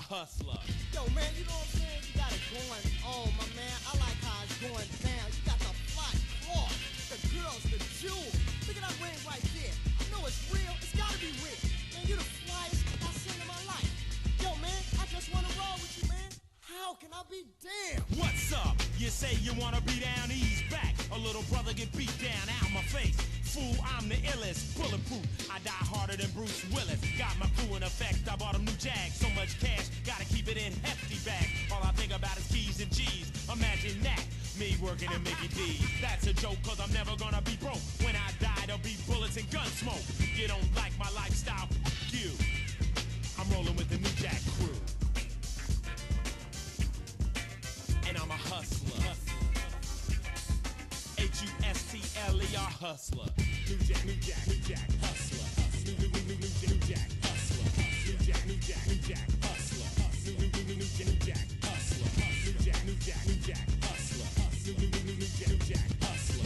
hustler. Yo, man, you know what I'm saying? You got it going on, my man. I like how it's going down. You got the flat cloth, the girls, the jewels. Look at that ring right there. I know it's real. It's gotta be real. Man, you the flyest I've seen in my life. Yo, man, I just wanna roll with you, man. How can I be damned? What's up? You say you wanna be down, ease back. A little brother get beat down out my face. Fool, I'm the illest, bulletproof. I die harder than Bruce Willis. Got my crew in effect. I bought a new Jag. So much cash, gotta keep it in hefty bags. All I think about is keys and G's. Imagine that. Me working in Mickey D. That's a joke, cause I'm never gonna be broke. When I die, there'll be bullets and gun smoke. You don't like my lifestyle? F you. I'm rolling with the new Jack crew. And I'm a hustler. H-U-S-T-L-E-R hustler. New Jack, new Jack, new Jack, hustler. New Jack, hustler. New Jack, new Jack, new Jack, hustler. New Jack, hustler. New Jack, new Jack, new Jack, hustler. New Jack, hustler.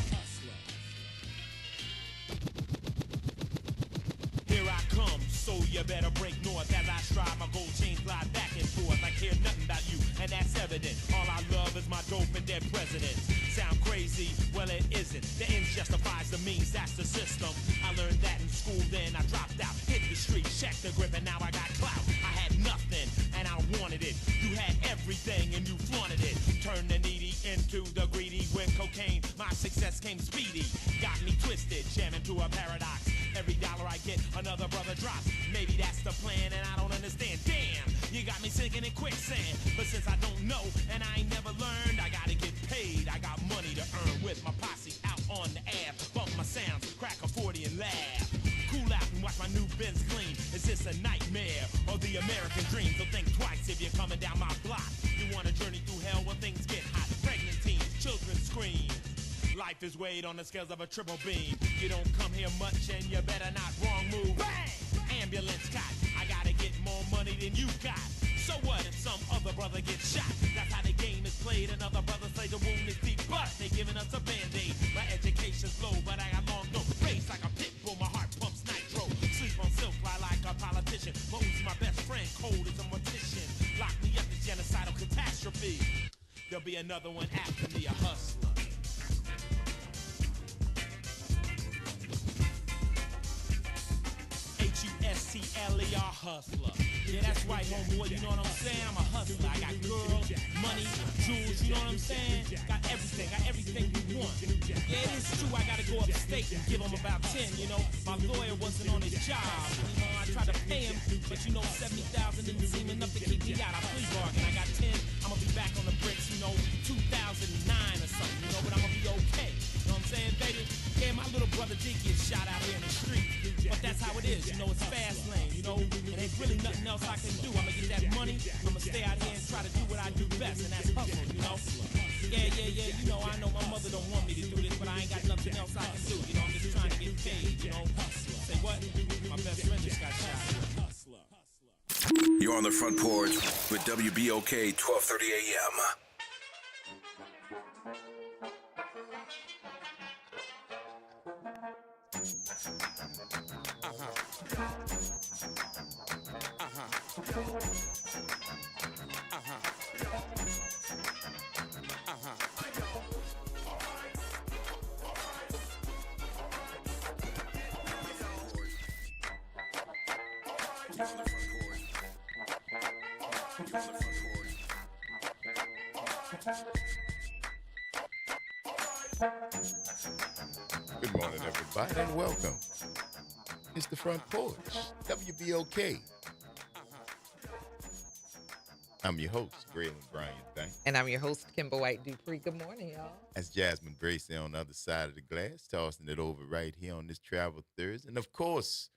Here I come, so you better break north as I stride my gold chain glide back and forth. I care nothing about you, and that's evident. All I love is my dope and dead presidents. Sound crazy? Well, it isn't. The ends justifies the means, that's the system. I learned that in school, then I dropped out. Hit the street, checked the grip, and now I got clout. I had nothing, and I wanted it. You had everything, and you flaunted it. Turned the needy into the greedy with cocaine. My success came speedy. Got me twisted, jamming to a paradox. Every dollar I get, another brother drops. Maybe that's the plan, and I don't understand. Damn, you got me sinking in quicksand. But since I don't know, and I ain't never learned, I gotta get paid. I got money to earn with my posse out on the air. Bump my sounds, crack a 40 and laugh. Cool out and watch my new Benz gleam. Is this a nightmare or the American dream? So think twice if you're coming down my block. You want to journey through hell when things get hot. Pregnant teens, children scream. Life is weighed on the scales of a triple beam. You don't come here much and you better not wrong move. Bang! Ambulance cot. I gotta get more money than you got. So what if some other brother gets shot? That's how the game is played. Another brother say the wound is deep, but they giving us a band-aid. My education's low, but I got long no race like a pit bull. My heart pumps nitro. Sleep on silk, fly like a politician. Mo's my best friend, cold as a mortician. Lock me up, this genocidal catastrophe. There'll be another one after me, a hustler. H-U-S-T-L-E-R hustler. Yeah, that's right, homeboy, you know what I'm saying? I'm a hustler. I got girls, money, jewels, you know what I'm saying? Got everything you want. Yeah, it is true, I gotta go upstate and give him about 10, you know? My lawyer wasn't on his job. You know, I tried to pay him, but you know, 70,000 didn't seem enough to keep me out. I plea bargain, I got 10, I'm gonna be back on the bricks, you know, 2009 or something, you know, but I'm gonna be okay. You know what I'm saying, baby? Yeah, my little brother did get shot out here in the street. But that's how it is, you know, it's fast lane, you know, and there's really nothing else I can do. I'm gonna get that money, I'm gonna stay out here and try to do what I do best, and that's hustle, you know. Yeah, you know, I know my mother don't want me to do this, but I ain't got nothing else I can do, you know, I'm just trying to get paid, you know. Say what? My best friend just got shot. You're on the front porch with WBOK 1230 AM. Good morning, everybody, and welcome. It's the Front Porch, WBOK. I'm your host, Graylin Bryan Banks. And I'm your host, Kimber White Dupree. Good morning, y'all. That's Jasmine Gracie on the other side of the glass, tossing it over right here on this Travel Thursday. And of course,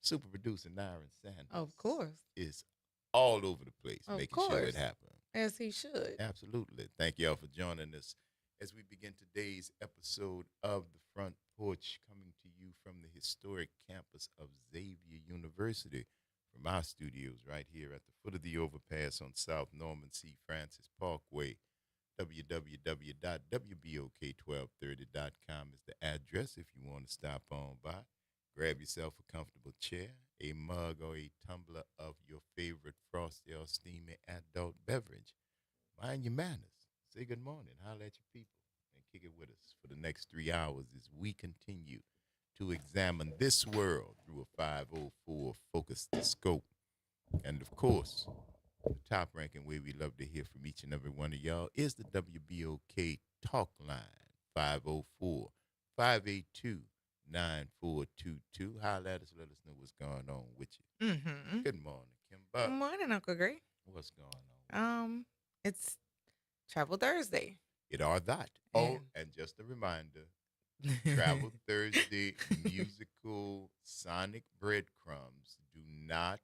super producer Nyron Sanders. Of course. Is all over the place, Of making course. sure it happens. As he should. Absolutely. Thank y'all for joining us as we begin today's episode of the Front Porch, coming to you from the historic campus of Xavier University, from our studios right here at the foot of the overpass on South Norman C. Francis Parkway. www.wbok1230.com is the address if you want to stop on by. Grab yourself a comfortable chair, a mug, or a tumbler of your favorite frosty stale, steamy adult beverage. Mind your manners. Say good morning. Holla at your people and kick it with us for the next 3 hours as we continue to examine this world through a 504 focused scope. And of course, the top ranking way we love to hear from each and every one of y'all is the WBOK talk line 504 582 9422. Holla at us, let us know what's going on with you. Mm-hmm. Good morning, Good Kimba. morning, Uncle Gray. What's going on? It's Travel Thursday. It are that. Oh, And- and just a reminder, Travel Thursday musical sonic breadcrumbs do not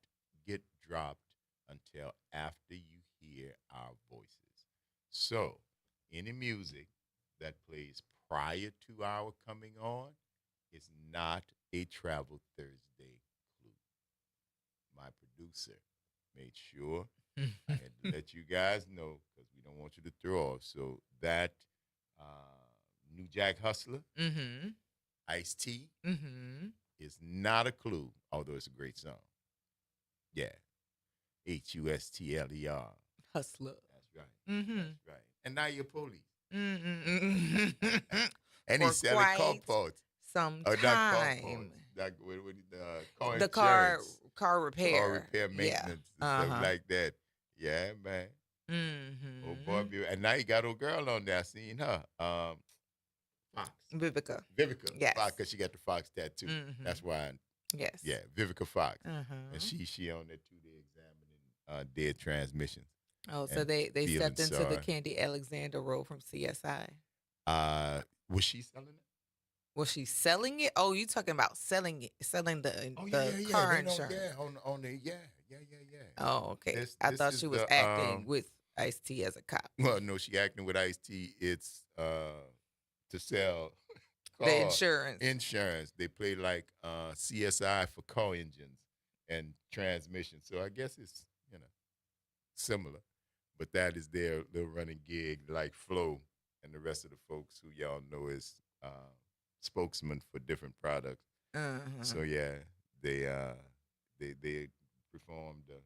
get dropped until after you hear our voices. So, any music that plays prior to our coming on is not a Travel Thursday clue. My producer made sure I had to let you guys know because we don't want you to throw off. So that New Jack Hustler, Mm-hmm. Ice T, Mm-hmm. is not a clue, although it's a great song. Yeah. Hustler. Hustler. That's right. Mm-hmm. That's right. And now you're police. Mm-hmm. And For he's selling car quite parts. Some Or not car time. parts. Like, car The insurance. car repair. Car repair maintenance and stuff like that. Yeah, man. Mm-hmm. Oh boy, and now you got old girl on there. I seen her. Fox. Vivica. Vivica. Yes. Because she got the Fox tattoo. Mhm. That's why. Yes. Yeah, Vivica Fox. Uh-huh. And she on there too. They examining dead transmissions. Oh, so and they feeling stepped into the sorry. Candy Alexander role from CSI. Was she selling it? Was she selling it? Oh, you talking about selling it, selling the car They know, insurance? Yeah, on the yeah. Oh, okay. This I thought she was the, acting with Ice-T as a cop. Well, no, she acting with Ice-T. It's to sell The insurance. insurance. They play like CSI for car engines and transmissions. So I guess it's similar, but that is their little running gig, like Flo and the rest of the folks who y'all know is spokesman for different products. Uh-huh. So yeah, they performed a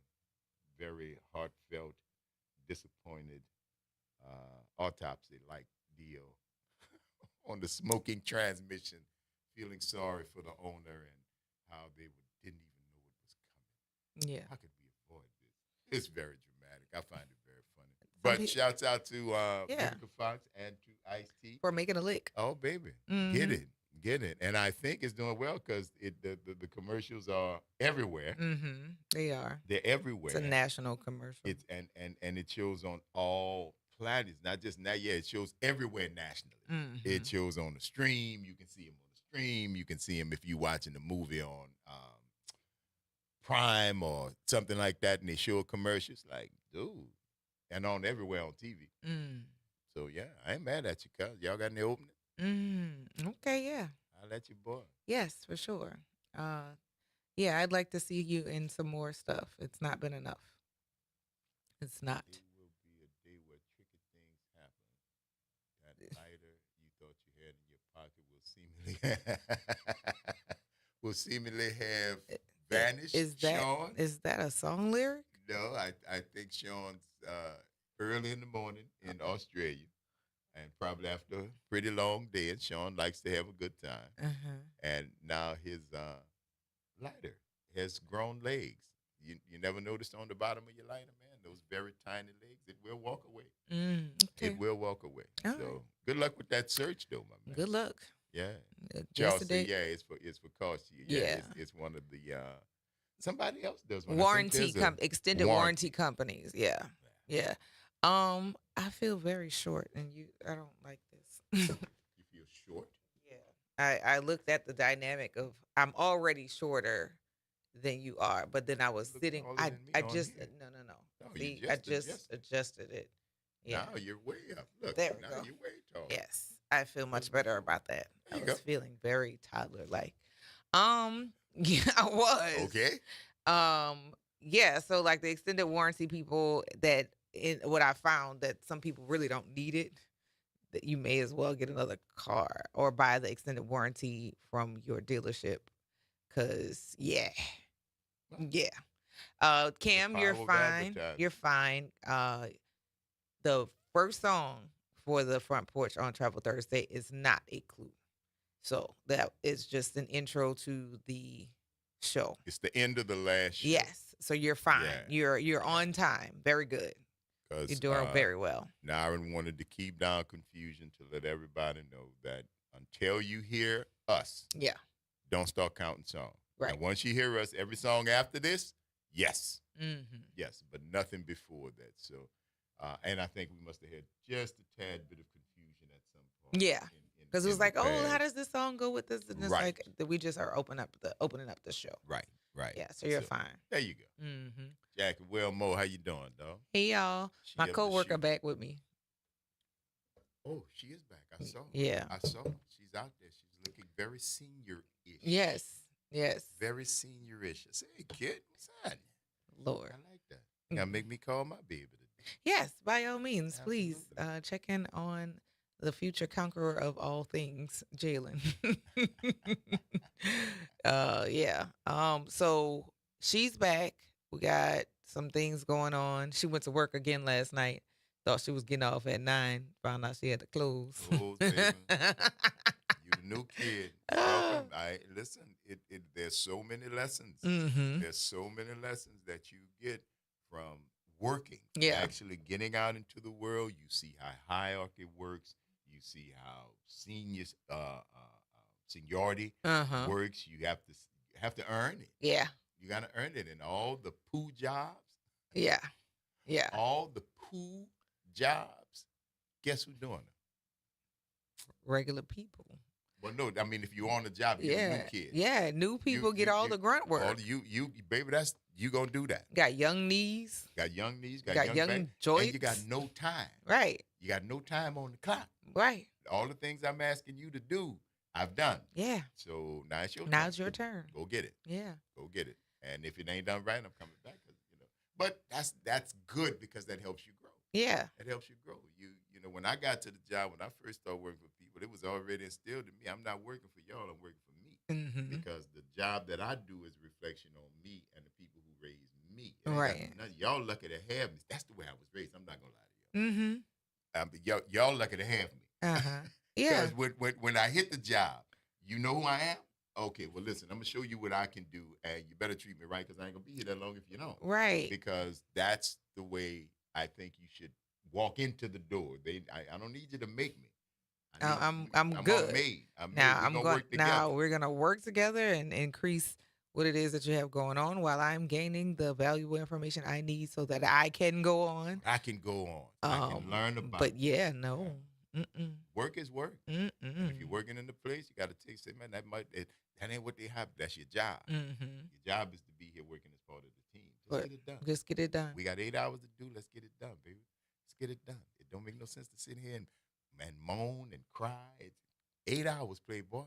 very heartfelt, disappointed autopsy like deal on the smoking transmission, feeling sorry for the owner and how they didn't even know it was coming. Yeah. How could we avoid this? It's very dramatic. I find it very funny. But shouts out to Vivica Fox and to Ice-T. For making a lick. Oh, baby. Mhm. Get it. And I think it's doing well because the commercials are everywhere. Mm-hmm. They are. They're everywhere. It's a national commercial. It's and it shows on all platforms, not just now. Yeah, it shows everywhere nationally. Mhm. It shows on the stream. You can see him on the stream. You can see him if you're watching the movie on Prime or something like that, and they show commercials. Like, dude, and on everywhere on TV. Mm. So yeah, I ain't mad at you, cuz y'all got any opening? Okay, yeah. I'll let you boy. Yes, for sure. Yeah, I'd like to see you in some more stuff. It's not been enough. It's not. It will be a day where tricky things happen. That lighter you thought you had in your pocket will seemingly have vanished. Sean? Is that a song lyric? No, I think Sean's early in the morning in Australia, and probably after a pretty long day, and Sean likes to have a good time. Uh-huh. And now his lighter has grown legs. You never noticed on the bottom of your lighter, man, those very tiny legs. It will walk away. Okay. It will walk away. All so right. good luck with that search, though, my man. Good luck. Yeah. Charles said, Yesterday, yeah, it's for cost you. Yeah. Yeah. It's one of the somebody else does one. extended warranty companies. Yeah. Yeah. I feel very short, and I don't like this. You feel short? Yeah. I looked at the dynamic of I'm already shorter than you are, but then I was Look sitting. taller I than me I on just here. no. No, you See, just I just adjusted. adjusted it. Yeah. Now you're way up. Look, There we now go. you're way tall. Yes, I feel much better about that. There I you was go. feeling very toddler like. Yeah, I was. Okay. Yeah. So like the extended warranty people what I found that some people really don't need it. That you may as well get another car or buy the extended warranty from your dealership. Cause yeah. Cam, The you're power of fine. advertising. You're fine. The first song for the Front Porch on Travel Thursday is not a clue. So that is just an intro to the show. It's the end of the last show. Yes. So you're fine. Yeah. You're on time. Very good. You're 'Cause, doing very well. Naren wanted to keep down confusion to let everybody know that until you hear us, Yeah. don't start counting songs. Right. And once you hear us, every song after this, yes. Mm-hmm. Yes, but nothing before that. So, and I think we must have had just a tad bit of confusion at some point. Yeah. Because it was in the like, oh, how past. does this song go with this? And it's Right. like that we just are opening up the show. Right. Yeah. So you're fine. There you go. Mm-hmm. Jackie Mo, how you doing, dog? Hey y'all, She my up to coworker shoot. back with me. Oh, she is back. I saw her. Yeah. I saw her. She's out there. She's looking very senior-ish. Yes. Very senior-ish. I say, hey, kid, what's happening? Lord. I like that. You gotta make me call my baby today. Yes, by all means, please Absolutely. check in on the future conqueror of all things, Jalen. Yeah. So she's back. We got some things going on. She went to work again last night. Thought she was getting off at 9. Found out she had to close. Oh, Taylor, you the new kid. Welcome. Listen. There's so many lessons. Mm-hmm. There's so many lessons that you get from working. Yeah. Actually getting out into the world. You see how hierarchy works. You see how seniority Uh-huh. works. You have to earn it. Yeah. You got to earn it. And all the poo jobs, Yeah. Yeah. all the poo jobs, guess who's doing them? Regular people. Well, no, I mean, if you're on the job, you're a new kid. Yeah. New people get all the grunt work. You, baby, you gonna do that. Got young knees. Got young knees, got Got young back, joints. and you got no time. Right. You got no time on the clock. Right. All the things I'm asking you to do, I've done. Yeah. So now it's your turn. Now it's your turn. Go get it. Yeah. Go get it. And if it ain't done right, I'm coming back. But that's good because that helps you grow. Yeah. It helps you grow. You know, when I got to the job, when I first started working for people, it was already instilled in me. I'm not working for y'all. I'm working for me. Mm-hmm. Because the job that I do is a reflection on me and the people who raised me. It ain't got Right. nothing- Y'all lucky to have me. That's the way I was raised. I'm not gonna lie to you. Mm-hmm. Y'all lucky to have me. Uh-huh. Yeah. Because when I hit the job, you know who I am? Okay, well, listen, I'm going to show you what I can do, and you better treat me right because I ain't going to be here that long if you don't. Right. Because that's the way I think you should walk into the door. I don't need you to make me. I'm good. Made. Now We're gonna work together. now we're gonna work together and increase what it is that you have going on while I'm gaining the valuable information I need so that I can go on. I can go on. I can learn about But it. yeah, no. Mm-mm. Work is work. Mm-mm. And if you're working in the place, you got to take say, man, that ain't what they have. That's your job. Mm-hmm. Your job is to be here working as part of the team. Just But get it done. just get it done. We got 8 hours to do. Let's get it done, baby. Let's get it done. It don't make no sense to sit here and moan and cry. It's 8 hours, playboy.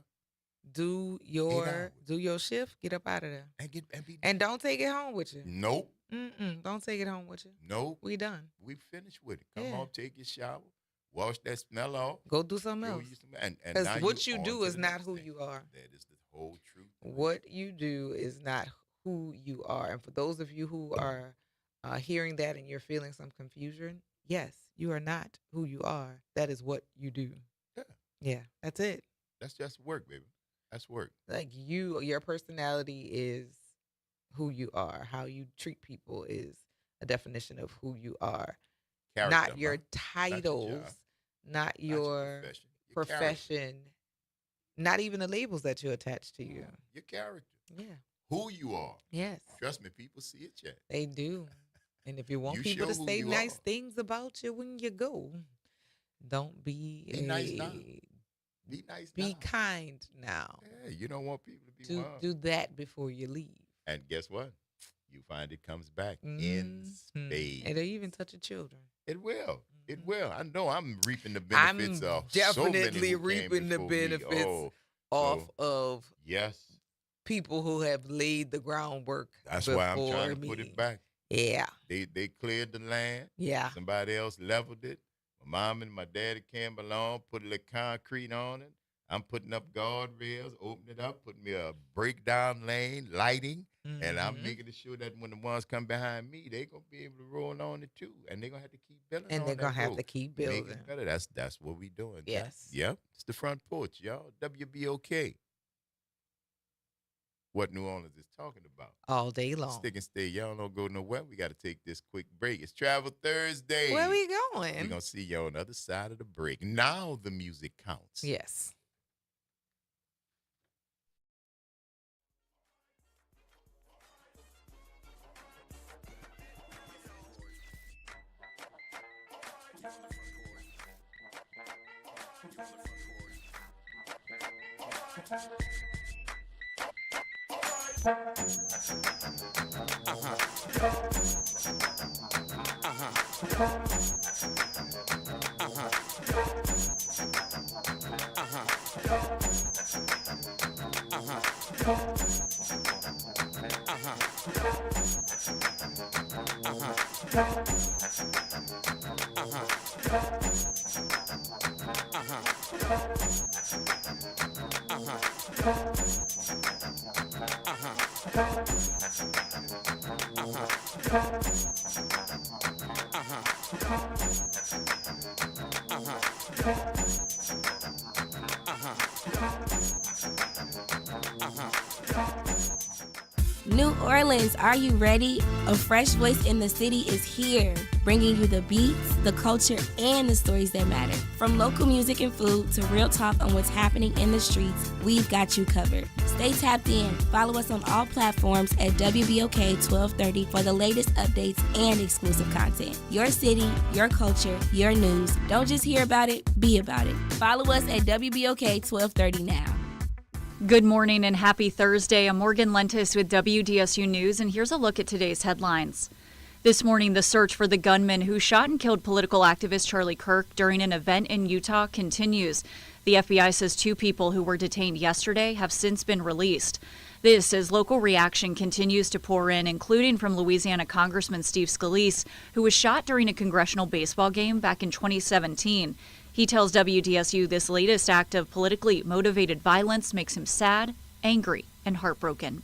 Do your shift. Get up out of there. And be And don't take it home with you. Nope. Don't take it home with you. Nope. We done. We finished with it. Come Yeah. on, take your shower, wash that smell off. Go do something Show else. you some- and Because now what you on do to is the not next who thing. you are. That is the whole truth. What you do is not who you are. And for those of you who are hearing that and you're feeling some confusion, yes, you are not who you are. That is what you do. Yeah. Yeah, that's it. That's just work, baby. That's work. Like your personality is who you are. How you treat people is a definition of who you are. Character, Not your huh? titles, job. not your profession. Your character. profession, not even the labels that you attach to you. Your character. Yeah. Who you are. Yes. Trust me, people see it yet. They do. And if you want You people to show who say you nice are. things about you when you go, don't be Be nice now. Be nice be now. kind now. Yeah, you don't want people to be wild. Do that before you leave. And guess what? You find it comes back in Mhm. spades. And they even touch your children. It will. It Mhm. will. I know I'm reaping the I'm benefits of definitely so many who came reaping the before me. benefits Oh, Off of yes. people who have laid the groundwork. That's why I'm before trying to put me. it back. Yeah. They cleared the land. Yeah. Somebody else leveled it. My mom and my daddy came along, put a little concrete on it. I'm putting up guardrails, opening it up, putting me a breakdown lane, lighting, and I'm making sure that when the ones come behind me, they're going to be able to roll on it too. And they're going to have to keep building And on they're that going to have road. to keep Make building. it better. That's what we doing. Yes. Yep. It's the Front Porch, y'all. WBOK. What New Orleans is talking about. All day long. Stick and stay. Y'all don't go nowhere. We got to take this quick break. It's Travel Thursday. Where we going? We're going to see you on the other side of the break. Now the music counts. Yes. New Orleans, are you ready? A fresh voice in the city is here, bringing you the beats, the culture, and the stories that matter. From local music and food to real talk on what's happening in the streets, we've got you covered. Stay tapped in. Follow us on all platforms at WBOK 1230 for the latest updates and exclusive content. Your city, your culture, your news. Don't just hear about it, be about it. Follow us at WBOK 1230 now. Good morning and happy Thursday. I'm Morgan Lentis with WDSU News, and here's a look at today's headlines. This morning, the search for the gunman who shot and killed political activist Charlie Kirk during an event in Utah continues. The FBI says 2 people who were detained yesterday have since been released. This as local reaction continues to pour in, including from Louisiana Congressman Steve Scalise, who was shot during a congressional baseball game back in 2017. He tells WDSU this latest act of politically motivated violence makes him sad, angry, and heartbroken.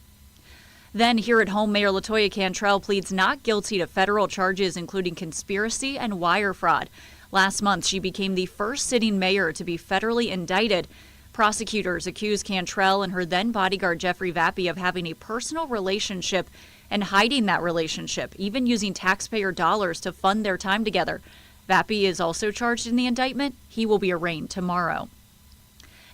Then here at home, Mayor LaToya Cantrell pleads not guilty to federal charges including conspiracy and wire fraud. Last month, she became the first sitting mayor to be federally indicted. Prosecutors accused Cantrell and her then bodyguard Jeffrey Vappy of having a personal relationship and hiding that relationship, even using taxpayer dollars to fund their time together. Vappy is also charged in the indictment. He will be arraigned tomorrow.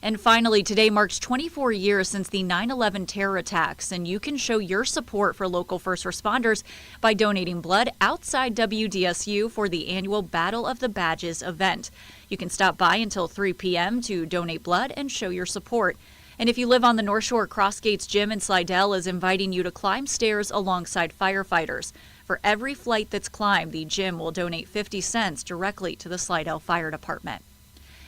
And finally, today marks 24 years since the 9/11 terror attacks, and you can show your support for local first responders by donating blood outside WDSU for the annual Battle of the Badges event. You can stop by until 3 p.m. to donate blood and show your support. And if you live on the North Shore, Crossgates Gym in Slidell is inviting you to climb stairs alongside firefighters. For every flight that's climbed, the gym will donate 50 cents directly to the Slidell Fire Department.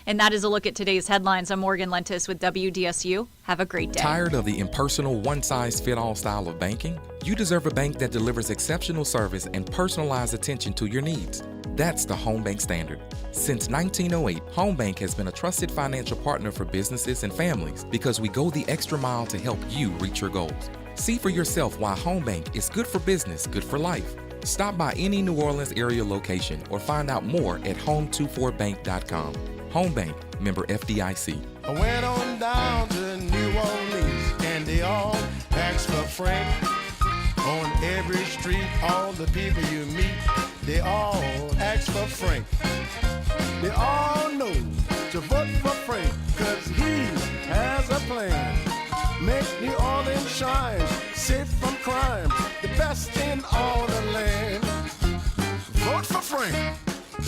And that is a look at today's headlines. I'm Morgan Lentis with WDSU. Have a great day. Tired of the impersonal, one-size-fit-all style of banking? You deserve a bank that delivers exceptional service and personalized attention to your needs. That's the Home Bank Standard. Since 1908, Home Bank has been a trusted financial partner for businesses and families because we go the extra mile to help you reach your goals. See for yourself why Home Bank is good for business, good for life. Stop by any New Orleans area location or find out more at home24bank.com. Home Bank, member FDIC. I went on down to New Orleans and they all asked for Frank. On every street, all the people you meet, they all ask for Frank. They all know to vote for Frank, cause he has a plan. Make New Orleans shine, safe from crime, the best in all the land. Vote for Frank.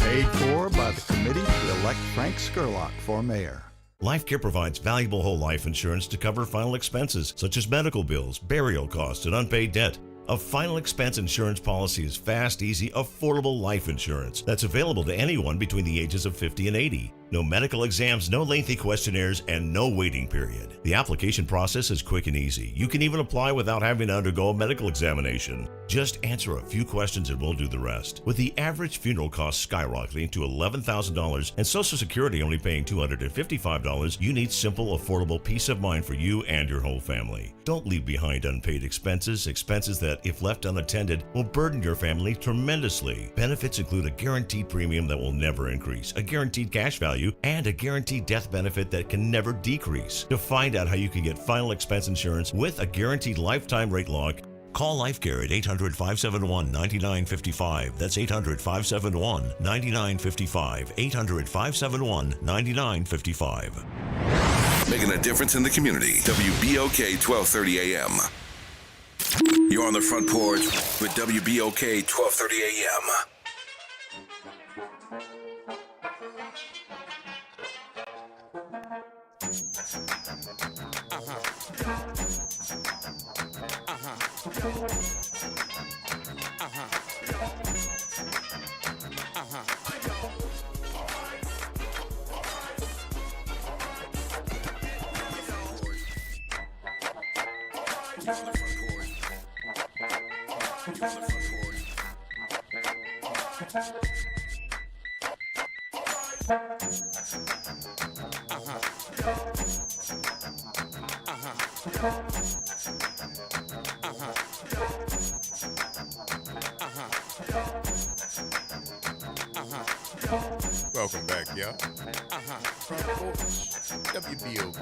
Paid for by the committee to elect Frank Skurlock for mayor. LifeCare provides valuable whole life insurance to cover final expenses such as medical bills, burial costs, and unpaid debt. A final expense insurance policy is fast, easy, affordable life insurance that's available to anyone between the ages of 50 and 80. No medical exams, no lengthy questionnaires, and no waiting period. The application process is quick and easy. You can even apply without having to undergo a medical examination. Just answer a few questions and we'll do the rest. With the average funeral cost skyrocketing to $11,000 and Social Security only paying $255, you need simple, affordable peace of mind for you and your whole family. Don't leave behind unpaid expenses that, if left unattended, will burden your family tremendously. Benefits include a guaranteed premium that will never increase, a guaranteed cash value, and a guaranteed death benefit that can never decrease. To find out how you can get final expense insurance with a guaranteed lifetime rate lock, call LifeCare at 800-571-9955. That's 800-571-9955. 800-571-9955. Making a difference in the community. WBOK 1230 AM. You're on the front porch with WBOK 1230 AM. Welcome back, y'all. Front Porch, WBOK.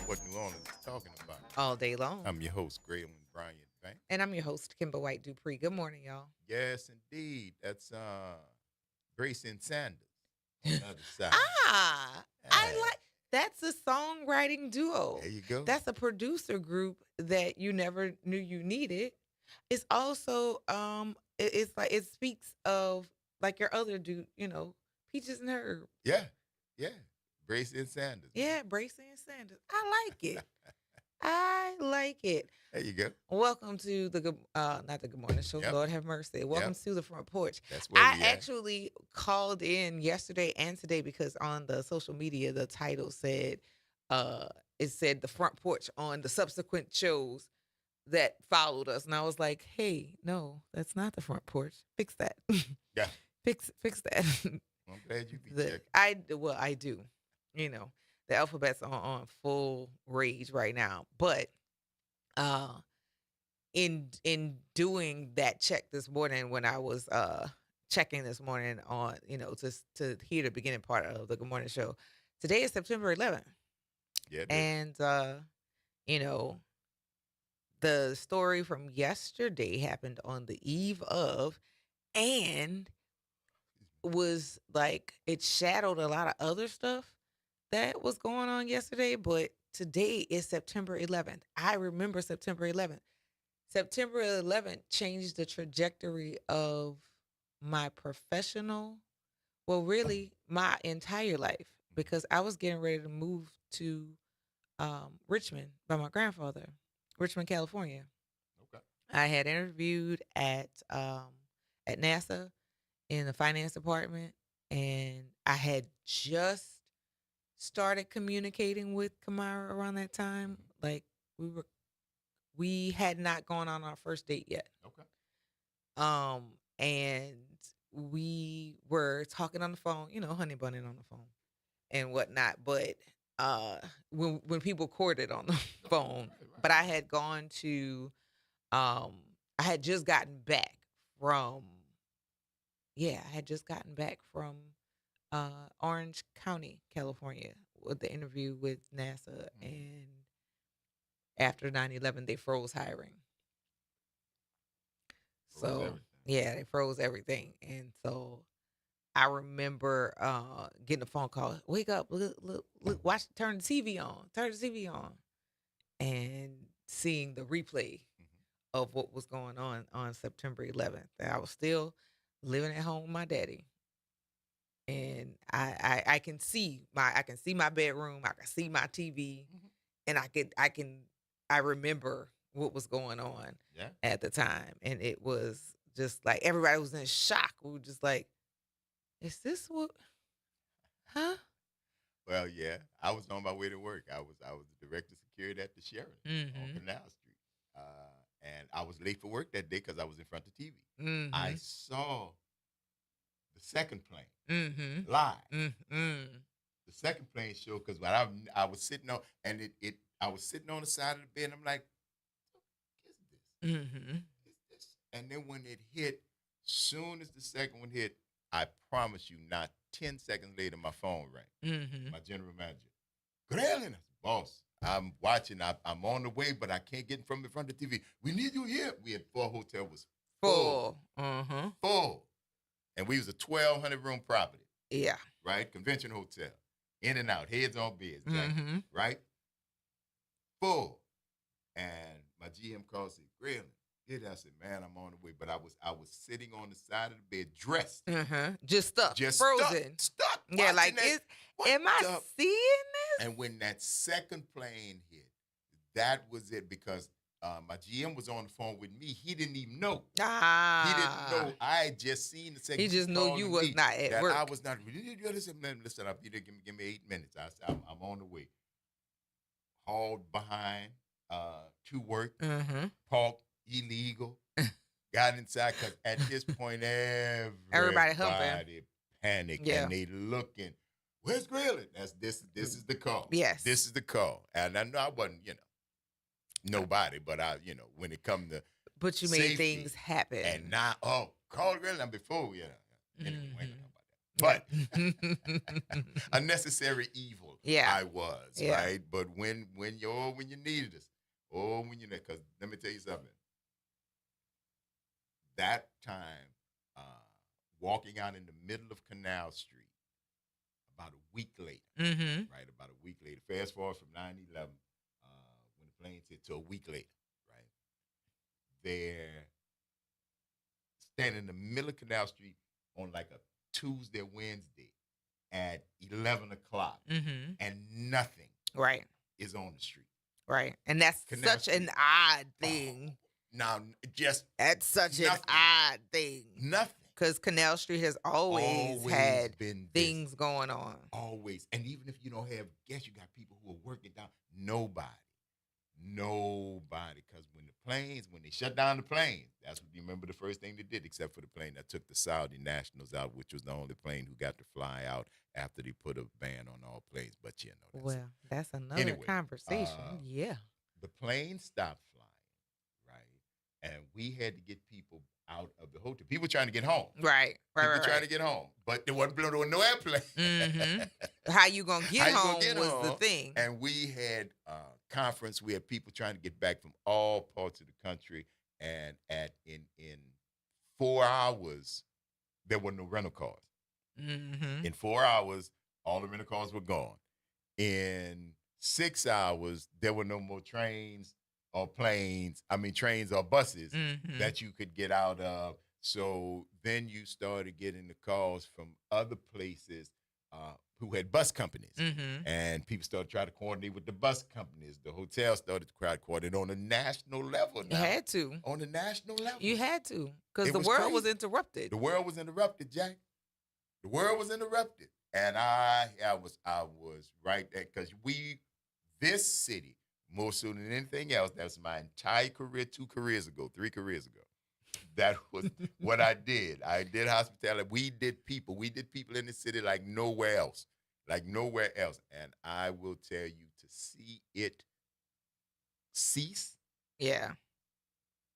What New Orleans is talking about. All day long. I'm your host, Graham Bryant Bank. And I'm your host, Kimber White Dupree. Good morning, y'all. Yes, indeed. That's Grace and Sanders. Other side. I like that's a songwriting duo. There you go. That's a producer group that you never knew you needed. It's also it's like it speaks of like your other dude, Peaches and Herb. Yeah. Grace and Sanders. Yeah, Bracy and Sanders. I like it. I like it. There you go. Welcome to the not the Good Morning Show. Yep. Lord have mercy. Welcome to the Front Porch. That's where I we at. actually called in yesterday and today because on the social media the title said it said the Front Porch on the subsequent shows that followed us, and I was like, hey, no, that's not the Front Porch. Fix that. Yeah. Fix that. I'm glad you be checking. I do. The alphabet's on full rage right now, but in doing that check this morning when I was checking this morning on just to hear the beginning part of the Good Morning Show, today is September 11th. Yeah. And the story from yesterday happened on the eve of, and was like it shadowed a lot of other stuff that was going on yesterday, but today is September 11th. I remember September 11th. September 11th changed the trajectory of my professional, really my entire life, because I was getting ready to move to Richmond by my grandfather, Richmond, California. Okay. I had interviewed at NASA in the finance department, and I had just started communicating with Kamara around that time. Like we had not gone on our first date yet. Okay. And we were talking on the phone, honey bunning on the phone and whatnot. But when people courted on the phone, Right. but I had gone to, I had just gotten back from, Orange County, California, with the interview with NASA. And after 9/11, they froze hiring. They froze everything. And so I remember getting a phone call, wake up, look, watch, turn the TV on, and seeing the replay of what was going on September 11th. I was still living at home with my daddy. And I can see my bedroom, I can see my TV, and I remember what was going on at the time. And it was just like everybody was in shock. We were just like, is this what? Huh? Well, yeah. I was on my way to work. I was the director of volunteered at the Sheridan on Mm-hmm. Canal Street. And I was late for work that day because I was in front of TV. Mm-hmm. I saw the second plane Mm-hmm. live. Mm-hmm. The second plane show because when I was sitting on and I was sitting on the side of the bed and I'm like, what is this? Mm-hmm. Is this? And then when it hit, soon as the second one hit, I promise you, not 10 seconds later, my phone rang. Mm-hmm. My general manager, good evening, I said, boss. I'm watching. I'm on the way, but I can't get from in front of the TV. We need you here. We had four hotel was Full. Mm-hmm. full, and we was a 1,200 room property, Yeah. right? Convention hotel, in and out, heads on beds, Mm-hmm. right? Full, and my GM called and said, Graham, get it. I said, man, I'm on the way, but I was sitting on the side of the bed, dressed, Mm-hmm. Just stuck. just frozen. stuck. Yeah, watching like that. am I the- seeing this? And when that second plane hit, that was it because my GM was on the phone with me. He didn't even know. Ah. He didn't know. I had just seen the second. He just knew you was not at that work. I was not. Listen, up. You did give me 8 minutes. I said, I'm on the way. Hauled behind to work. Mm-hmm. Parked illegal. Got inside because at this point, Everybody humping. panicked Yeah. and they looking. Where's Grilling? This is the call. Yes. This is the call. And I know I wasn't, nobody, but when it come to But you made safety, things happen. and now, call Grilling before, Anyway, we ain't Mhm. gonna talk about that. But unnecessary evil. Yeah. I was, Yeah. right? But when you needed us, because let me tell you something. That time, walking out in the middle of Canal Street, about a week later, Mm-hmm. right? About a week later. Fast forward from 9/11, when the planes hit, to a week later, right? They're standing in the middle of Canal Street on like a Tuesday, Wednesday at 11 o'clock, Mm-hmm. and nothing Right. is on the street. Right. And that's Canal such an Street. odd thing. Now, just That's such an Nothing. odd thing. nothing. Because Canal Street has always had been busy. things going on. Always. And even if you don't have guests, you got people who are working down. Nobody. Because when they shut down the planes, that's what you remember the first thing they did, except for the plane that took the Saudi nationals out, which was the only plane who got to fly out after they put a ban on all planes. But that's Well, that's another Anyway, conversation. Yeah. the plane stopped flying, right? And we had to get people out of the hotel. People trying to get home. Right. Right. People Right. trying to get home. But there wasn't no airplane. Mhm. How you gonna get How you home gonna get was the home? thing. And we had a conference. We had people trying to get back from all parts of the country. And in 4 hours, there were no rental cars. Mm-hmm. In 4 hours, all the rental cars were gone. In 6 hours, there were no more trains or planes. Trains or buses Mm-hmm. that you could get out of. So then you started getting the calls from other places who had bus companies. Mm-hmm. And people started trying to coordinate with the bus companies. The hotel started to try to coordinate on a national level You now. had to. On a national level. You had to. Because It the was world was crazy. interrupted. The world was interrupted, Jack. The world was interrupted. And I was right there because this city, more so than anything else, that was my entire career, 3 careers ago. That was what I did. I did hospitality. We did people in the city like nowhere else. And I will tell you, to see it cease, Yeah.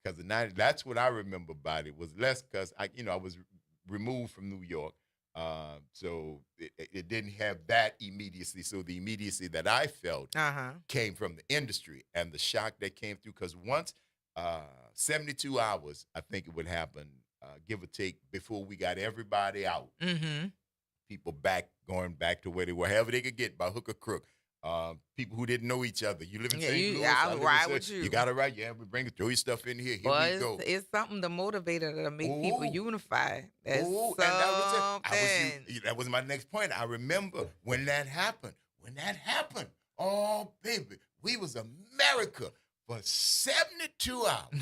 because that's what I remember about it, was less because I was removed from New York. So it didn't have that immediacy. So the immediacy that I felt Uh-huh. came from the industry and the shock that came through. Because once 72 hours, I think it would happen, give or take, before we got everybody out. Mm-hmm. People going back to where they were, however they could get, by hook or crook. People who didn't know each other. You live in Yeah, St. Louis. I'll I live in ride St. with you. You got to ride. Yeah, we throw your stuff in here. Here Well, we go. it's something to motivate her to make people Ooh. unify. That's Ooh, something. and that was my next point. I remember when that happened. Oh, baby, we was America for 72 hours.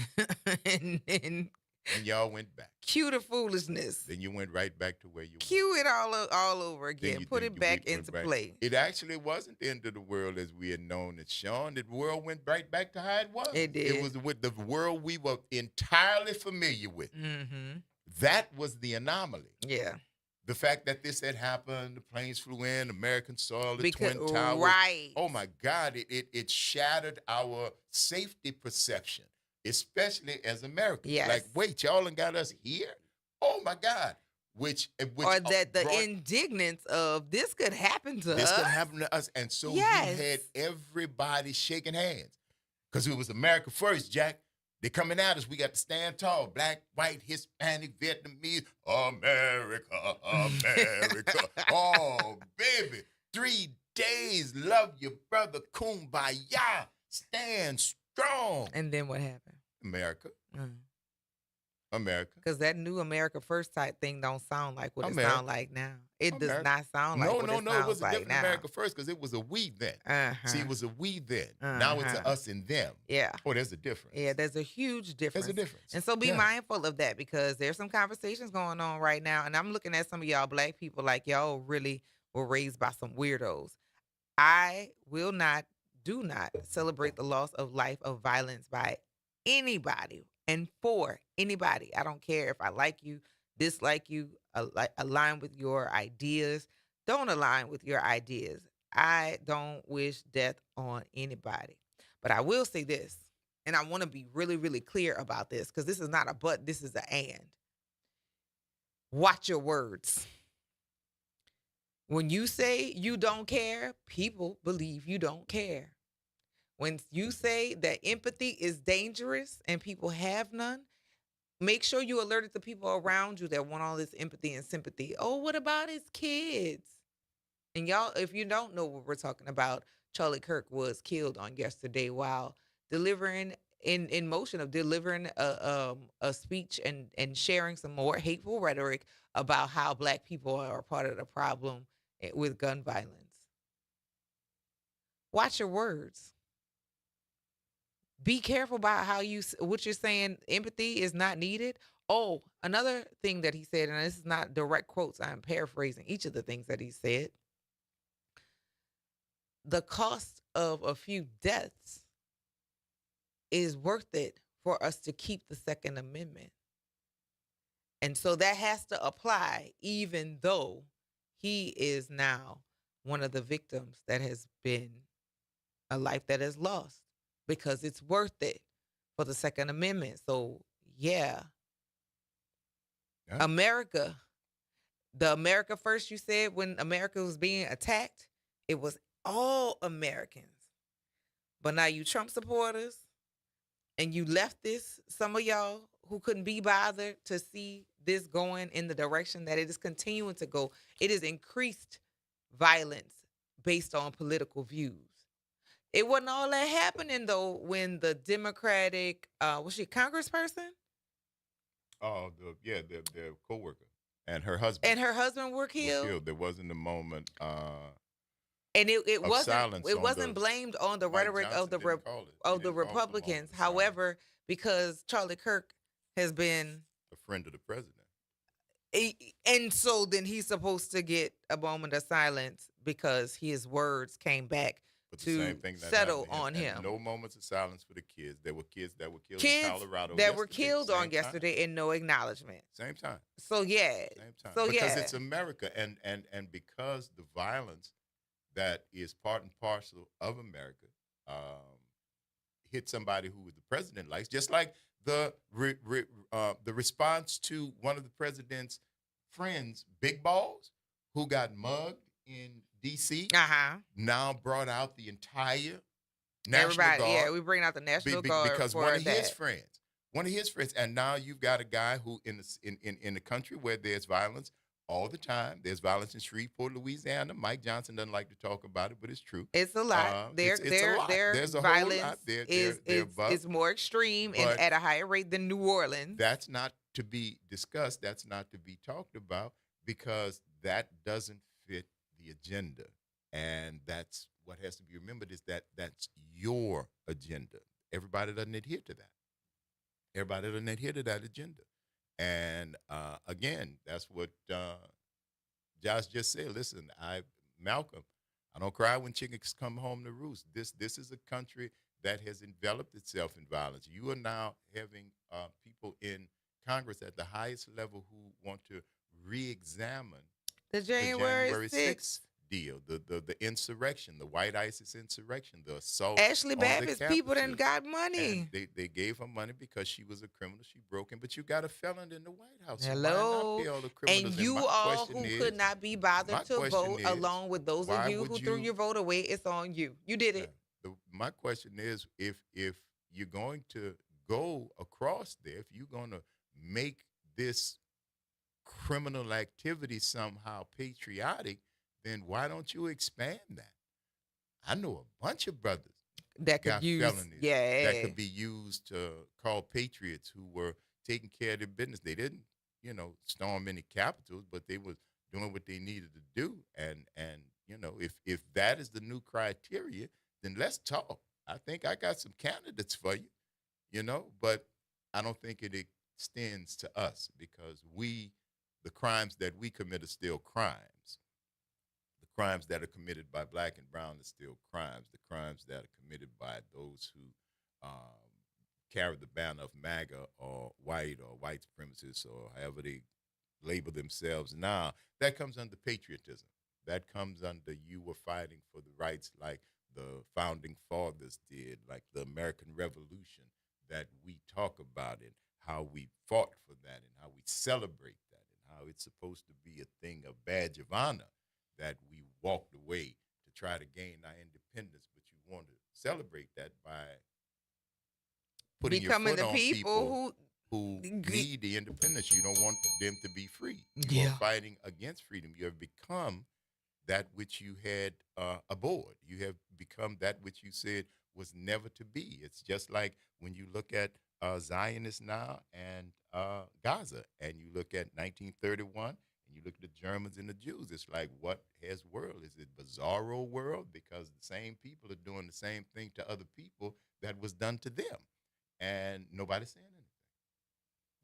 and and y'all went back. Cue the foolishness. Then you went right back to where you were. Cue it all over again. Put it back into play. It actually wasn't the end of the world as we had known it, Sean. The world went right back to how it was. It did. It was with the world we were entirely familiar with. Mm-hmm. That was the anomaly. Yeah. The fact that this had happened, the planes flew in, American soil, the Twin Towers. Right. Oh, my God. It shattered our safety perception, especially as Americans. Yes. Like, wait, y'all done got us here? Oh, my God. Which or that the indignance of this could happen to us. This could happen to us. And so you had everybody shaking hands. Because it was America first, Jack. They're coming at us. We got to stand tall. Black, white, Hispanic, Vietnamese. America, America. Oh, baby. 3 days. Love your brother. Kumbaya. Stand strong. And then what happened? America. America. Because that new America First type thing don't sound like what it sounds like now. It does not sound like what it sounds like now. It was a different America First because it was a we then. See, it was a we then. Now it's a us and them. Yeah. Oh, there's a difference. Yeah, there's a huge difference. There's a difference. And so be mindful of that because there's some conversations going on right now. And I'm looking at some of y'all black people like y'all really were raised by some weirdos. I will not, do not celebrate the loss of life of violence by anybody. And for anybody, I don't care if I like you, dislike you, align with your ideas, don't align with your ideas. I don't wish death on anybody. But I will say this, and I want to be really, really clear about this because this is not a but, this is an and. Watch your words. When you say you don't care, people believe you don't care. When you say that empathy is dangerous and people have none, make sure you alert it to people around you that want all this empathy and sympathy. Oh, what about his kids? And y'all, if you don't know what we're talking about, Charlie Kirk was killed on yesterday while delivering in motion of delivering a speech and sharing some more hateful rhetoric about how black people are part of the problem with gun violence. Watch your words. Be careful about what you're saying. Empathy is not needed. Oh, another thing that he said, and this is not direct quotes, I'm paraphrasing each of the things that he said. The cost of a few deaths is worth it for us to keep the Second Amendment. And so that has to apply, even though he is now one of the victims that has been a life that is lost. Because it's worth it for the Second Amendment. So, yeah. America, the America First you said when America was being attacked, it was all Americans. But now you Trump supporters and you leftists, some of y'all who couldn't be bothered to see this going in the direction that it is continuing to go. It is increased violence based on political views. It wasn't all that happening, though, when the Democratic, was she a congressperson? Oh, their co-worker and her husband. And her husband were killed? There wasn't a moment and it wasn't blamed on the rhetoric of the Republicans. However, because Charlie Kirk has been a friend of the president. And so then he's supposed to get a moment of silence because his words came back. But the same thing that settle on him. No moments of silence for the kids. There were kids that were killed in Colorado. That were killed on yesterday and no acknowledgement. Same time. So yeah. Same time. So because it's America and because the violence that is part and parcel of America hit somebody who the president likes, just like the response to one of the president's friends, Big Balls, who got mugged in D.C. Now brought out the entire National Guard. Yeah, we bring out the National Guard because one of his friends, and now you've got a guy who in the country where there's violence all the time. There's violence in Shreveport, Louisiana. Mike Johnson doesn't like to talk about it, but it's true. It's a lot. There's a violence whole lot. Is more extreme and at a higher rate than New Orleans. That's not to be discussed. That's not to be talked about because that doesn't fit the agenda, and that's what has to be remembered is that that's your agenda. Everybody doesn't adhere to that. Everybody doesn't adhere to that agenda. And again, that's what Josh just said. Listen, Malcolm, I don't cry when chickens come home to roost. This is a country that has enveloped itself in violence. You are now having people in Congress at the highest level who want to re-examine The the January January 6th. 6th deal, the insurrection, the white ISIS insurrection, the assault Ashley on the Babbitt's people done Capitol. got money. And they gave her money because she was a criminal. She broke in, but you got a felon in the White House. So why Hello. not pay all the And criminals? you my all question who is, could not be my bothered to question vote, is, along with those why of you would who threw you- your vote away, it's on you. You did it. my question is, if you're going to go across there, if you're going to make this criminal activity somehow patriotic, then why don't you expand that? I know a bunch of brothers That could got use, felonies yeah. that could be used to call patriots who were taking care of their business. They didn't, storm any capitals, but they were doing what they needed to do. And if that is the new criteria, then let's talk. I think I got some candidates for you, but I don't think it extends to us because the crimes that we commit are still crimes. The crimes that are committed by black and brown are still crimes. The crimes that are committed by those who carry the banner of MAGA or white supremacists or however they label themselves now, that comes under patriotism. That comes under you were fighting for the rights like the founding fathers did, like the American Revolution that we talk about and how we fought for that and how we celebrate that and how it's supposed to be a thing, a badge of honor that we walked away to try to gain our independence, but you want to celebrate that by putting Becoming your foot the on people who need the independence. You don't want them to be free. You Yeah. are fighting against freedom. You have become that which you had abhorred. You have become that which you said was never to be. It's just like when you look at Zionists now and Gaza, and you look at 1931, and you look at the Germans and the Jews. It's like, what has world? Is it bizarro world? Because the same people are doing the same thing to other people that was done to them. And nobody's saying anything.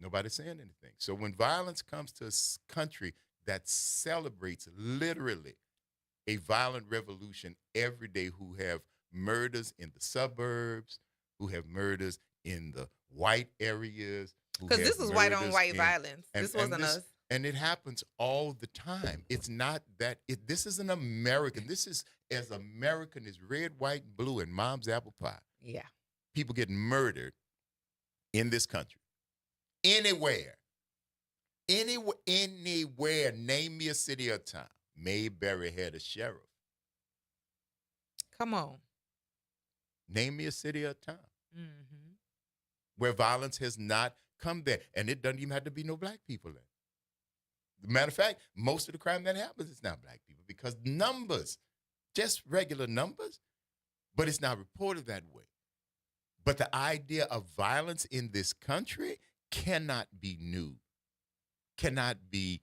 Nobody's saying anything. So when violence comes to a country that celebrates literally a violent revolution every day, who have murders in the suburbs, who have murders in the white areas. Because this is white on white violence. This wasn't us. And it happens all the time. It's not that this is an American. This is as American as red, white, and blue and mom's apple pie. Yeah. People get murdered in this country. Anywhere. Name me a city or town. Mayberry had a sheriff. Come on. Name me a city or town Mm-hmm. where violence has not come there. And it doesn't even have to be no black people in. Matter of fact, most of the crime that happens is not black people because numbers, just regular numbers, but it's not reported that way. But the idea of violence in this country cannot be new, cannot be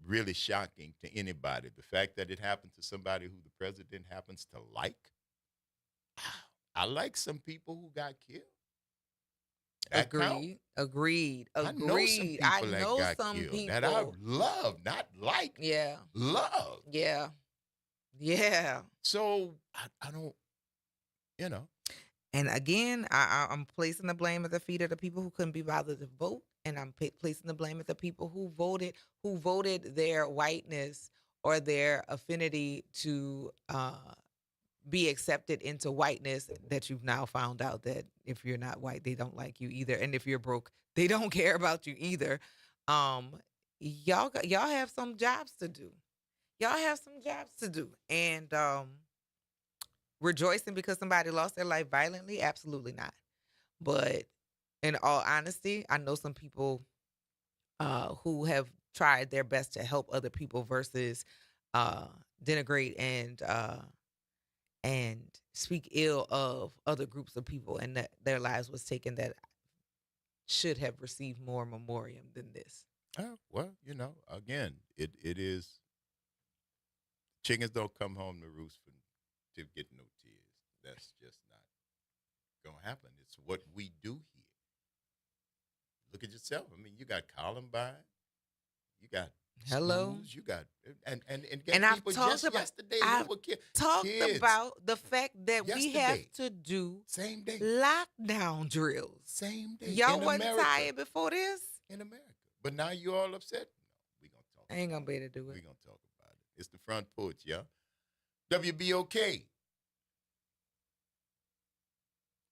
really shocking to anybody. The fact that it happened to somebody who the president happens to like. I like some people who got killed. That count. Agreed. I know some people that got killed that I love, not like. Yeah. Love. Yeah. Yeah. So I don't, And again, I'm placing the blame at the feet of the people who couldn't be bothered to vote, and I'm placing the blame at the people who voted their whiteness or their affinity to be accepted into whiteness, that you've now found out that if you're not white, they don't like you either, and if you're broke, they don't care about you either. Y'all have some jobs to do. And rejoicing because somebody lost their life violently? Absolutely not. But in all honesty, I know some people who have tried their best to help other people versus denigrate and speak ill of other groups of people, and that their lives was taken that should have received more memoriam than this. Well, again, it is, chickens don't come home to roost to get no tears. That's just not going to happen. It's what we do here. at yourself. I mean, you got Columbine, you got Hello. schools, you got and I've people talked just about yesterday I've who were talked kids about the fact that we have yesterday. to do Same day, lockdown drills. same day. Y'all in wasn't America, tired before this? in America. But now you all upset. No, we gonna talk. I ain't gonna be able to do We're it. gonna talk about it. It's the Front Porch, y'all. WBOK.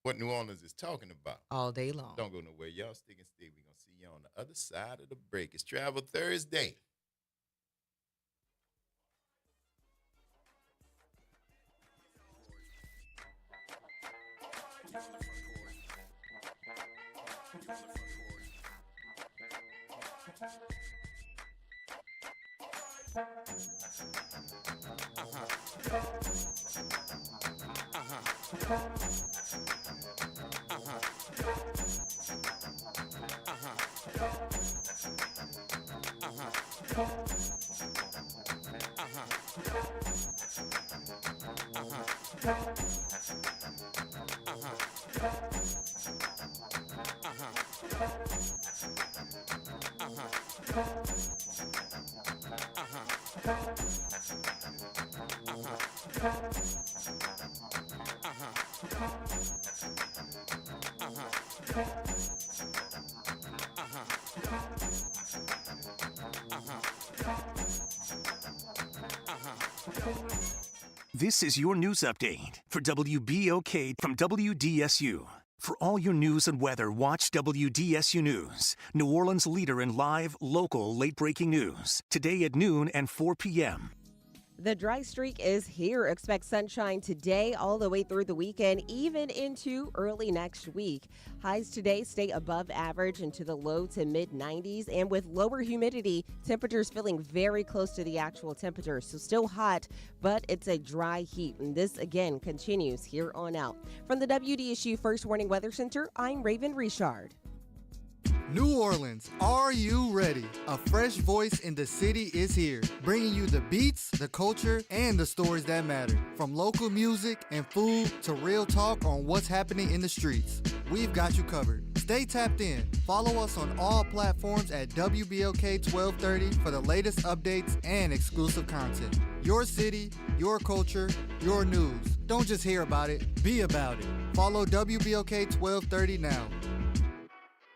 What New Orleans is talking about. All day long. Don't go nowhere. Y'all stick and stay. We're gonna see you on the other side of the break. It's Travel Thursday. This is your news update for WBOK from WDSU. For all your news and weather, watch WDSU News, New Orleans' leader in live, local, late-breaking news. Today at noon and 4 p.m. The dry streak is here. Expect sunshine today all the way through the weekend, even into early next week. Highs today stay above average into the low to mid 90s, and with lower humidity, temperatures feeling very close to the actual temperature. So still hot, but it's a dry heat. And this again continues here on out. From the WDSU First Warning Weather Center, I'm Raven Richard. New Orleans, are you ready? A fresh voice in the city is here, bringing you the beats, the culture, and the stories that matter. From local music and food to real talk on what's happening in the streets. We've got you covered. Stay tapped in. Follow us on all platforms at WBOK 1230 for the latest updates and exclusive content. Your city, your culture, your news. Don't just hear about it, be about it. Follow WBOK 1230 now.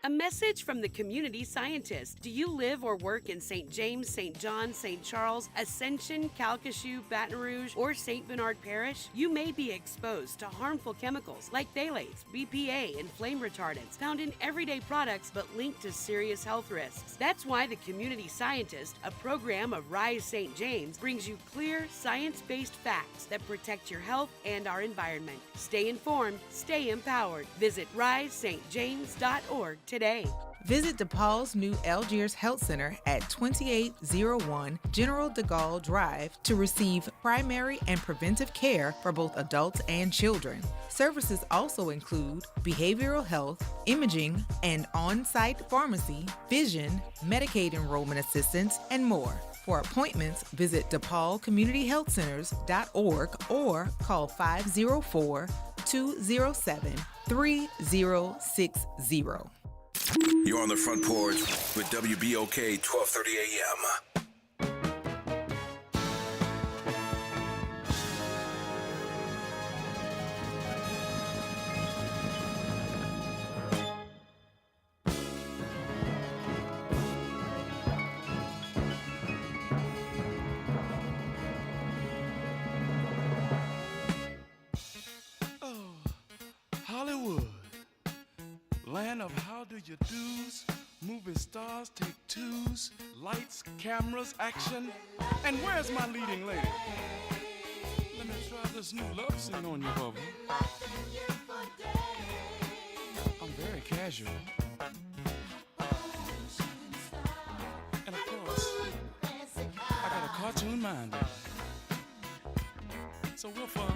A message from the community scientist. Do you live or work in St. James, St. John, St. Charles, Ascension, Calcasieu, Baton Rouge, or St. Bernard Parish? You may be exposed to harmful chemicals like phthalates, BPA, and flame retardants found in everyday products but linked to serious health risks. That's why the Community Scientist, a program of Rise St. James, brings you clear, science-based facts that protect your health and our environment. Stay informed, stay empowered. Visit risestjames.org today. Visit DePaul's new Algiers Health Center at 2801 General de Gaulle Drive to receive primary and preventive care for both adults and children. Services also include behavioral health, imaging, and on-site pharmacy, vision, Medicaid enrollment assistance, and more. For appointments, visit DePaulCommunityHealthCenters.org or call 504-207-3060. You're on the Front Porch with WBOK 1230 AM. Hollywood, land of how do you do's, movie stars take twos, lights, cameras, action, and where's my leading lady? Let me try this new love scene on you, Bubba. I'm very casual. And of course, I got a cartoon mind, baby. So we're fun.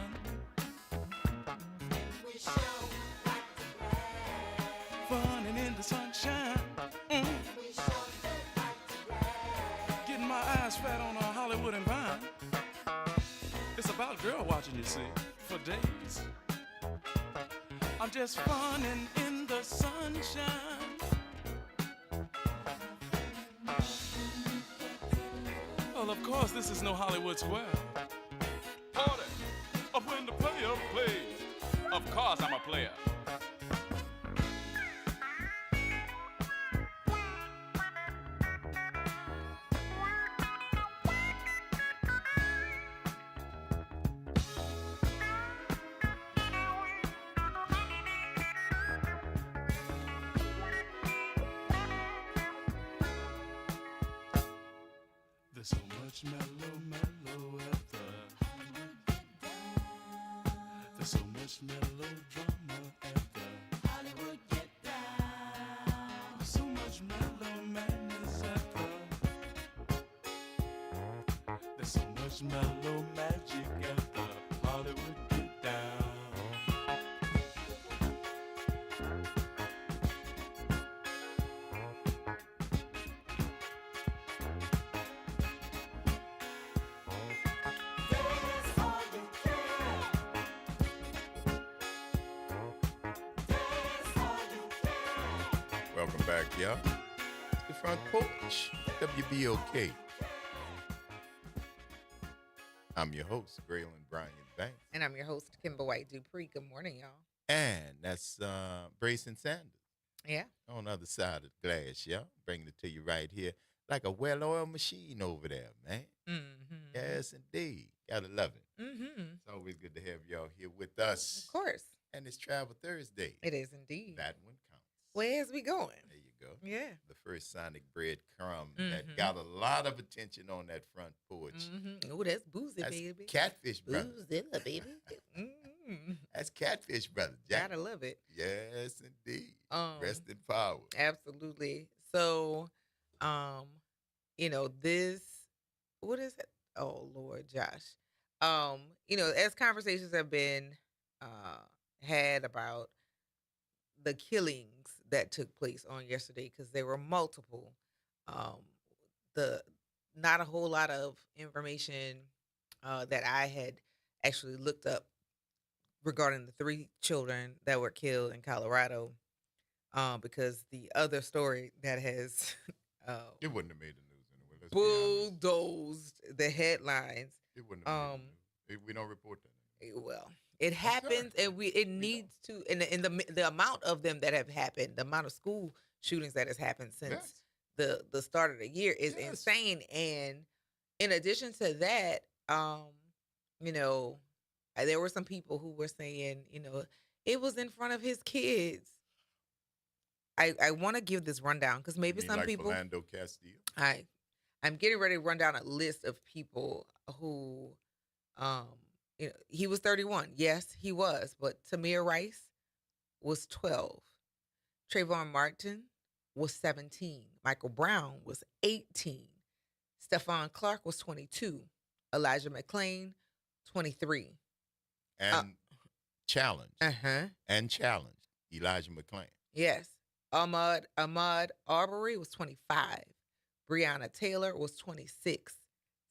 Fun and in the sunshine. Getting my eyes fat on a Hollywood and Vine. It's about girl watching, you see, for days. I'm just fun and in the sunshine. Well, of course, this is no Hollywood Square. Party of when the player plays. Of course, I'm a player. There's so much mellow after. There's so much melodrama after. Hollywood get down. There's so much mellow madness after. There's so much mellow magic after. Hollywood get down. Welcome back, y'all. It's the Front Porch, WBOK. I'm your host, Braylon Brian Banks. And I'm your host, Kimber White Dupree. Good morning, y'all. And that's Brayson Sanders. Yeah. On the other side of the glass, y'all. Bringing it to you right here like a well-oiled machine over there, man. Mm-hmm. Yes, indeed. Gotta love it. Mm-hmm. It's always good to have y'all here with us. Of course. And it's Travel Thursday. It is indeed. That one counts. Where's we going? There you go. Yeah. The first Sonic bread crumb that got a lot of attention on that front porch. Mm-hmm. Oh, that's boozy, baby. Catfish, brother. Boozilla, baby. Mm-hmm. That's catfish, brother. Jack. Gotta love it. Yes, indeed. Rest in power. Absolutely. So, this, what is it? Oh, Lord, Josh. As conversations have been had about the killings that took place on yesterday, because there were multiple, not a whole lot of information that I had actually looked up regarding the 3 children that were killed in Colorado, because the other story that has it wouldn't have made the news anyway. Let's be bulldozed the headlines. It wouldn't have made the news. We don't report that. Well, it happens, and it needs to, and the amount of them that have happened, the amount of school shootings that has happened since the start of the year is insane. And in addition to that, there were some people who were saying, it was in front of his kids. I want to give this rundown because maybe some people. Philando Castile. I'm getting ready to run down a list of people who, he was 31. Yes, he was. But Tamir Rice was 12. Trayvon Martin was 17. Michael Brown was 18. Stephon Clark was 22. Elijah McClain, 23. And challenged. Uh-huh. And challenged. Elijah McClain. Yes. Ahmaud Arbery was 25. Breonna Taylor was 26.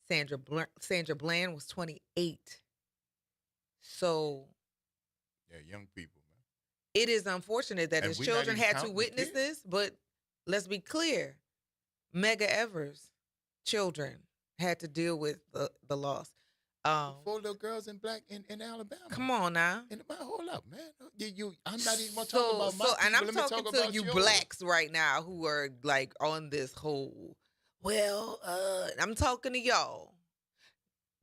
Sandra Bland was 28. So, yeah, young people, man. It is unfortunate that his children had to witness this, but let's be clear. Medgar Evers' children had to deal with the loss. 4 little girls in Alabama. Come on now. Hold up, man. I'm not even going to talk about my people. And I'm talking talk to you blacks right now who are like on this whole, I'm talking to y'all.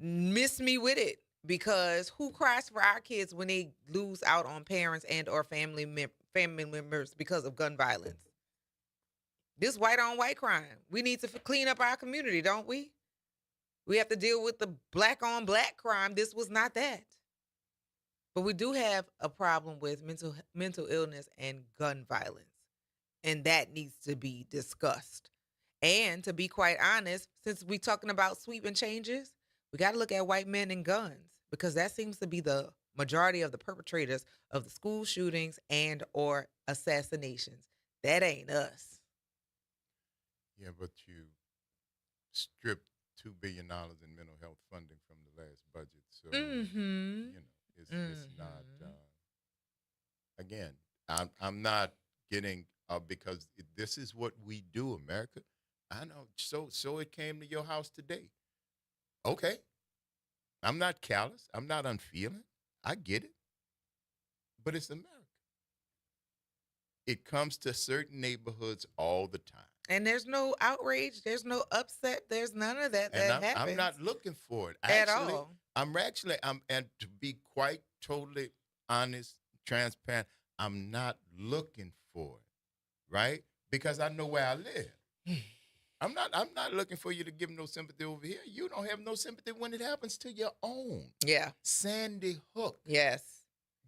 Miss me with it, because who cries for our kids when they lose out on parents and or family members because of gun violence? This white on white crime. We need to clean up our community, don't we? We have to deal with the black on black crime. This was not that. But we do have a problem with mental illness and gun violence. And that needs to be discussed. And to be quite honest, since we're talking about sweeping changes, we got to look at white men and guns, because that seems to be the majority of the perpetrators of the school shootings and or assassinations. That ain't us. Yeah, but you stripped $2 billion in mental health funding from the last budget. So, it's not, again, I'm not getting, because this is what we do, America. I know. So it came to your house today. Okay. I'm not callous. I'm not unfeeling. I get it. But it's America. It comes to certain neighborhoods all the time. And there's no outrage, there's no upset, there's none of that And that happens. I'm not looking for it. At all. And to be quite totally honest, transparent, I'm not looking for it, right? Because I know where I live. I'm not looking for you to give no sympathy over here. You don't have no sympathy when it happens to your own. Yeah. Sandy Hook. Yes.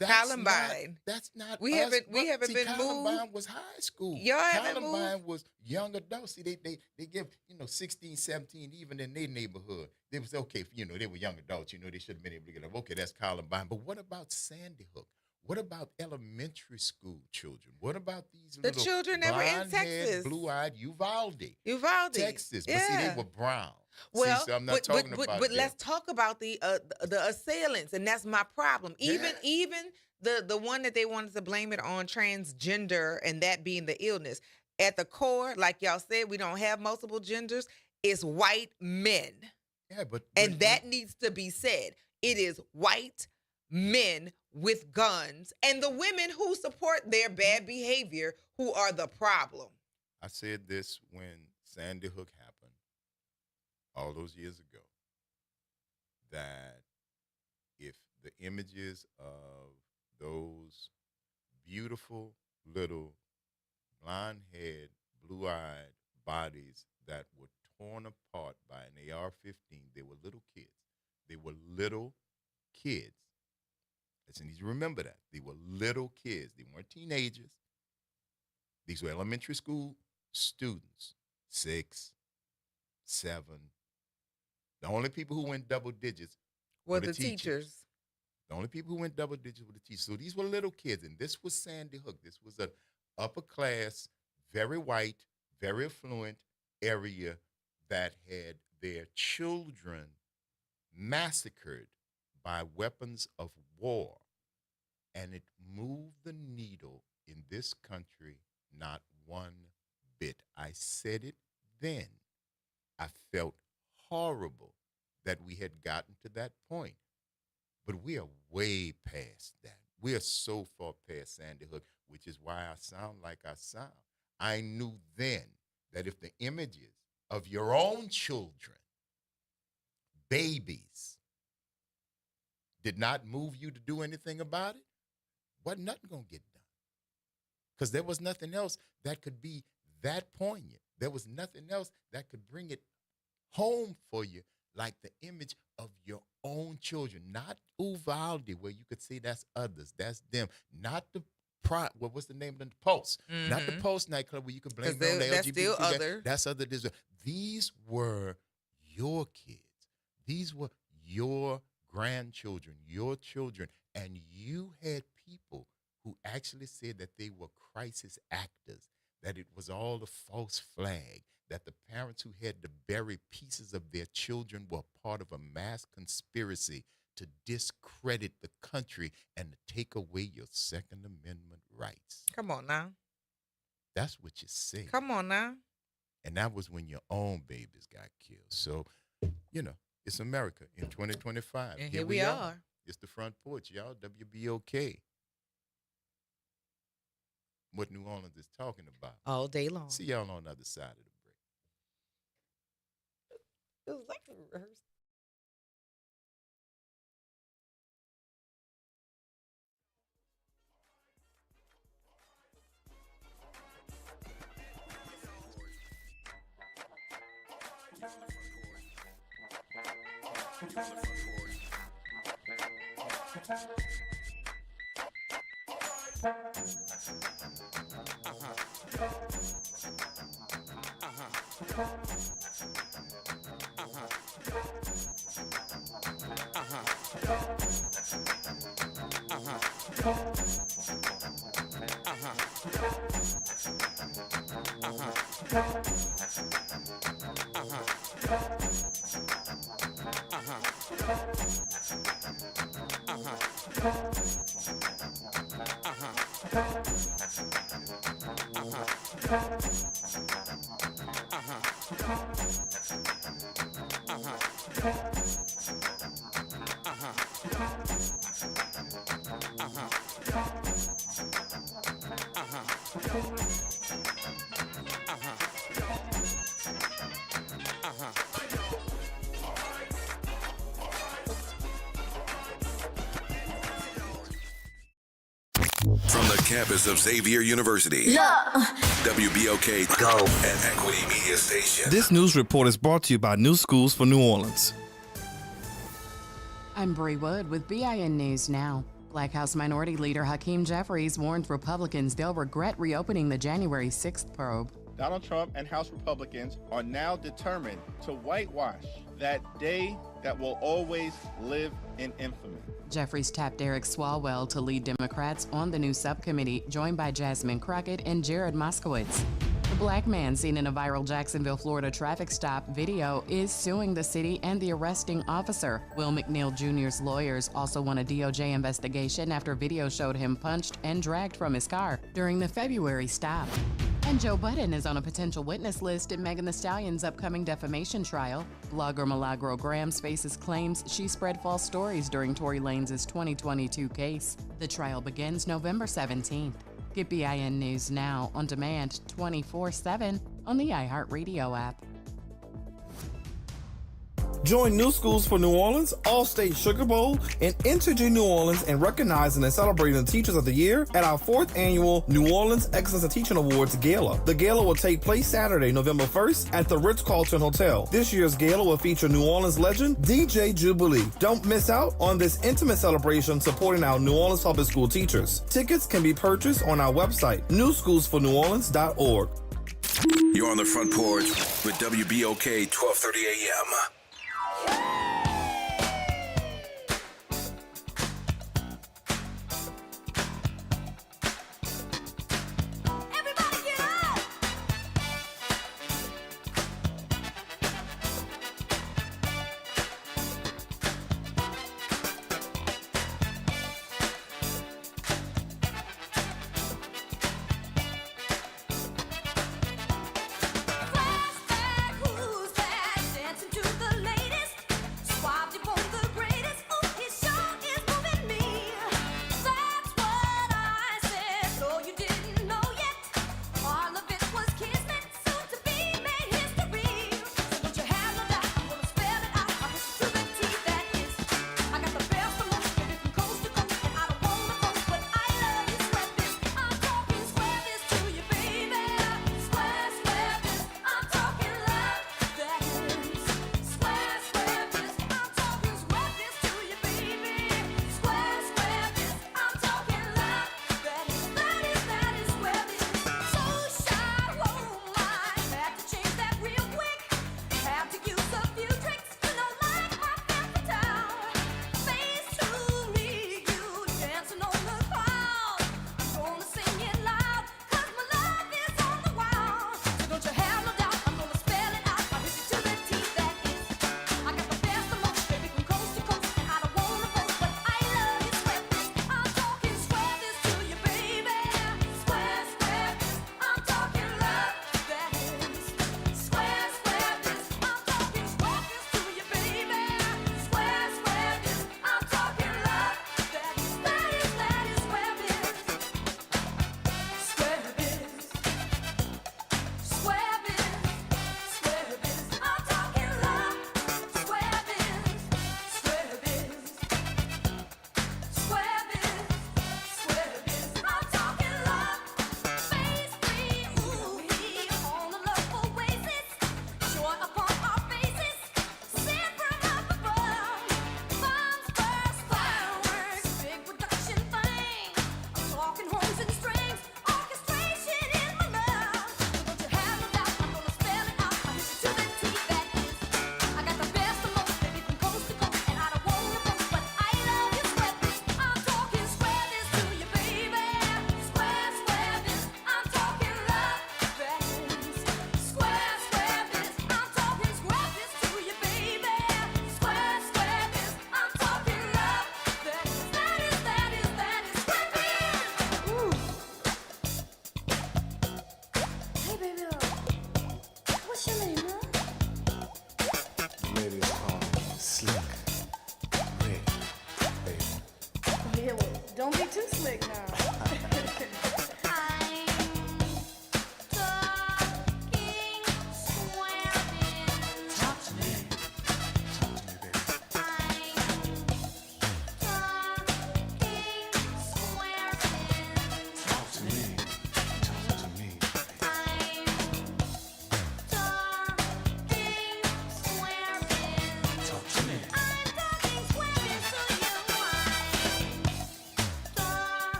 Columbine. That's not we us. haven't been Columbine moved. was high school. Y'all haven't Columbine moved. was young adults. See, they give, 16, 17, even in their neighborhood. They was okay, they were young adults, they should have been able to get up. Okay, that's Columbine. But what about Sandy Hook? What about elementary school children? What about these The little children that were in blonde-haired, Texas? blue-eyed Uvalde, Texas. Yeah. But see, they were brown. Well, see, so I'm not talking about but that. let's talk about the assailants, and that's my problem. Even the one that they wanted to blame it on transgender and that being the illness. At the core, like y'all said, we don't have multiple genders. It's white men. Yeah, but that needs to be said. It is white men with guns and the women who support their bad behavior who are the problem. I said this when Sandy Hook happened all those years ago, that if the images of those beautiful little blonde-haired, blue-eyed bodies that were torn apart by an AR-15, they were little kids. They were little kids. Listen, you need to remember that. They were little kids. They weren't teenagers. These were elementary school students, 6, 7. The only people who went double digits were the teachers. The only people who went double digits were the teachers. So these were little kids, and this was Sandy Hook. This was an upper class, very white, very affluent area that had their children massacred by weapons of war. And it moved the needle in this country not one bit. I said it then. I felt horrible that we had gotten to that point. But we are way past that. We are so far past Sandy Hook, which is why I sound like I sound. I knew then that if the images of your own children, babies, did not move you to do anything about it, wasn't nothing going to get done. Because there was nothing else that could be that poignant. There was nothing else that could bring it home for you like the image of your own children. Not Uvalde, where you could say that's others, that's them. Not the what's the name of the Pulse? Mm-hmm. Not the Pulse nightclub where you could blame it on the LGBT. That's still other. That's other. These were your kids. These were your grandchildren, your children, and you had people who actually said that they were crisis actors, that it was all a false flag, that the parents who had to bury pieces of their children were part of a mass conspiracy to discredit the country and to take away your Second Amendment rights. Come on now. That's what you said. Come on now. And that was when your own babies got killed. So, it's America in 2025. And here we are. It's the Front Porch, y'all. WBOK. What New Orleans is talking about. All day long. See y'all on the other side of the break. It was like a rehearsal. campus of Xavier University. WBOK Go and Equity Media Station. This news report is brought to you by New Schools for New Orleans. I'm Bree Wood with BIN News Now. Black House Minority Leader Hakeem Jeffries warned Republicans they'll regret reopening the January 6th probe. Donald Trump and House Republicans are now determined to whitewash that day that will always live in infamy. Jeffries tapped Eric Swalwell to lead Democrats on the new subcommittee, joined by Jasmine Crockett and Jared Moskowitz. The black man seen in a viral Jacksonville, Florida traffic stop video is suing the city and the arresting officer. Will McNeil Jr.'s lawyers also want a DOJ investigation after video showed him punched and dragged from his car during the February stop. And Joe Budden is on a potential witness list in Megan Thee Stallion's upcoming defamation trial. Blogger Milagro Grams faces claims she spread false stories during Tory Lanez 2022 case. The trial begins November 17th. Get BIN News Now on demand 24/7 on the iHeartRadio app. Join New Schools for New Orleans, All-State Sugar Bowl, and Integy New Orleans in recognizing and celebrating the Teachers of the Year at our 4th annual New Orleans Excellence in Teaching Awards Gala. The gala will take place Saturday, November 1st at the Ritz-Carlton Hotel. This year's gala will feature New Orleans legend DJ Jubilee. Don't miss out on this intimate celebration supporting our New Orleans public school teachers. Tickets can be purchased on our website, newschoolsforneworleans.org. You're on the Front Porch with WBOK 1230 AM. Who's that dancing to the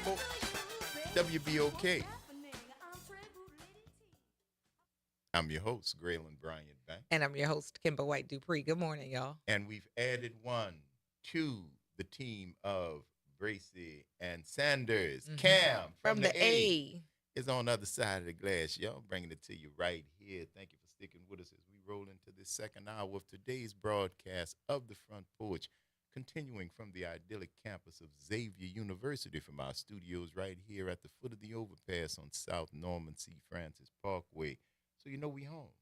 Porch, WBOK. I'm your host, Graylin Bryant Banks. And I'm your host, Kimber White Dupree. Good morning, y'all. And we've added one to the team of Bracy and Sanders. Cam from the A is on the other side of the glass. Y'all bringing it to you right here. Thank you for sticking with us as we roll into this second hour of today's broadcast of the Front Porch, continuing from the idyllic campus of Xavier University from our studios right here at the foot of the overpass on South Norman C. Francis Parkway. So you know we home.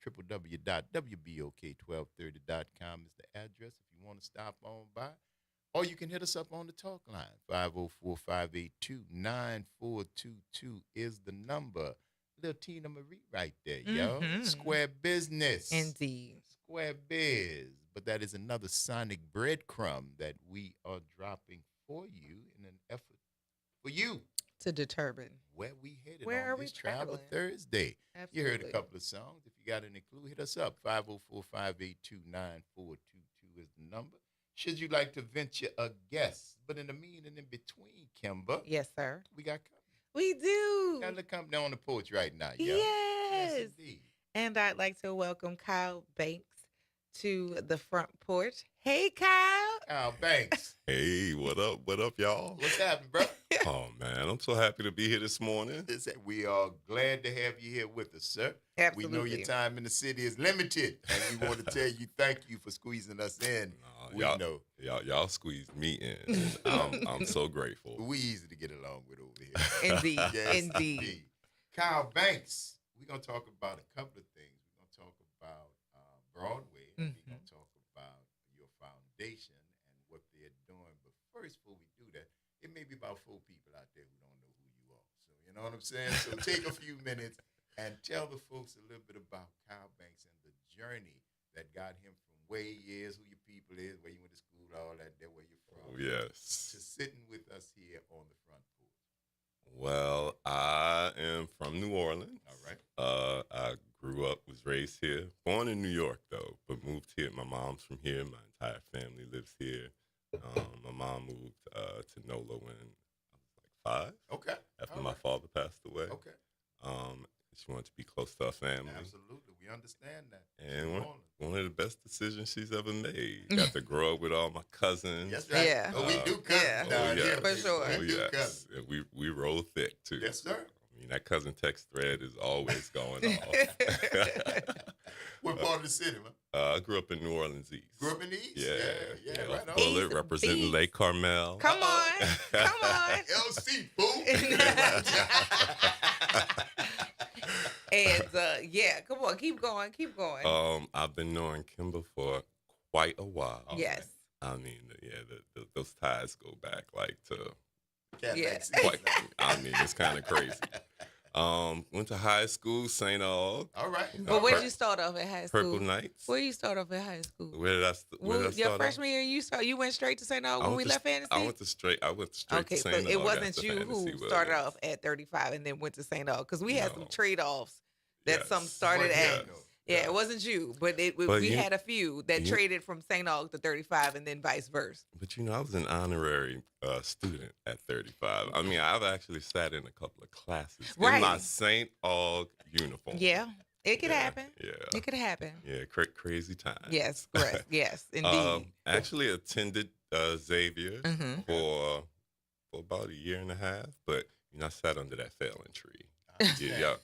www.wbok1230.com is the address if you want to stop on by. Or you can hit us up on the talk line. 504-582-9422 is the number. Little Tina Marie right there, yo. Square business. Indeed. Square biz. But that is another sonic breadcrumb that we are dropping for you in an effort for you to determine where we headed where on are this we Travel traveling? Thursday. Absolutely. You heard a couple of songs. If you got any clue, hit us up. 504-582-9422 is the number. Should you like to venture a guess? But in the mean and in between, Kimber. Yes, sir. We got company. We do. Got a little company on the porch right now, yo. Yes. Indeed. And I'd like to welcome Kyle Banks to the Front Porch. Hey, Kyle. Kyle Banks. Hey, what up? What up, y'all? What's happening, bro? Oh, man, I'm so happy to be here this morning. We are glad to have you here with us, sir. Absolutely. We know your time in the city is limited, and we want to tell you thank you for squeezing us in. Y'all squeezed me in. And I'm so grateful. We easy to get along with over here. Indeed. Yes, Indeed. Kyle Banks, we're going to talk about a couple of things. We're going to talk about Broadway, and we're going to talk about your foundation and what they're doing. But first, before we do that, it may be about 4 people out there who don't know who you are. So, you know what I'm saying? So take a few minutes and tell the folks a little bit about Kyle Banks and the journey that got him from where he is, who your people is, where you went to school, all that, there, where you're from. Oh, yes. To sitting with us here on the Front Porch. Well, I am from New Orleans. All right. I grew up, was raised here. Born in New York, though, but moved here. My mom's from here. My entire family lives here. My mom moved to NOLA when I was like 5. Okay. After my father passed away. Okay. She wanted to be close to her family. Absolutely. We understand that. And one of the best decisions she's ever made. Got to grow up with all my cousins. That's right. Yeah. Oh, we do cousins down here. For sure. Oh, yes. And we roll thick, too. Yes, sir. I mean, that cousin text thread is always going off. What part of the city, man? I grew up in New Orleans East. Grew up in the East? Yeah. Right on. Bullet representing Lake Carmel. Come on. LC, boo. And come on, keep going. I've been knowing Kimber for quite a while. Yes. I mean, those ties go back like to. Yes. I mean, it's kind of crazy. Went to high school, St. Aug. All right. But where did you start off at high school? Purple Knights. Where you start off at high school? Where did I start? Your freshman year, you went straight to St. Aug when we left Fantasy? I went straight okay, to St. Aug. So it wasn't you who started off at 35 and then went to St. Aug, because we had some trade-offs that some started at. Yeah, it wasn't you, but we had a few that traded from St. Aug to 35 and then vice versa. But I was an honorary student at 35. I mean, I've actually sat in a couple of classes in my St. Aug uniform. Yeah, it could happen. Yeah, it could happen. Yeah, crazy time. Yes, correct. Yes, indeed. Actually attended Xavier for about a year and a half, but I sat under that fallen tree. Y'all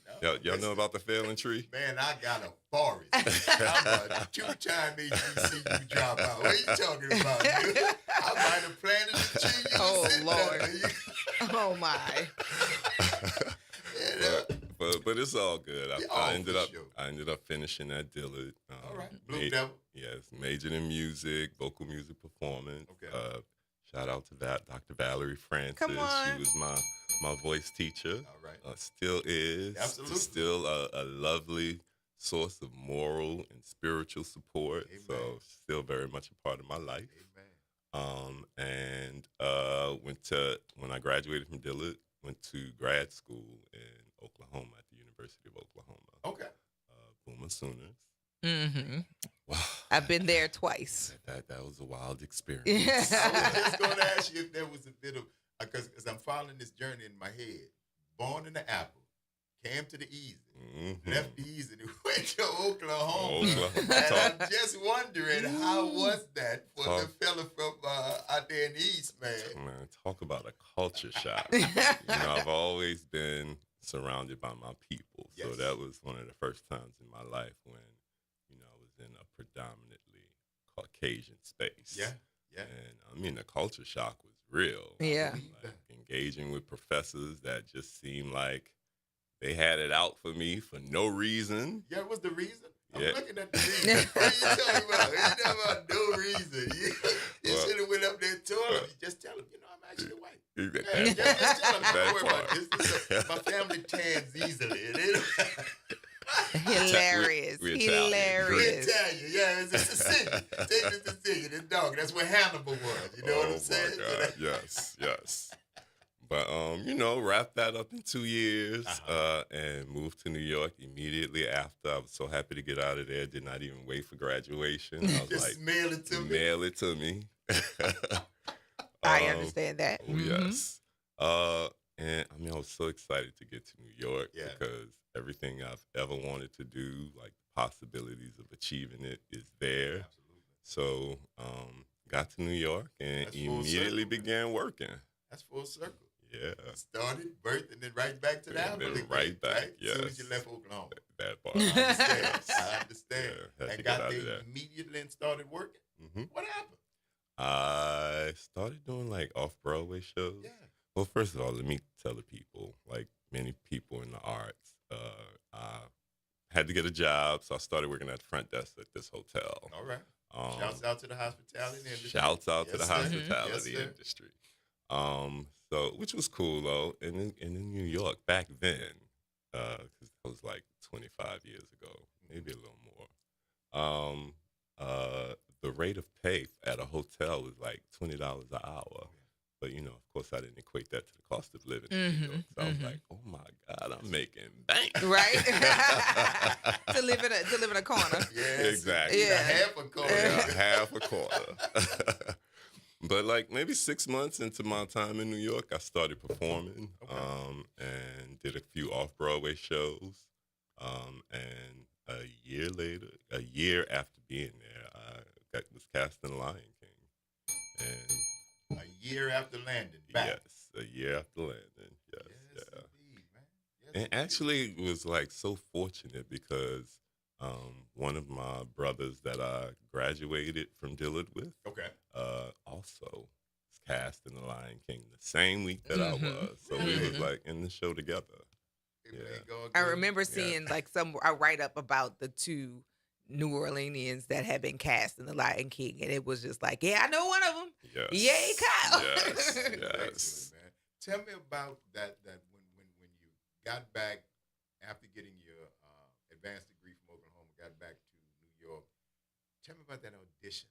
know about the fallen tree? Man, I got a forest. I'm a 2-time HBCU dropout. What are you talking about, dude? I might have planted a tree. Oh, Lord. Oh, my. But it's all good. I ended up finishing at Dillard. All right. Blue Devil. Yes, majored in music, vocal music performance. Okay. Shout out to Dr. Valerie Francis. Come on. She was my voice teacher. All right. Still is. Absolutely. Still a lovely source of moral and spiritual support. Amen. So still very much a part of my life. Amen. And when I graduated from Dillard, went to grad school in Oklahoma at the University of Oklahoma. Okay. Boomer Sooners. Mm-hmm. Wow. I've been there twice. That was a wild experience. I was just going to ask you if there was a bit of because I'm following this journey in my head. Born in the Apple, came to the Easy, left the Easy, and went to Oklahoma. And I'm just wondering, how was that for the fella from out there in the East, man? Man, talk about a culture shock. You know, I've always been surrounded by my people. So that was one of the first times in my life when, you know, I was in a predominantly Caucasian space. Yeah. And I mean, the culture shock was real. Yeah. Like, engaging with professors that just seemed like they had it out for me for no reason. Yeah, what's the reason? I'm Yeah. looking at the reason. What are you talking about? You talking about no reason. You should have went up there and told him. You just tell him, you know, I'm actually white. Yeah, just tell him. Don't worry about this. My family tans easily. Hilarious. We're Hilarious. Italian. Yeah, it's a Sicilian. It's a Sicilian. It's dog. That's where Hannibal was. You know what I'm saying? Oh, my God. Yes. But, you know, wrapped that up in 2 years and moved to New York immediately after. I was so happy to get out of there. Did not even wait for graduation. I was just like, mail it to me. Mail it to me. I understand that. Oh, yes. And, I mean, I was so excited to get to New York because everything I've ever wanted to do, like the possibilities of achieving it is there. Absolutely. So, got to New York and immediately began working. That's full circle. Yeah. Started, birthed, and then right back to the Apple. Right back, As soon as you left Oklahoma. That part. I understand. Yeah, and got there immediately and started working. What happened? I started doing like off-Broadway shows. Yeah. Well, first of all, let me tell the people, like many people in the arts, I had to get a job, so I started working at the front desk at this hotel. All right. Shouts out to the hospitality industry. Shouts out to the hospitality industry. So, which was cool though. And in New York back then, because that was like 25 years ago, maybe a little more. The rate of pay at a hotel was like $20 an hour. But, you know, of course, I didn't equate that to the cost of living in New York. So I was like, oh, my God, I'm making bank. Right? to live in a corner. Yes. Exactly. Yeah. Half a quarter. Yeah, half a quarter. But, like, maybe 6 months into my time in New York, I started performing and did a few off-Broadway shows. And a year after being there, I was cast in Lion King. And a year after landing back. Yes, a year after landing. Yes, indeed, man. Yes, and actually, it was like so fortunate because one of my brothers that I graduated from Dillard with, also was cast in The Lion King the same week that I was. So we was like in the show together. I remember seeing like a write up about the two New Orleanians that had been cast in The Lion King, and it was just like, yeah, I know one of them. Yes. Yay, Kyle. Yes. Excellent, man. Tell me about that when you got back after getting your advanced degree from Oklahoma, got back to New York. Tell me about that audition.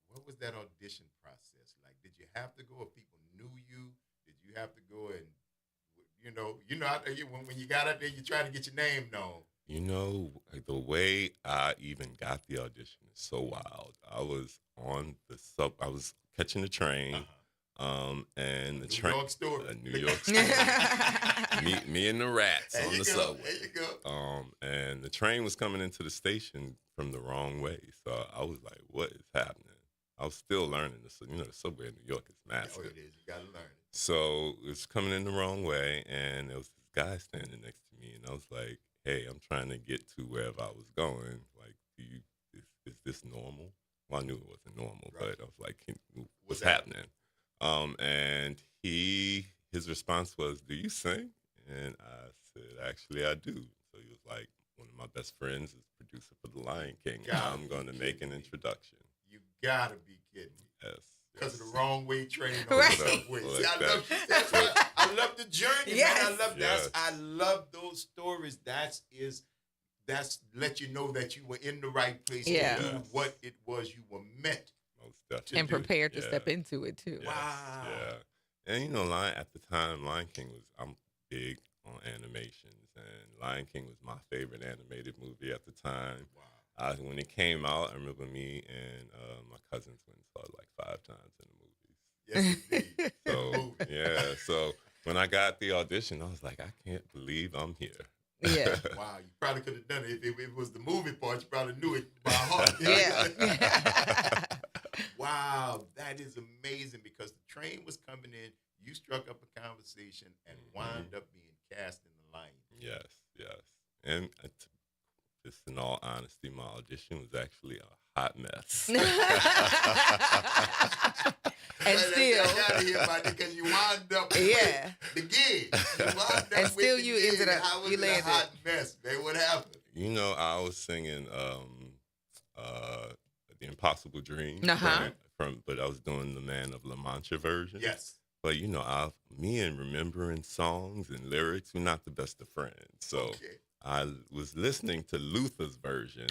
What was that audition process like? Did you have to go, if people knew you? Did you have to go and, you know, out there, when you got out there, you try to get your name known. You know, like the way I even got the audition is so wild. I was on I was catching the train, and the train. New York story. A New York story. me and the rats on the subway. There you go. And the train was coming into the station from the wrong way. So I was like, what is happening? I was still learning this. You know, the subway in New York is massive. Oh, it is. You got to learn it. So it was coming in the wrong way, and there was this guy standing next to me, and I was like, hey, I'm trying to get to wherever I was going. Like, is this normal? Well, I knew it wasn't normal, but I was like, what's happening? And his response was, do you sing? And I said, actually, I do. So he was like, one of my best friends is producer for The Lion King. I'm going to make an introduction. You got to be kidding me. Yes. Because of the wrong way train on the subway. See, I love the journey, man. I love that. I love those stories. That's let you know that you were in the right place to do what it was you were meant to and prepared to step into it too. Yes. Wow. Yeah. And you know, at the time, Lion King I'm big on animations, and Lion King was my favorite animated movie at the time. Wow. When it came out, I remember me and my cousins went and saw it like 5 times in the movies. Yes, indeed. So yeah, so when I got the audition, I was like, I can't believe I'm here. Yeah. Wow, you probably could have done it if it was the movie part. You probably knew it by heart. Yeah. Wow, that is amazing because the train was coming in. You struck up a conversation and wound up being cast in the Lion King. Yes, yes. And just in all honesty, my audition was actually a hot mess. And still, because you wound up yeah, with the gig. You wound up and with still the you gig. ended up, How was you it landed. a hot mess, man? What happened? You know, I was singing The Impossible Dream but I was doing the Man of La Mancha version. Yes. But you know, me and remembering songs and lyrics, we're not the best of friends. So I was listening to Luther's version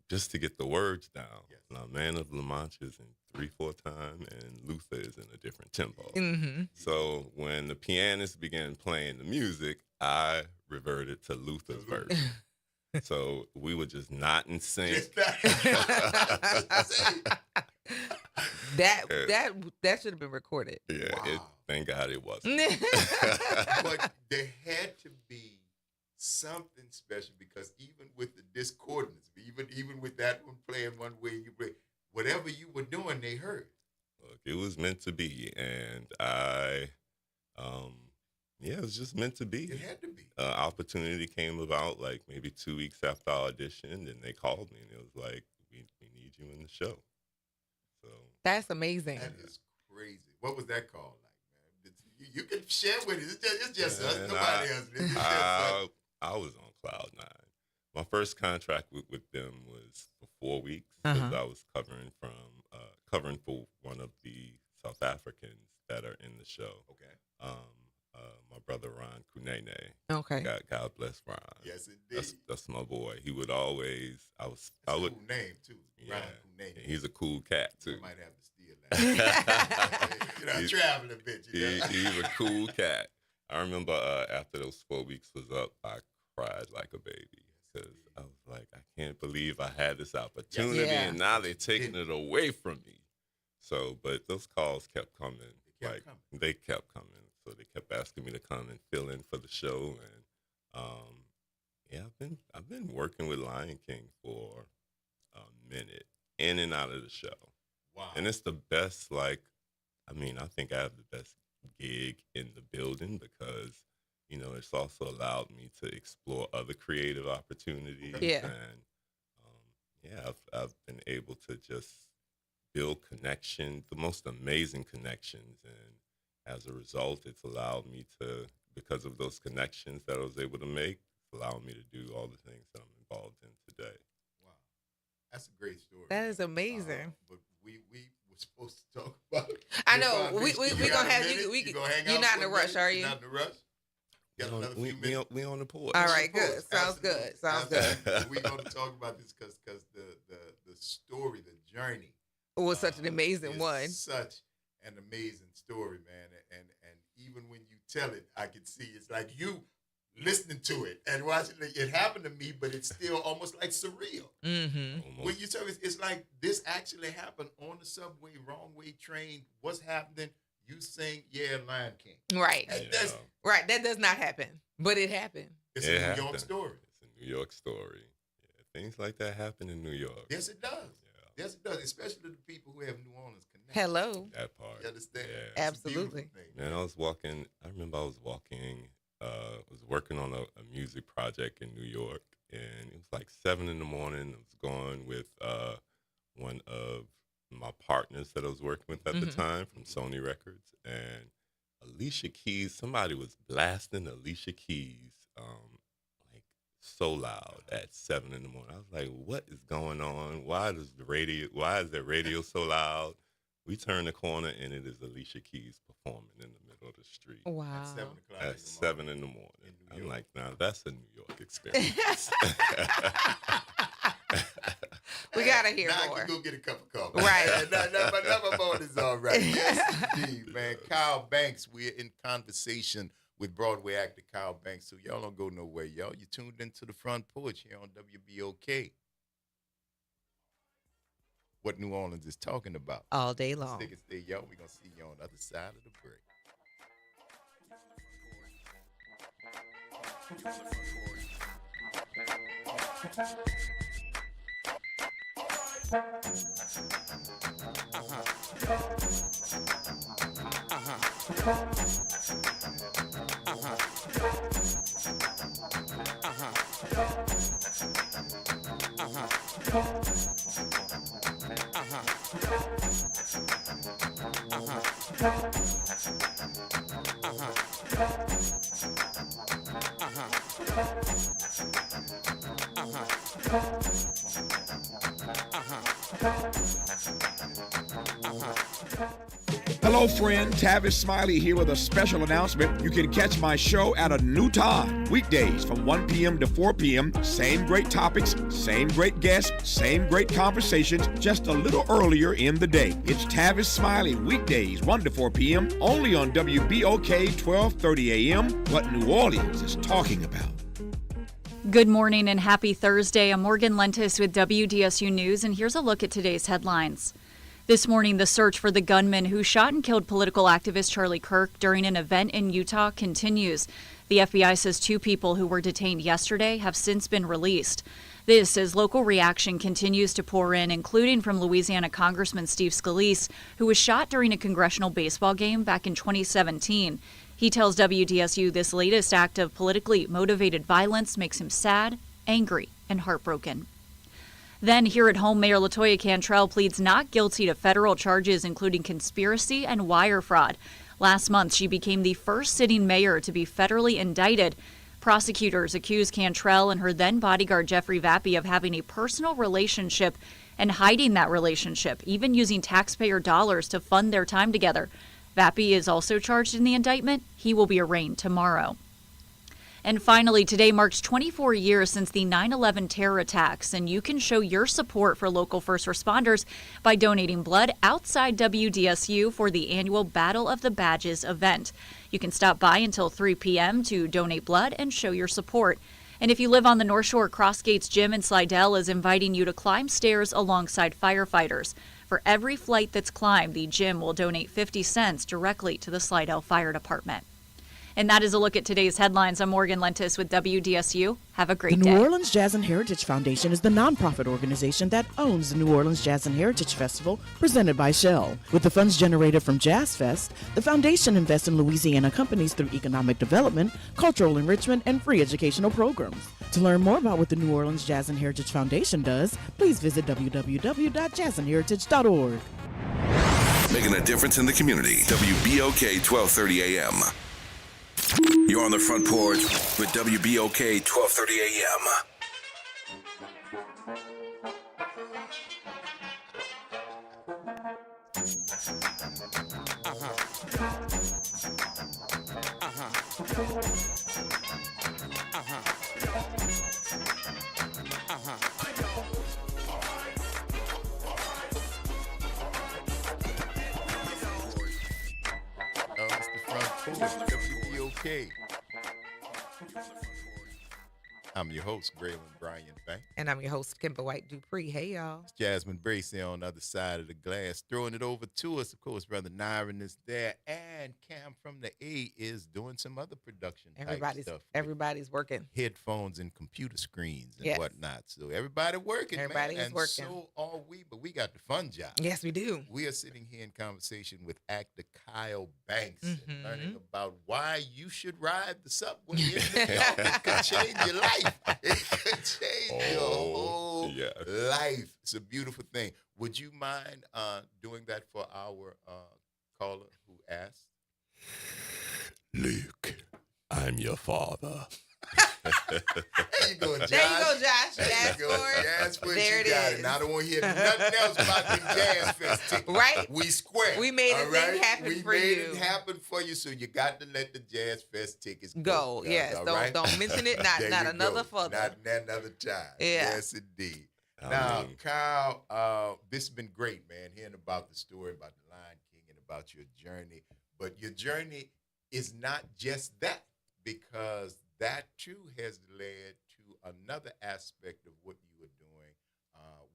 just to get the words down. Yes. Now, Man of La Mancha is in 3/4 time, and Luther is in a different tempo. Mm-hmm. So when the pianist began playing the music, I reverted to Luther's version. So we were just not in sync. That should have been recorded. Yeah, Wow. Thank God it wasn't. But there had to be something special because even with the discordance, even with that one playing one way, you play whatever you were doing, they heard. Look, it was meant to be, and it was just meant to be. It had to be. Opportunity came about like maybe 2 weeks after I auditioned, and they called me, and it was like, we need you in the show. So that's amazing. That is crazy. What was that called like, man? You can share with it. It's just us. Nobody else. It's just us. I was on cloud 9. My first contract with them was for 4 weeks because I was covering for one of the South Africans that are in the show. Okay. My brother Ron Kunene. Okay. God bless Ron. Yes, indeed. That's my boy. He would always. That's a cool name too. Yeah, Ron Kunene. He's a cool cat too. I might have to steal that. Traveling a bit. He's a cool cat. I remember after those 4 weeks was up, I cried like a baby because I was like, I can't believe I had this opportunity, and now they're taking it away from me. So, but those calls kept coming. They kept coming. So they kept asking me to come and fill in for the show, and I've been working with Lion King for a minute, in and out of the show. Wow! And it's the best. I think I have the best gig in the building because it's also allowed me to explore other creative opportunities. Yeah, and I've been able to just build connections, the most amazing connections, and as a result, it's allowed me to, because of those connections that I was able to make, it's allowed me to do all the things that I'm involved in today. Wow. That's a great story. That is amazing. But we were supposed to talk about it. I know. We gonna have you. You're not in a rush, are you? Not in a rush. Got another few minutes. We on the porch. All right, good. Sounds good. We're going to talk about this because the story, the journey, was such an amazing one. Such an amazing story, man. And even when you tell it, I can see it's like you listening to it and watching it. It happened to me, but it's still almost like surreal. Mm-hmm. When you tell me, it's like this actually happened on the subway, wrong way train. What's happening? You sing, yeah, Lion King. Right. Right. That does not happen, but it happened. It's a New York story. It's a New York story. Yeah, things like that happen in New York. Yes, it does. Yeah. Yes, it does, especially the people who have New Orleans connected. Hello. That part. You understand? Yeah. Absolutely. Man, I was remember I was working on a music project in New York, and it was like 7 a.m. I was going with one of my partners that I was working with at the time from Sony Records, and Alicia Keys, somebody was blasting Alicia Keys like so loud at 7 a.m. I was like, what is going on? Why is the radio so loud? We turn the corner and it is Alicia Keys performing in the middle of the street. Wow. At 7 in the morning. I'm like, now that's a New York experience. We gotta hear now more. I can go get a cup of coffee. Right. Number one is all right. Yes, indeed, man. Kyle Banks, we're in conversation with Broadway actor Kyle Banks. So y'all don't go nowhere, y'all. You tuned into the Front Porch here on WBOK. what New Orleans is talking about. All day long. Stick and stay, y'all. We're going to see you on the other side of the break. Hello, friend. Tavis Smiley here with a special announcement. You can catch my show at a new time. Weekdays from 1 p.m. to 4 p.m. Same great topics, same great guests, same great conversations, just a little earlier in the day. It's Tavis Smiley, weekdays 1 to 4 p.m. only on WBOK 1230 a.m. What New Orleans is talking about. Good morning and happy Thursday. I'm Morgan Lentis with WDSU News, and here's a look at today's headlines. This morning, the search for the gunman who shot and killed political activist Charlie Kirk during an event in Utah continues. The FBI says 2 people who were detained yesterday have since been released. This as local reaction continues to pour in, including from Louisiana Congressman Steve Scalise, who was shot during a congressional baseball game back in 2017. He tells WDSU this latest act of politically motivated violence makes him sad, angry, and heartbroken. Then here at home, Mayor LaToya Cantrell pleads not guilty to federal charges including conspiracy and wire fraud. Last month, she became the first sitting mayor to be federally indicted. Prosecutors accused Cantrell and her then bodyguard Jeffrey Vappy of having a personal relationship and hiding that relationship, even using taxpayer dollars to fund their time together. Vappy is also charged in the indictment. He will be arraigned tomorrow. And finally, today marks 24 years since the 9/11 terror attacks, and you can show your support for local first responders by donating blood outside WDSU for the annual Battle of the Badges event. You can stop by until 3 p.m. to donate blood and show your support. And if you live on the North Shore, Crossgates Gym in Slidell is inviting you to climb stairs alongside firefighters. For every flight that's climbed, the gym will donate 50 cents directly to the Slidell Fire Department. And that is a look at today's headlines. I'm Morgan Lentis with WDSU. Have a great day. The New Orleans Jazz and Heritage Foundation is the nonprofit organization that owns the New Orleans Jazz and Heritage Festival presented by Shell. With the funds generated from Jazz Fest, the foundation invests in Louisiana companies through economic development, cultural enrichment, and free educational programs. To learn more about what the New Orleans Jazz and Heritage Foundation does, please visit www.jazzandheritage.org. Making a difference in the community. WBOK 1230 AM. You're on the front porch with WBOK 1230 AM. It's the front porch, WBOK. I'm your host, Braylon Bryan Bank. And I'm your host, Kimber White Dupree. Hey, y'all. It's Jasmine Bracey on the other side of the glass, throwing it over to us. Of course, Brother Nyron is there, and Cam from the A is doing some other production type stuff. Everybody's working. Headphones and computer screens and whatnot. So everybody working, Everybody man. is working. So are we, but we got the fun job. Yes, we do. We are sitting here in conversation with actor Kyle Banks, and learning about why you should ride the subway in New York. It could change your life. It could change your whole life. It's a beautiful thing. Would you mind doing that for our caller who asked? Luke, I'm your father. There you go, Josh. There you go, Josh. There you go. Jazz Fest, There you it got is. it. Now I don't want to hear nothing else about the Jazz Fest tickets. Right? We square. We made all a thing happen we for made you. it happen for you, so you got to let the Jazz Fest tickets Go. Yes. all Don't right? don't mention it. There Not you another go. further. Not another time. Yeah. Yes, indeed. Now, Kyle, this has been great, man, hearing about the story about the Lion King and about your journey. But your journey is not just that, because that, too, has led to another aspect of what you are doing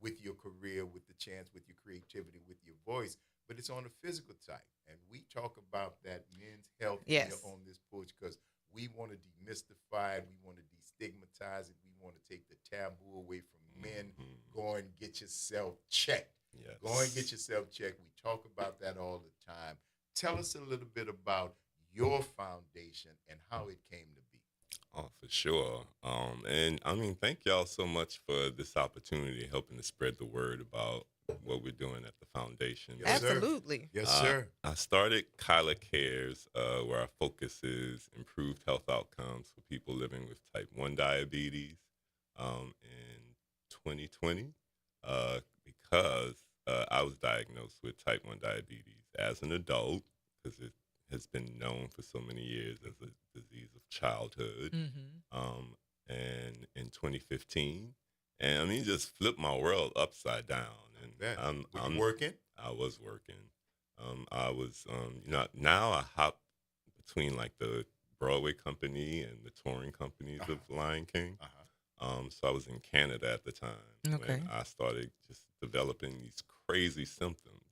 with your career, with the chance, with your creativity, with your voice, but it's on the physical type. And we talk about that men's health here on this porch because we want to demystify it. We want to destigmatize it. We want to take the taboo away from men. Go and get yourself checked. Yes. Go and get yourself checked. We talk about that all the time. Tell us a little bit about your foundation and how it came to be. Oh, for sure. And I mean, thank y'all so much for this opportunity, helping to spread the word about what we're doing at the foundation. Yes, sir. Absolutely. Yes, sir. I started Kyla Cares, where our focus is improved health outcomes for people living with type 1 diabetes in 2020 because I was diagnosed with type 1 diabetes as an adult because it has been known for so many years as a disease of childhood. And in 2015, and I mean, it just flipped my world upside down. And I'm working. I was working. I was, now I hop between like the Broadway company and the touring companies of Lion King. So I was in Canada at the time when I started just developing these crazy symptoms.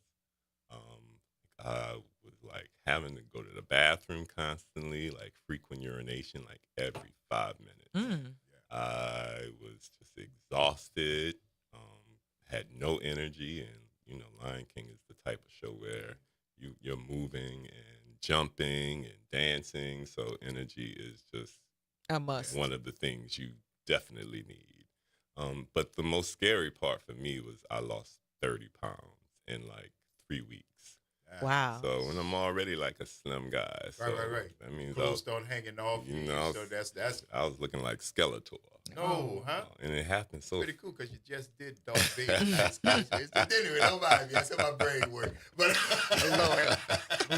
I was like having to go to the bathroom constantly, like frequent urination, like every 5 minutes. I was just exhausted, had no energy, and Lion King is the type of show where you're moving and jumping and dancing, so energy is just a must. One of the things you definitely need. But the most scary part for me was I lost 30 pounds in like 3 weeks. Wow. So when I'm already like a slim guy. So Right. That means clothes start hanging off. So that's. I was looking like Skeletor. No, huh? And it happened so. Pretty cool because you just did Darth Vader. Anyway, don't mind me. That's how my brain works. But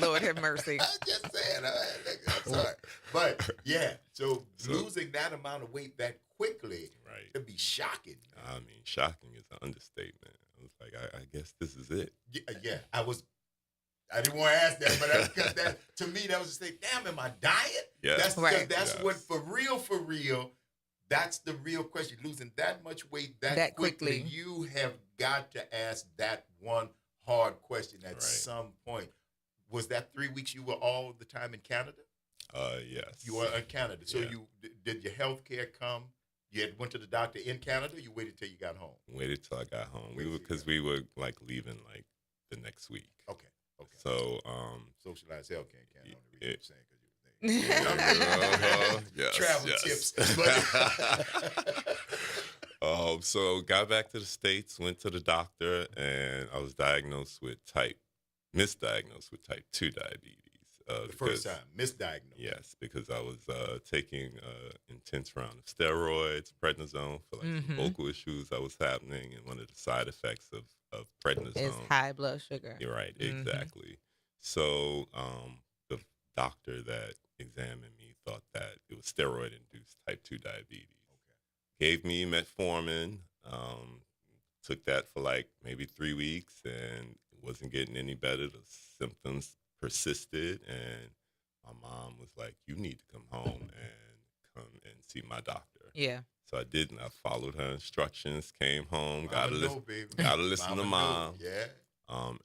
Lord have mercy. I'm just saying. I'm sorry. But yeah, so losing that amount of weight that quickly, it'd be shocking. I mean, shocking is an understatement. I was like, I guess this is it. Yeah, I didn't want to ask that, but that's because that to me that was just say, damn, am I dying? Yes. That's what for real. That's the real question. Losing that much weight that quickly, you have got to ask that one hard question at some point. Was that 3 weeks you were all the time in Canada? Yes. You were in Canada. So you did your health care come? You had went to the doctor in Canada? Or you waited till you got home? Waited till I got home. We were like leaving like the next week. Okay. So socialized healthcare in Canada. The reason yes, travel tips. So got back to the States, went to the doctor, and I was misdiagnosed with type 2 diabetes. The first time, misdiagnosed. Yes, because I was taking intense round of steroids, prednisone for like some vocal issues that was happening, and one of the side effects of prednisone is high blood sugar. You're right, exactly. So the doctor that examined me thought that it was steroid-induced type 2 diabetes. Gave me metformin, took that for like maybe 3 weeks, and it wasn't getting any better. The symptoms persisted, and my mom was like, you need to come home and come and see my doctor. Yeah. So I did, and I followed her instructions, came home, got to listen to mom. Yeah.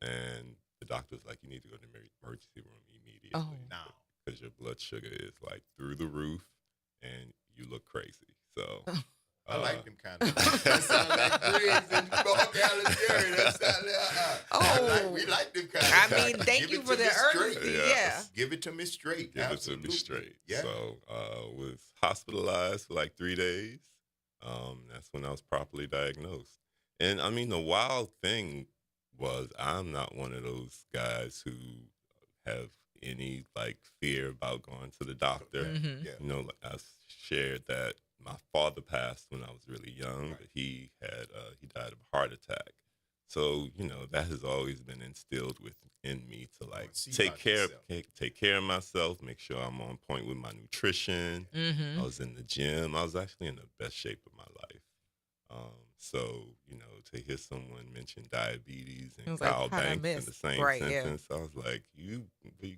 And the doctor was like, you need to go to the emergency room immediately. Oh. Now. Because your blood sugar is like through the roof, and you look crazy. So I like them kind of. That sound like Griggs and Mark Allen Jerry. That sound like, we like them kind of. I mean, thank you for the urgency. Yeah. Give it to me straight. Give it to me straight. Yeah. So was hospitalized for like 3 days. That's when I was properly diagnosed. And I mean, the wild thing was I'm not one of those guys who have any like fear about going to the doctor. Like I shared that my father passed when I was really young, but he died of a heart attack. So, that has always been instilled within me to like take care of myself, make sure I'm on point with my nutrition. I was in the gym. I was actually in the best shape of my life. So, to hear someone mention diabetes and Kyle Banks in the same sentence, I was like, you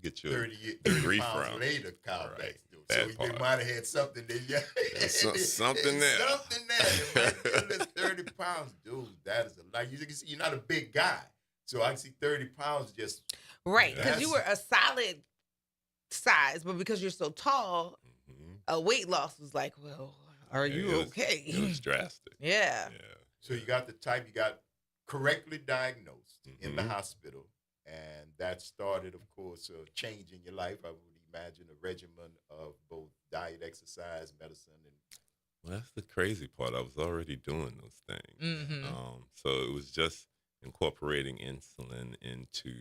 get your 30 pounds later, Kyle Banks. So you might have had something there. Something there. Something there. 30 30 pounds, dude, that is a lot. You can see you're not a big guy. So I can see 30 pounds just. Right, because you were a solid size, but because you're so tall, a weight loss was like, well, are you okay? It was drastic. Yeah. So you got the type, you got correctly diagnosed in the hospital, and that started, of course, a change in your life. I would imagine a regimen of both diet, exercise, medicine, and. Well, that's the crazy part. I was already doing those things. So it was just incorporating insulin into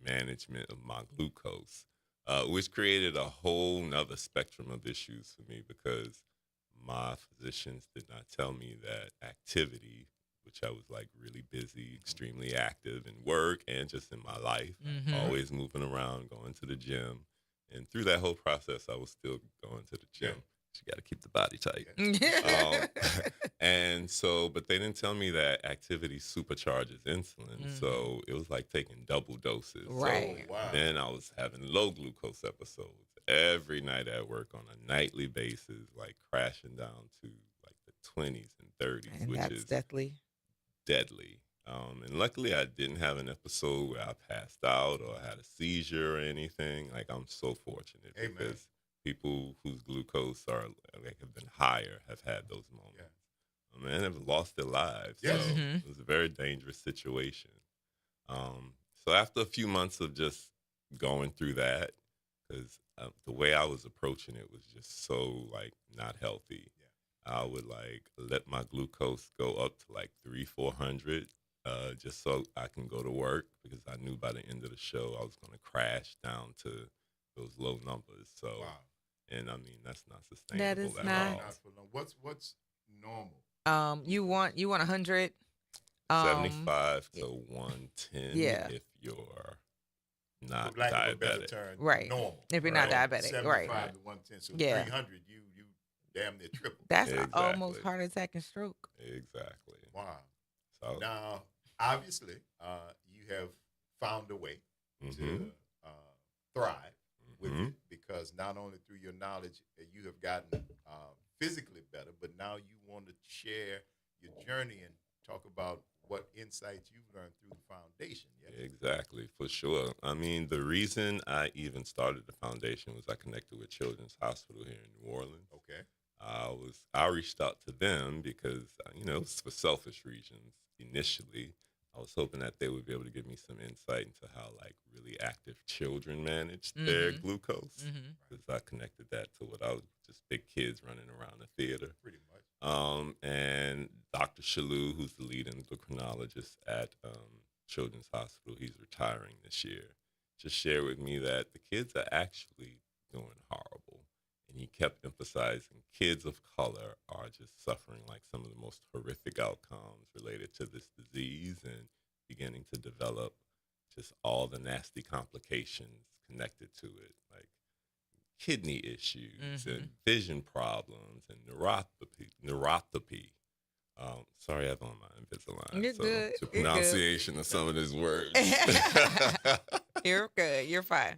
management of my glucose, which created a whole nother spectrum of issues for me because my physicians did not tell me that activity, which I was like really busy, extremely active in work and just in my life, always moving around, going to the gym. And through that whole process, I was still going to the gym. You got to keep the body tight. And so, but they didn't tell me that activity supercharges insulin. So it was like taking double doses. Right. So then I was having low glucose episodes every night at work on a nightly basis, like crashing down to like the 20s and 30s, And which that's is deadly. And luckily I didn't have an episode where I passed out or had a seizure or anything. Like I'm so fortunate because people whose glucose are like have been higher have had those moments. And have lost their lives. So it was a very dangerous situation. So after a few months of just going through that, because the way I was approaching it was just so like not healthy. I would like let my glucose go up to like 300-400 just so I can go to work because I knew by the end of the show I was going to crash down to those low numbers. So, and I mean that's not sustainable. That is at not. all. What's normal? You want 100. 75 to 110 Yeah. if you're not lack of a better diabetic. term, Right. normal. If you're not diabetic, 75 right. to 110. So Yeah. 300, you damn near triple. That's almost heart attack and stroke. Exactly. Wow. So now, obviously, you have found a way to thrive with it because not only through your knowledge you have gotten physically better, but now you want to share your journey and talk about what insights you've learned through the foundation. Yes? Exactly, for sure. I mean, the reason I even started the foundation was I connected with Children's Hospital here in New Orleans. Okay. I reached out to them because it was for selfish reasons initially. I was hoping that they would be able to give me some insight into how like really active children manage their glucose because I connected that to what I was just big kids running around the theater. Pretty much. And Dr. Shalou, who's the lead endocrinologist at Children's Hospital, he's retiring this year, just shared with me that the kids are actually doing horrible. And he kept emphasizing kids of color are just suffering like some of the most horrific outcomes related to this disease and beginning to develop just all the nasty complications connected to it, like kidney issues and vision problems and neuropathy. Sorry, I have on my Invisalign. You're good. The pronunciation of some of these words. You're good. You're fine.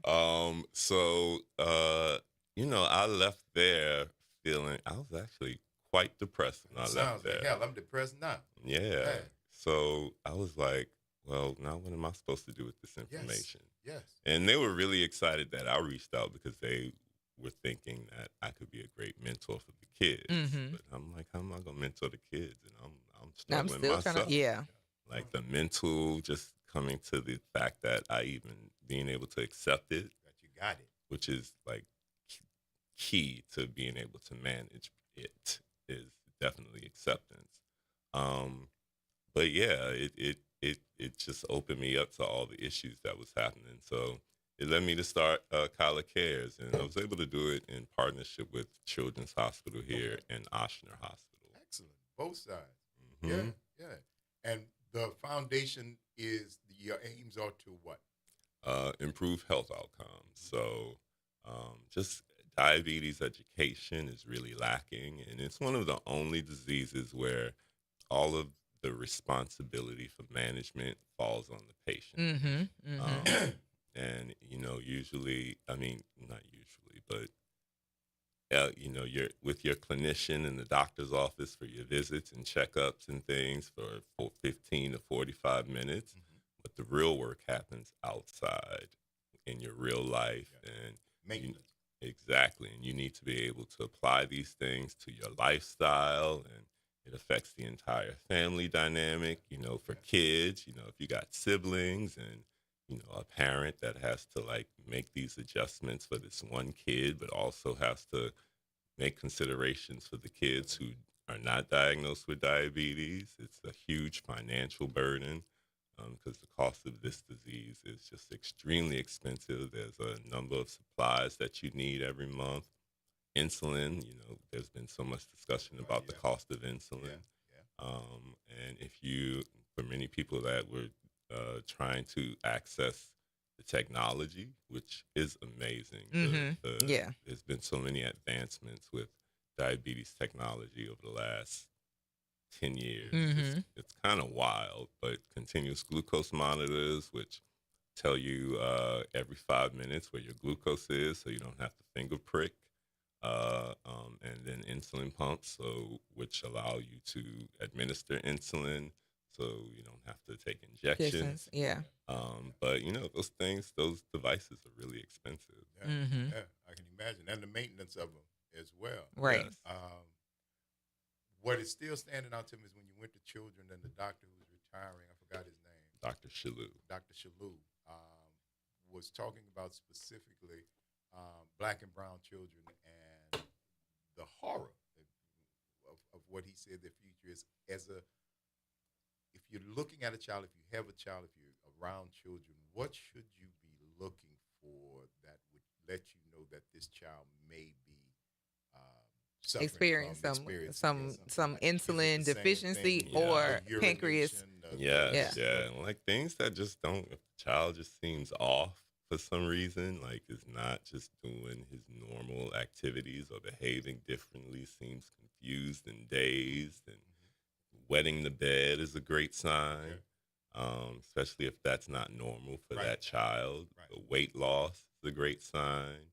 I left there feeling I was actually quite depressed when I left there. Like hell, I'm depressed now. Yeah. So I was like, well, now what am I supposed to do with this information? Yes. And they were really excited that I reached out because they were thinking that I could be a great mentor for the kids. But I'm like, how am I gonna mentor the kids? And I'm struggling still myself. trying to, Like the mental, just coming to the fact that I even being able to accept it. That you got it. Which is like key to being able to manage it is definitely acceptance. But yeah, it just opened me up to all the issues that was happening. So it led me to start Kyla Cares, and I was able to do it in partnership with Children's Hospital here and Ochsner Hospital. Excellent. Both sides. Yeah. And the foundation is, your aims are to what? Improve health outcomes. So just diabetes education is really lacking, and it's one of the only diseases where all of the responsibility for management falls on the patient. And usually, I mean, not usually, but you're with your clinician in the doctor's office for your visits and checkups and things for 15 to 45 minutes. But the real work happens outside in your real life. And Maintenance. Exactly. And you need to be able to apply these things to your lifestyle, and it affects the entire family dynamic, for kids, if you got siblings and, a parent that has to like make these adjustments for this one kid, but also has to make considerations for the kids who are not diagnosed with diabetes. It's a huge financial burden because the cost of this disease is just extremely expensive. There's a number of supplies that you need every month. Insulin, there's been so much discussion about the cost of insulin. And for many people that were trying to access the technology, which is amazing. There's been so many advancements with diabetes technology over the last 10 years. It's kind of wild, but continuous glucose monitors, which tell you every 5 minutes where your glucose is, so you don't have to finger prick. And then insulin pumps, which allow you to administer insulin, so you don't have to take injections. But those devices are really expensive. Yeah, I can imagine, and the maintenance of them as well. Right. What is still standing out to me is when you went to children and the doctor who was retiring, I forgot his name. Dr. Shalou. Dr. Shalou was talking about specifically black and brown children and the horror of what he said their future is if you're looking at a child, if you have a child, if you're around children, what should you be looking for that would let you know that this child may be experience some insulin deficiency or pancreas. Like things that just don't. If the child just seems off for some reason, like is not just doing his normal activities or behaving differently, seems confused and dazed, and wetting the bed is a great sign, especially if that's not normal for that child. The weight loss is a great sign.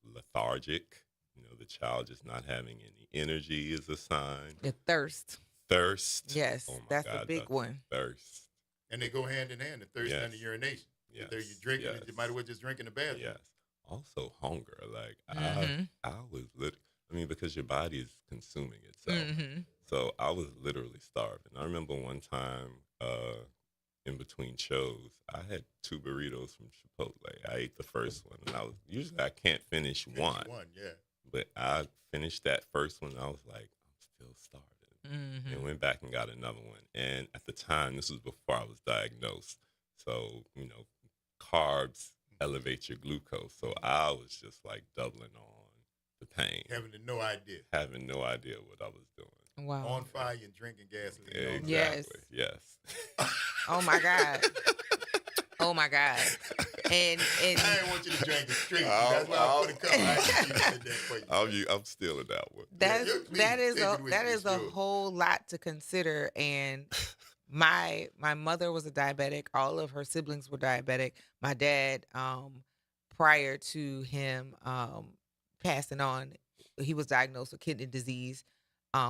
Lethargic, the child just not having any energy is a sign. The thirst. Yes, that's a big one. Thirst. And they go hand in hand, the thirst and the urination. Yes. There you drink it, you might as well just drink in the bathroom. Yes. Also hunger. Like I was because your body is consuming itself. So I was literally starving. I remember one time in between shows, I had 2 burritos from Chipotle. I ate the first one, and usually I can't finish one. But I finished that first one, and I was like, I'm still starving. And went back and got another one. And at the time, this was before I was diagnosed. So, carbs elevate your glucose. So I was just like doubling on the pain. Having no idea what I was doing. Wow. On fire and drinking gasoline. Exactly. Yes. Oh my God. Oh my God. And I didn't want you to drink it straight. That's why I put a couple. I'm still in that one. That is a whole lot to consider. And my mother was a diabetic. All of her siblings were diabetic. My dad, prior to him passing on, he was diagnosed with kidney disease,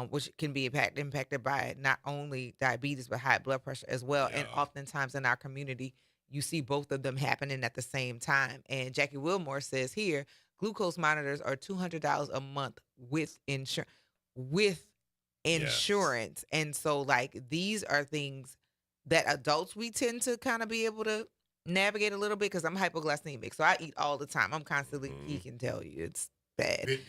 which can be impacted by not only diabetes but high blood pressure as well. And oftentimes in our community, you see both of them happening at the same time. And Jackie Wilmore says here, glucose monitors are $200 a month with insurance. And so like these are things that adults we tend to kind of be able to navigate a little bit, because I'm hypoglycemic, so I eat all the time. I'm constantly he can tell you it's bad.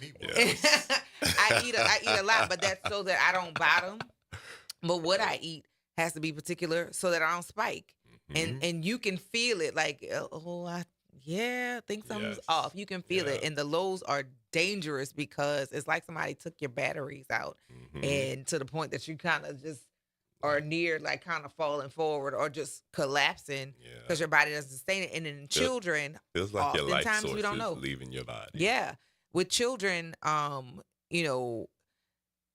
I eat a lot, but that's so that I don't bottom. But what I eat has to be particular so that I don't spike. And you can feel it, like, I think something's off. You can feel it. And the lows are dangerous because it's like somebody took your batteries out, and to the point that you kind of just are near like kind of falling forward or just collapsing because your body doesn't sustain it. And in children, feels like your life oftentimes source we don't know. is leaving your body. Yeah. With children,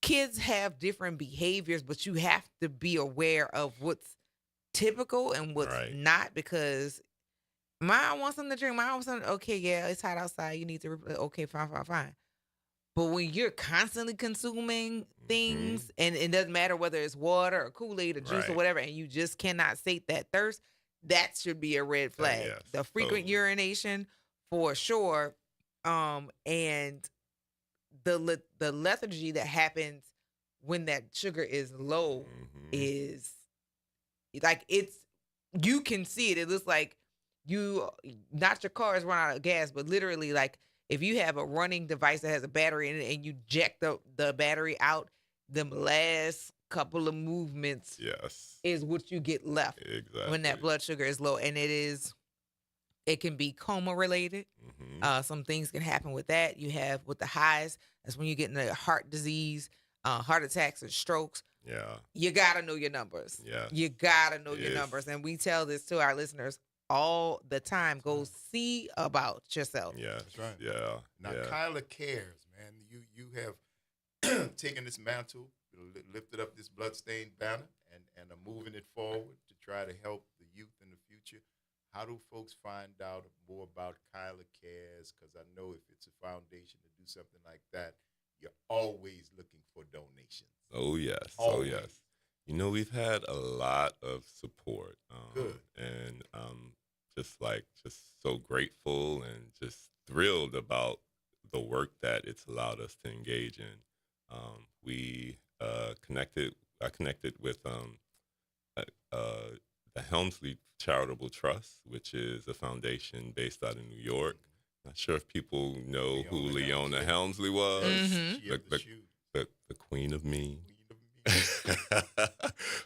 kids have different behaviors, but you have to be aware of what's typical and what's not, because Mom wants something to drink. Mom wants something. Okay, yeah, it's hot outside. You need to. Okay, fine, fine, fine. But when you're constantly consuming things, and it doesn't matter whether it's water or Kool-Aid or juice or Right. whatever, and you just cannot sate that thirst, that should be a red flag. Yes, The frequent totally. urination, for sure, and the lethargy that happens when that sugar is low is like you can see it. It looks like you not your car is run out of gas, but literally like if you have a running device that has a battery in it and you jack the battery out, them last couple of movements Yes. is what you get left Exactly. when that blood sugar is low. And it can be coma related. Some things can happen with that. You have with the highs, that's when you get into heart disease, heart attacks and strokes. Yeah. You gotta know your numbers. Yes. You gotta know It your is. numbers. And we tell this to our listeners all the time. Go see about yourself. Yes. That's right. Yeah. Now, yeah. Kyla cares, man. You have taken this mantle, lifted up this bloodstained banner, and are moving it forward to try to help the youth in the future. How do folks find out more about Kyla Cares? Because I know if it's a foundation to do something like that, you're always looking for donations. Oh yes. Always. Oh yes. You know, we've had a lot of support. Good. And just so grateful and just thrilled about the work that it's allowed us to engage in. We I connected with the Helmsley Charitable Trust, which is a foundation based out of New York. Not sure if people know who Leona Helmsley was. She of the shoe. The queen of mean.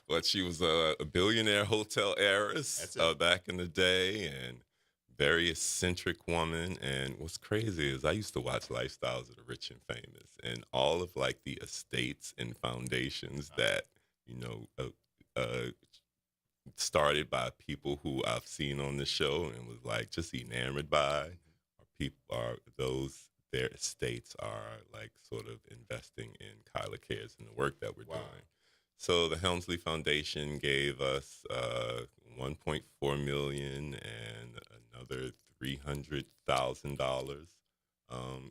But she was a billionaire hotel heiress back in the day, and very eccentric woman. And what's crazy is I used to watch Lifestyles of the Rich and Famous, and all of like the estates and foundations that started by people who I've seen on the show and was like just enamored by. Their estates are like sort of investing in Kyla Cares and the work that we're doing. So the Helmsley Foundation gave us $1.4 million and another $300,000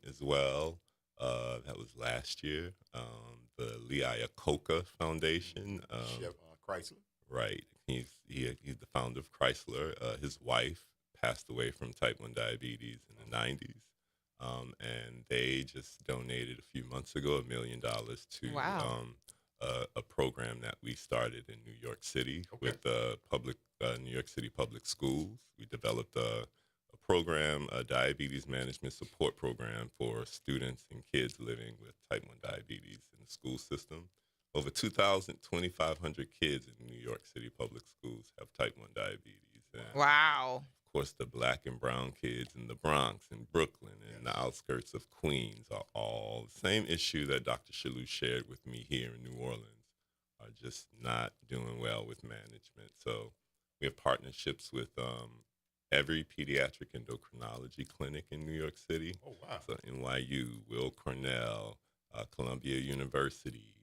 as well. That was last year. The Lee Iacocca Foundation. Chef Chrysler. Right. He's the founder of Chrysler. His wife passed away from type 1 diabetes in the 90s. And they just donated a few months ago $1 million to a program that we started in New York City with New York City Public Schools. We developed a program, a diabetes management support program for students and kids living with type 1 diabetes in the school system. Over 2,500 kids in New York City Public Schools have type 1 diabetes. And wow. Of course, the black and brown kids in the Bronx and Brooklyn and the outskirts of Queens are all the same issue that Dr. Shalou shared with me here in New Orleans, are just not doing well with management. So we have partnerships with every pediatric endocrinology clinic in New York City. Oh, wow. So NYU, Will Cornell, Columbia University,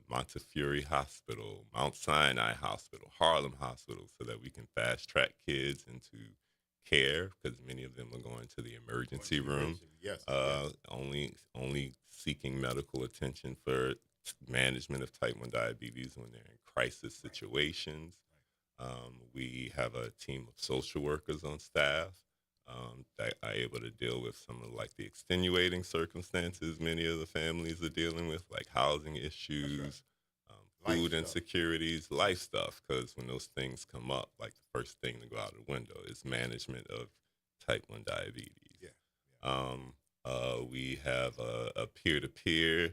Montefiore Hospital, Mount Sinai Hospital, Harlem Hospital, so that we can fast track kids into care, because many of them are going to the emergency room. Yes. Only seeking medical attention for management of type 1 diabetes when they're in crisis situations. We have a team of social workers on staff that are able to deal with some of like the extenuating circumstances many of the families are dealing with, like housing issues, food insecurities, life stuff, because when those things come up, like the first thing to go out the window is management of type 1 diabetes. We have a peer-to-peer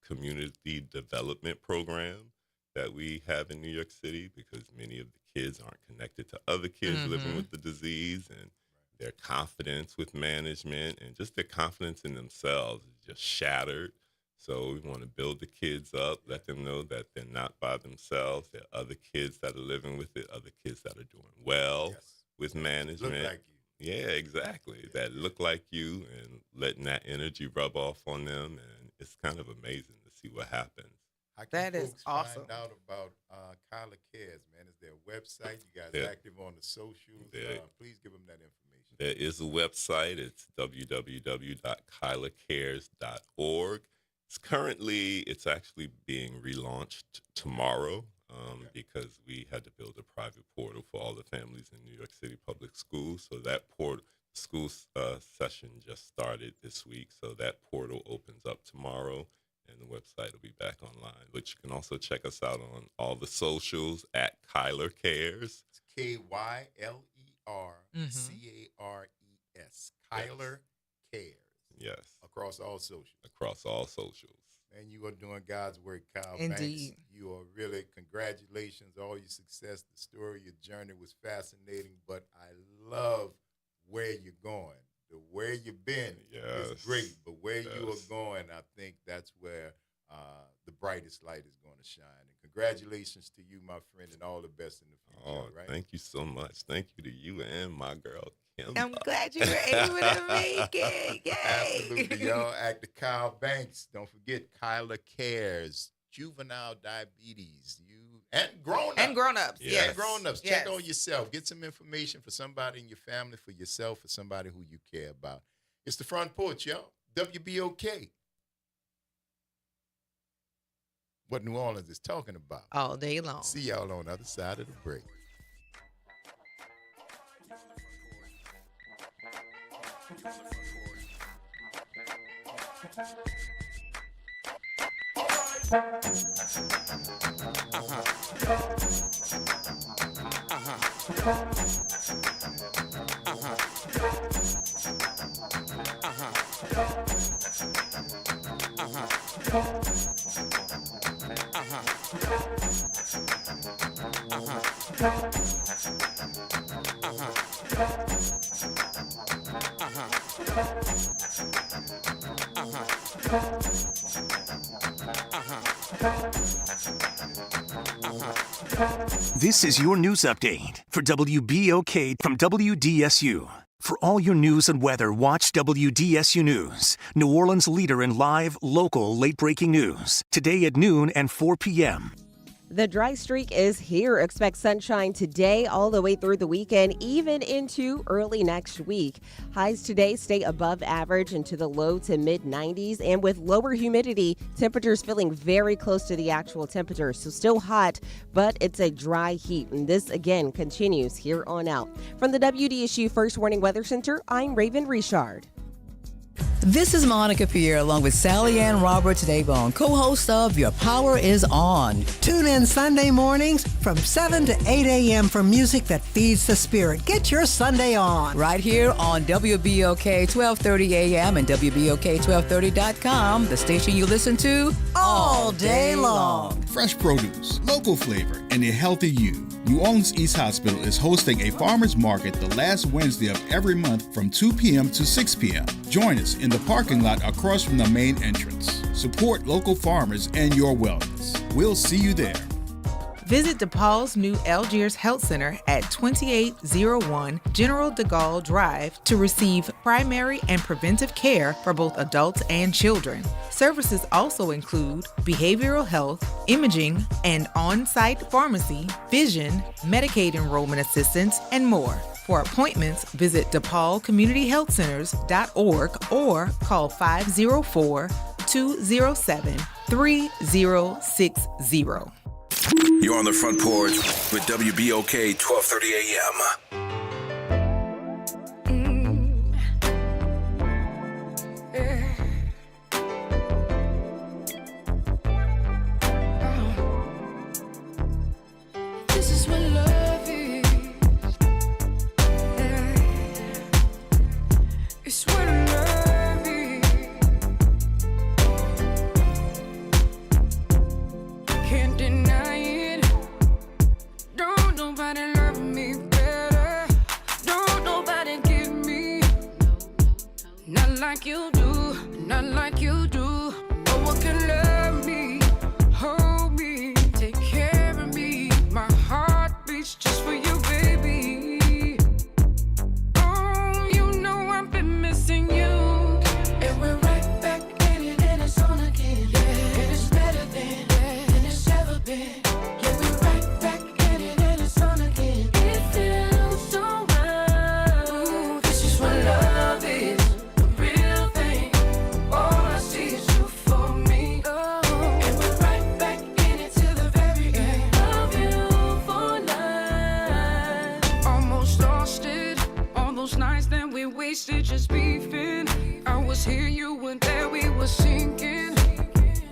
community development program that we have in New York City, because many of the kids aren't connected to other kids living with the disease, and their confidence with management and just their confidence in themselves is just shattered. So we want to build the kids up, let them know that they're not by themselves. There are other kids that are living with it, other kids that are doing well with management. Look like you. Yeah, exactly. That look like you, and letting that energy rub off on them. And it's kind of amazing to see what happens. How can That is folks awesome. find out about Kyla Cares, man? Is there a website? You guys Yeah. active on the socials? Yeah. Please give them that information. There is a website. It's www.kylacares.org. It's actually being relaunched tomorrow because we had to build a private portal for all the families in New York City public schools. So that school session just started this week. So that portal opens up tomorrow, and the website will be back online. But you can also check us out on all the socials at Kyler Cares. It's KYLERCARES. Kyler Cares. Yes. Across all socials. Across all socials. And you are doing God's work, Kyle Indeed. Banks. You are really, congratulations, all your success. The story, your journey was fascinating, but I love where you're going. Where you've been is great, but where you are going, I think that's where the brightest light is going to shine. And congratulations to you, my friend, and all the best in the future. Right? Thank you so much. Thank you to you and my girl, Kim. I'm glad you were able to make it. Yay. Absolutely, y'all. Actor Kyle Banks. Don't forget Kyla Cares, juvenile diabetes. And grown-ups. And grown-ups, yes. And grown-ups. Yes. Check on yourself. Get some information for somebody in your family, for yourself, for somebody who you care about. It's the Front Porch, y'all. WBOK. What New Orleans is talking about. All day long. See y'all on the other side of the break. This is your news update for WBOK from WDSU. For all your news and weather, watch WDSU News, New Orleans' leader in live, local, late-breaking news. Today at noon and 4 p.m. The dry streak is here. Expect sunshine today all the way through the weekend, even into early next week. Highs today stay above average into the low to mid 90s, and with lower humidity, temperatures feeling very close to the actual temperature. So still hot, but it's a dry heat. And this again continues here on out. From the WDSU First Warning Weather Center, I'm Raven Richard. This is Monica Pierre along with Sally Ann Roberts Daybone, co-host of Your Power is On. Tune in Sunday mornings from 7 to 8 a.m. for music that feeds the spirit. Get your Sunday on. Right here on WBOK 1230 a.m. and WBOK1230.com, the station you listen to all day long. Fresh produce, local flavor, and a healthy you. New Orleans East Hospital is hosting a farmers market the last Wednesday of every month from 2 p.m. to 6 p.m. Join us in the parking lot across from the main entrance. Support local farmers and your wellness. We'll see you there. Visit DePaul's new Algiers Health Center at 2801 General de Gaulle Drive to receive primary and preventive care for both adults and children. Services also include behavioral health, imaging, and on-site pharmacy, vision, Medicaid enrollment assistance, and more. For appointments, visit DePaulCommunityHealthCenters.org or call 504-207-3060. You're on the Front Porch with WBOK 1230 AM. This is what love is. It's what love is. Can't deny it. Don't nobody love me better. Don't nobody give me. Not like you do. Not like you do. No one can love me. Hold me. Take care of me. My heart beats just for you, baby. Oh, you know I've been missing you. And we're right back in it, and it's on again. Yeah, and it's better than. Yeah, here, you weren't there, we were sinking.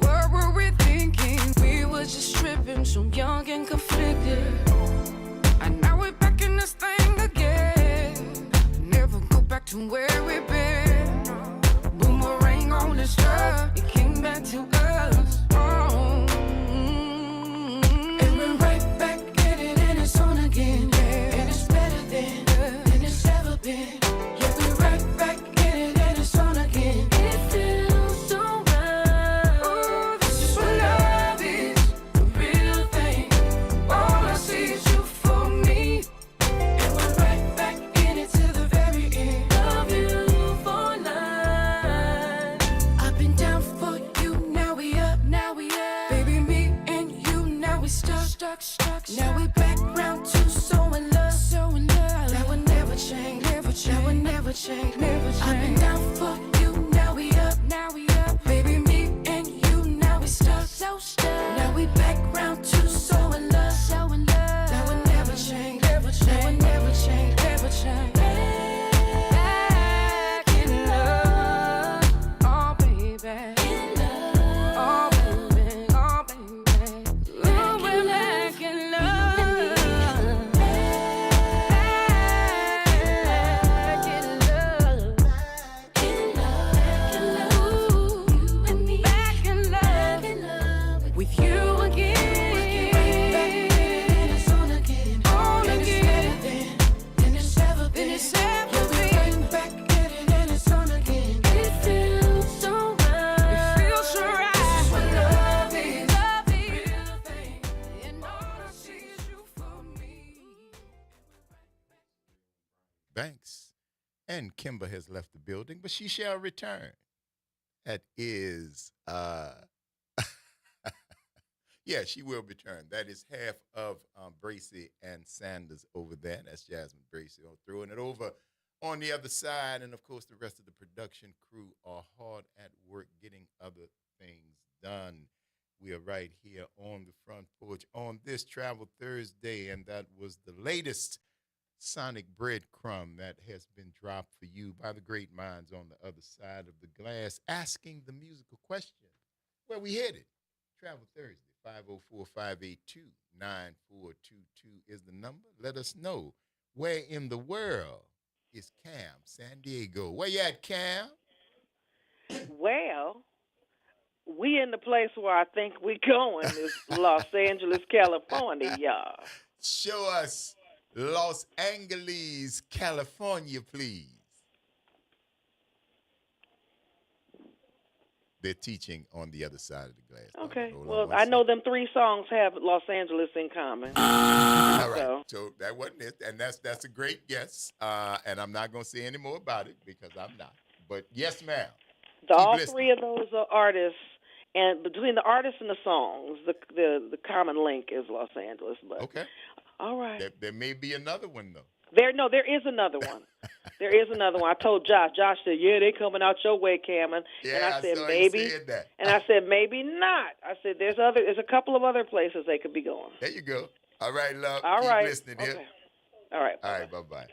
What were we thinking? We were just tripping, so young and conflicted. And now we're back in this thing again. Never go back to where we've been. Boomerang on this earth, it came back to us. Oh. And we're right back at it, and it's on again. And it's better than it's ever been. Yeah, we're right back at it, and it's on again. It feels so right. Oh, this is what love is, the real thing. All I see is you for me. And we're right back in it to the very end. Love you for life. I've been down for you, now we up. Baby, me and you, now we stuck. Now we back round to so in love. That would never change. That would never change. I've been down for you, now we up. Baby, me and you, now we stuck. Now we back round to so in love. That would never change. That would never change. Back in love, oh baby. Oh baby, oh baby. Ooh, we're back in love. Back in love. Ooh, you and me. Back in love. With you again. And it's on again. And it's ever been. Back at it, and it's on again. It feels so right. This is what love is. Real thing. And all I see is you for me. Banks and Kimber has left the building, but she shall return. That is, yeah, she will return. That is half of Bracy and Sanders over there. That's Jasmine Bracy throwing it over on the other side. And, of course, the rest of the production crew are hard at work getting other things done. We are right here on the front porch on this Travel Thursday, and that was the latest sonic breadcrumb that has been dropped for you by the great minds on the other side of the glass, asking the musical question, where we headed? Travel Thursday, 504-582-9422 is the number. Let us know, where in the world is Cam San Diego? Where you at, Cam? Well, we in the place where I think we going is Los Angeles, California, y'all. Show us Los Angeles, California, please. They're teaching on the other side of the glass. Okay. Hold on Well, one I know second. them three songs have Los Angeles in common. All right. So, So that wasn't it. And that's a great guess. And I'm not going to say any more about it because I'm not. But yes, ma'am. all three of those are artists, and between the artists and the songs, the common link is Los Angeles. But Okay. all right. There may be another one, though. There is another one. There is another one. I told Josh. Josh said, "Yeah, they coming out your way, Cameron." Yeah, and I said, saw "Maybe." you said that. And I said, "Maybe not." I said, "There's a couple of other places they could be going." There you go. All right, love. All Keep right. listening Okay. here. All right. All right, bye-bye.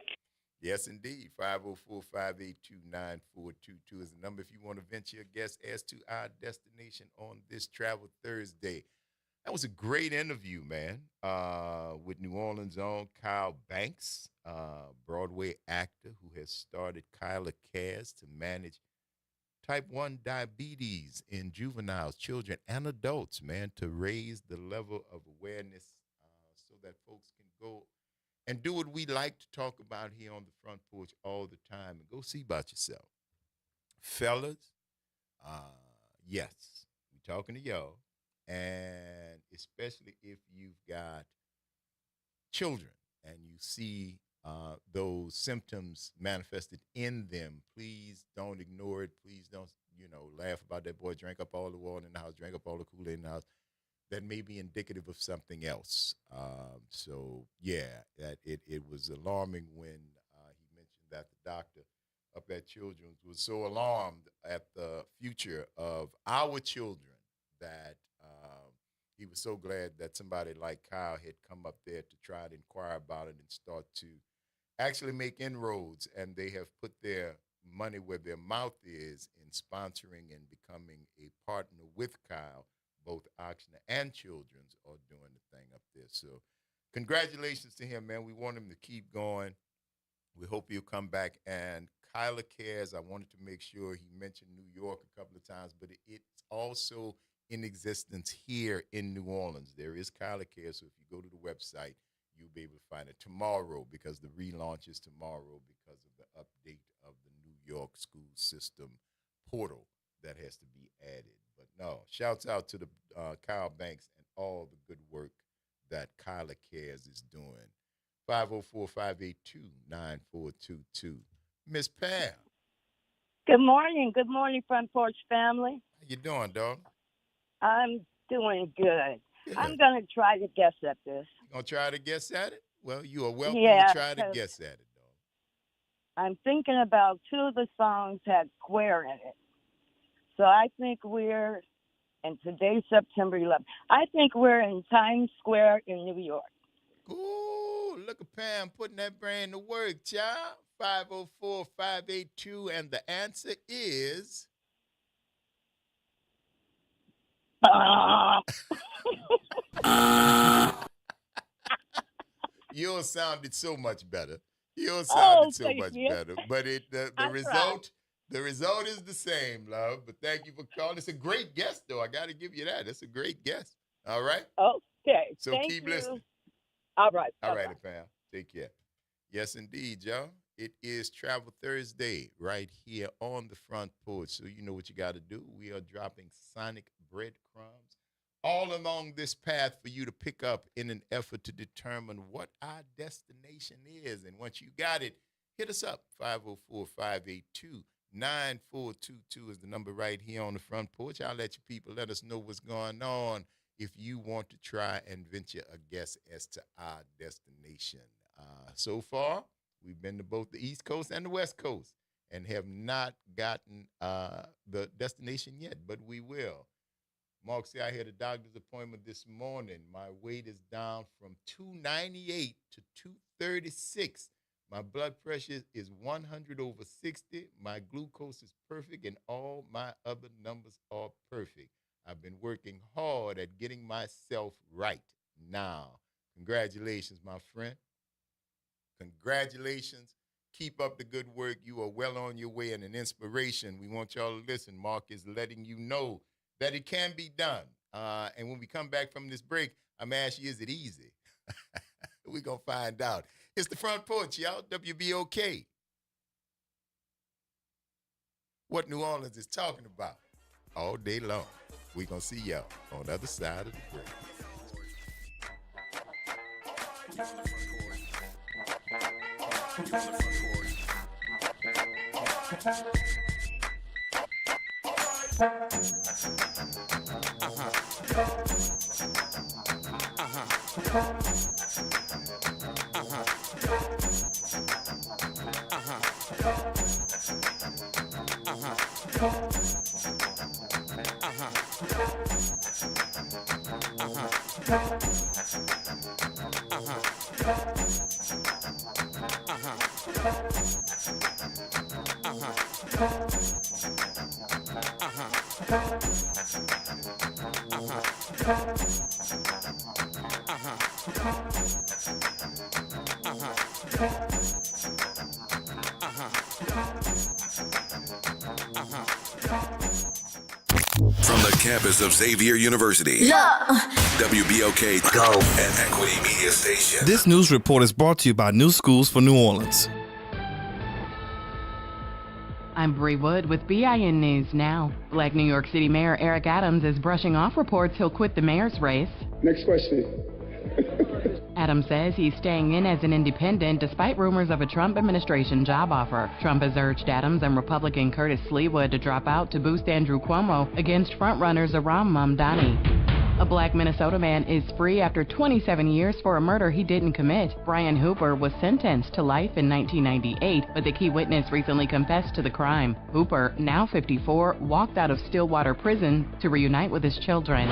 Yes, indeed. 504-582-9422 is the number if you want to venture a guess as to our destination on this Travel Thursday. That was a great interview, man, with New Orleans' own Kyle Banks, Broadway actor who has started Kyla Cares to manage type 1 diabetes in juveniles, children, and adults, man, to raise the level of awareness so that folks can go and do what we like to talk about here on the front porch all the time and go see about yourself. Fellas, yes, we're talking to y'all. And especially if you've got children and you see those symptoms manifested in them, please don't ignore it. Please don't, laugh about that boy drank up all the water in the house, drank up all the Kool-Aid in the house. That may be indicative of something else. That it was alarming when he mentioned that the doctor up at Children's was so alarmed at the future of our children that he was so glad that somebody like Kyle had come up there to try to inquire about it and start to actually make inroads. And they have put their money where their mouth is in sponsoring and becoming a partner with Kyle. Both Oxner and Children's are doing the thing up there. So congratulations to him, man. We want him to keep going. We hope he'll come back. And Kyler Cares, I wanted to make sure he mentioned New York a couple of times, but it's also in existence here in New Orleans. There is Kyler Cares, so if you go to the website, you'll be able to find it tomorrow, because the relaunch is tomorrow because of the update of the New York school system portal that has to be added. But no, shouts out to the Kyle Banks and all the good work that Kyler Cares is doing. 504-582-9422. Miss Pam. Good morning. Good morning, Front Porch family. How you doing, dog? I'm doing good. I'm going to try to guess at this. You going to try to guess at it? Well, you are welcome Yeah, to try to 'cause guess at it, dog. I'm thinking about two of the songs had square in it. So I think and today's September 11th, I think we're in Times Square in New York. Ooh, look at Pam putting that brain to work, child. 504-582, and the answer is... Yours sounded so much better. Yours sounded so much better. But the result is the same, love. But thank you for calling. It's a great guess, though. I got to give you that. It's a great guess. All right? Okay. So Thank keep you. listening. All right. All Bye-bye. right, Pam. Take care. Yes, indeed, y'all. It is Travel Thursday right here on the Front Porch. So you know what you got to do. We are dropping sonic breadcrumbs all along this path for you to pick up in an effort to determine what our destination is. And once you got it, hit us up. 504-582-9422 is the number right here on the Front Porch. I'll let you people let us know what's going on if you want to try and venture a guess as to our destination. So far, we've been to both the East Coast and the West Coast and have not gotten the destination yet, but we will. Mark said I had a doctor's appointment this morning. My weight is down from 298 to 236. My blood pressure is 100/60. My glucose is perfect, and all my other numbers are perfect. I've been working hard at getting myself right now. Congratulations, my friend. Congratulations. Keep up the good work. You are well on your way and an inspiration. We want y'all to listen. Mark is letting you know that it can be done. And when we come back from this break, I'm asking you, is it easy? We're going to find out. It's the Front Porch, y'all. WBOK. What New Orleans is talking about all day long. We're going to see y'all on the other side of the break. From the campus of Xavier University, WBOK Go and Equity Media Station. This news report is brought to you by New Schools for New Orleans. I'm Bree Wood with BIN News Now. Black New York City Mayor Eric Adams is brushing off reports he'll quit the mayor's race. Next question. Adams says he's staying in as an independent despite rumors of a Trump administration job offer. Trump has urged Adams and Republican Curtis Sleewood to drop out to boost Andrew Cuomo against frontrunners Aram Mamdani. A black Minnesota man is free after 27 years for a murder he didn't commit. Brian Hooper was sentenced to life in 1998, but the key witness recently confessed to the crime. Hooper, now 54, walked out of Stillwater Prison to reunite with his children.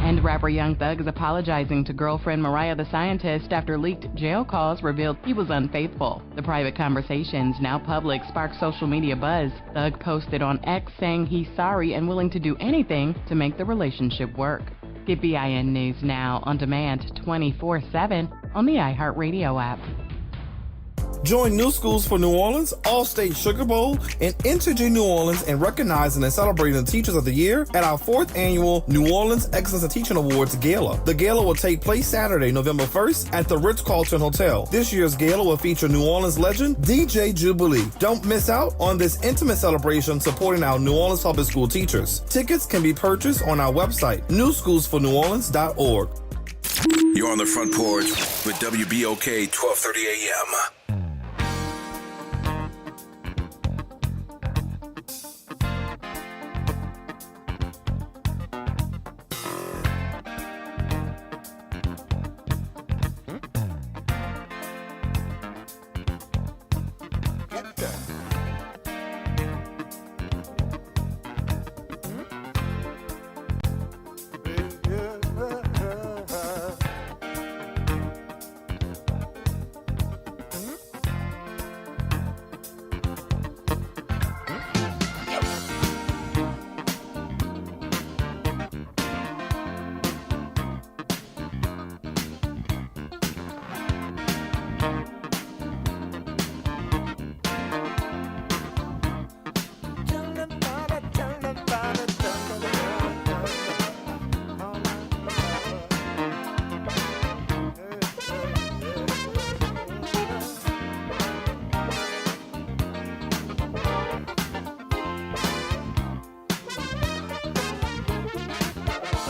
And rapper Young Thug is apologizing to girlfriend Mariah the Scientist after leaked jail calls revealed he was unfaithful. The private conversations, now public, sparked social media buzz. Thug posted on X saying he's sorry and willing to do anything to make the relationship work. Get BIN News now on demand 24/7 on the iHeartRadio app. Join New Schools for New Orleans, All-State Sugar Bowl, and Intergy New Orleans in recognizing and celebrating the Teachers of the Year at our 4th annual New Orleans Excellence in Teaching Awards Gala. The gala will take place Saturday, November 1st at the Ritz-Carlton Hotel. This year's gala will feature New Orleans legend DJ Jubilee. Don't miss out on this intimate celebration supporting our New Orleans public school teachers. Tickets can be purchased on our website, newschoolsforneworleans.org. You're on the Front Porch with WBOK 1230 AM.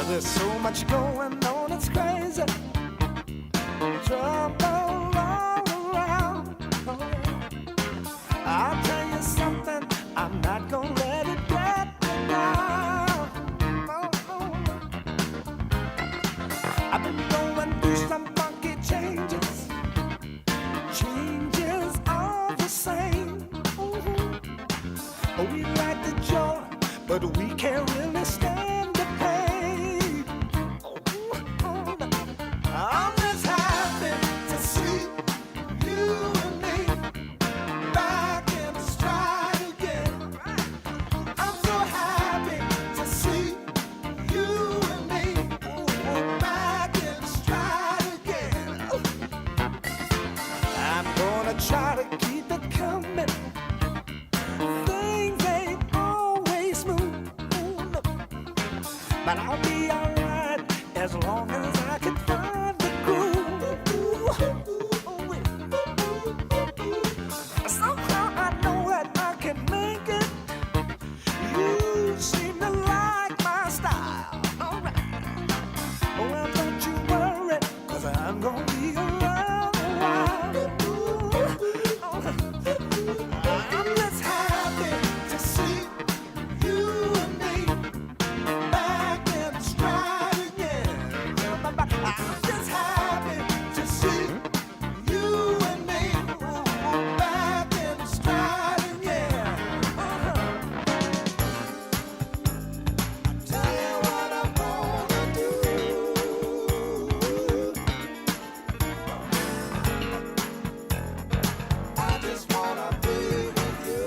There's so much going on, it's crazy. Trouble all around. Oh, yeah. I'll tell you something, I'm not gonna let it get me down. Oh, oh. I've been going through some funky changes. Changes all the same. Oh, we like the joy, but we can't really stand the pain. I'm just happy to see you and me back in stride again. I'm so happy to see you and me back in stride again. I'm gonna try to keep it coming. Things ain't always smooth, but I'll be alright as long as I can find the groove. Somehow I know that I can make it. You seem to like my style. Alright. Well, don't you worry, 'cause I'm gonna be around a while. I'm just happy to see you and me back in stride again. I'm just happy to see you and me back in stride again. Tell you what I'm gonna do. I just wanna be with you.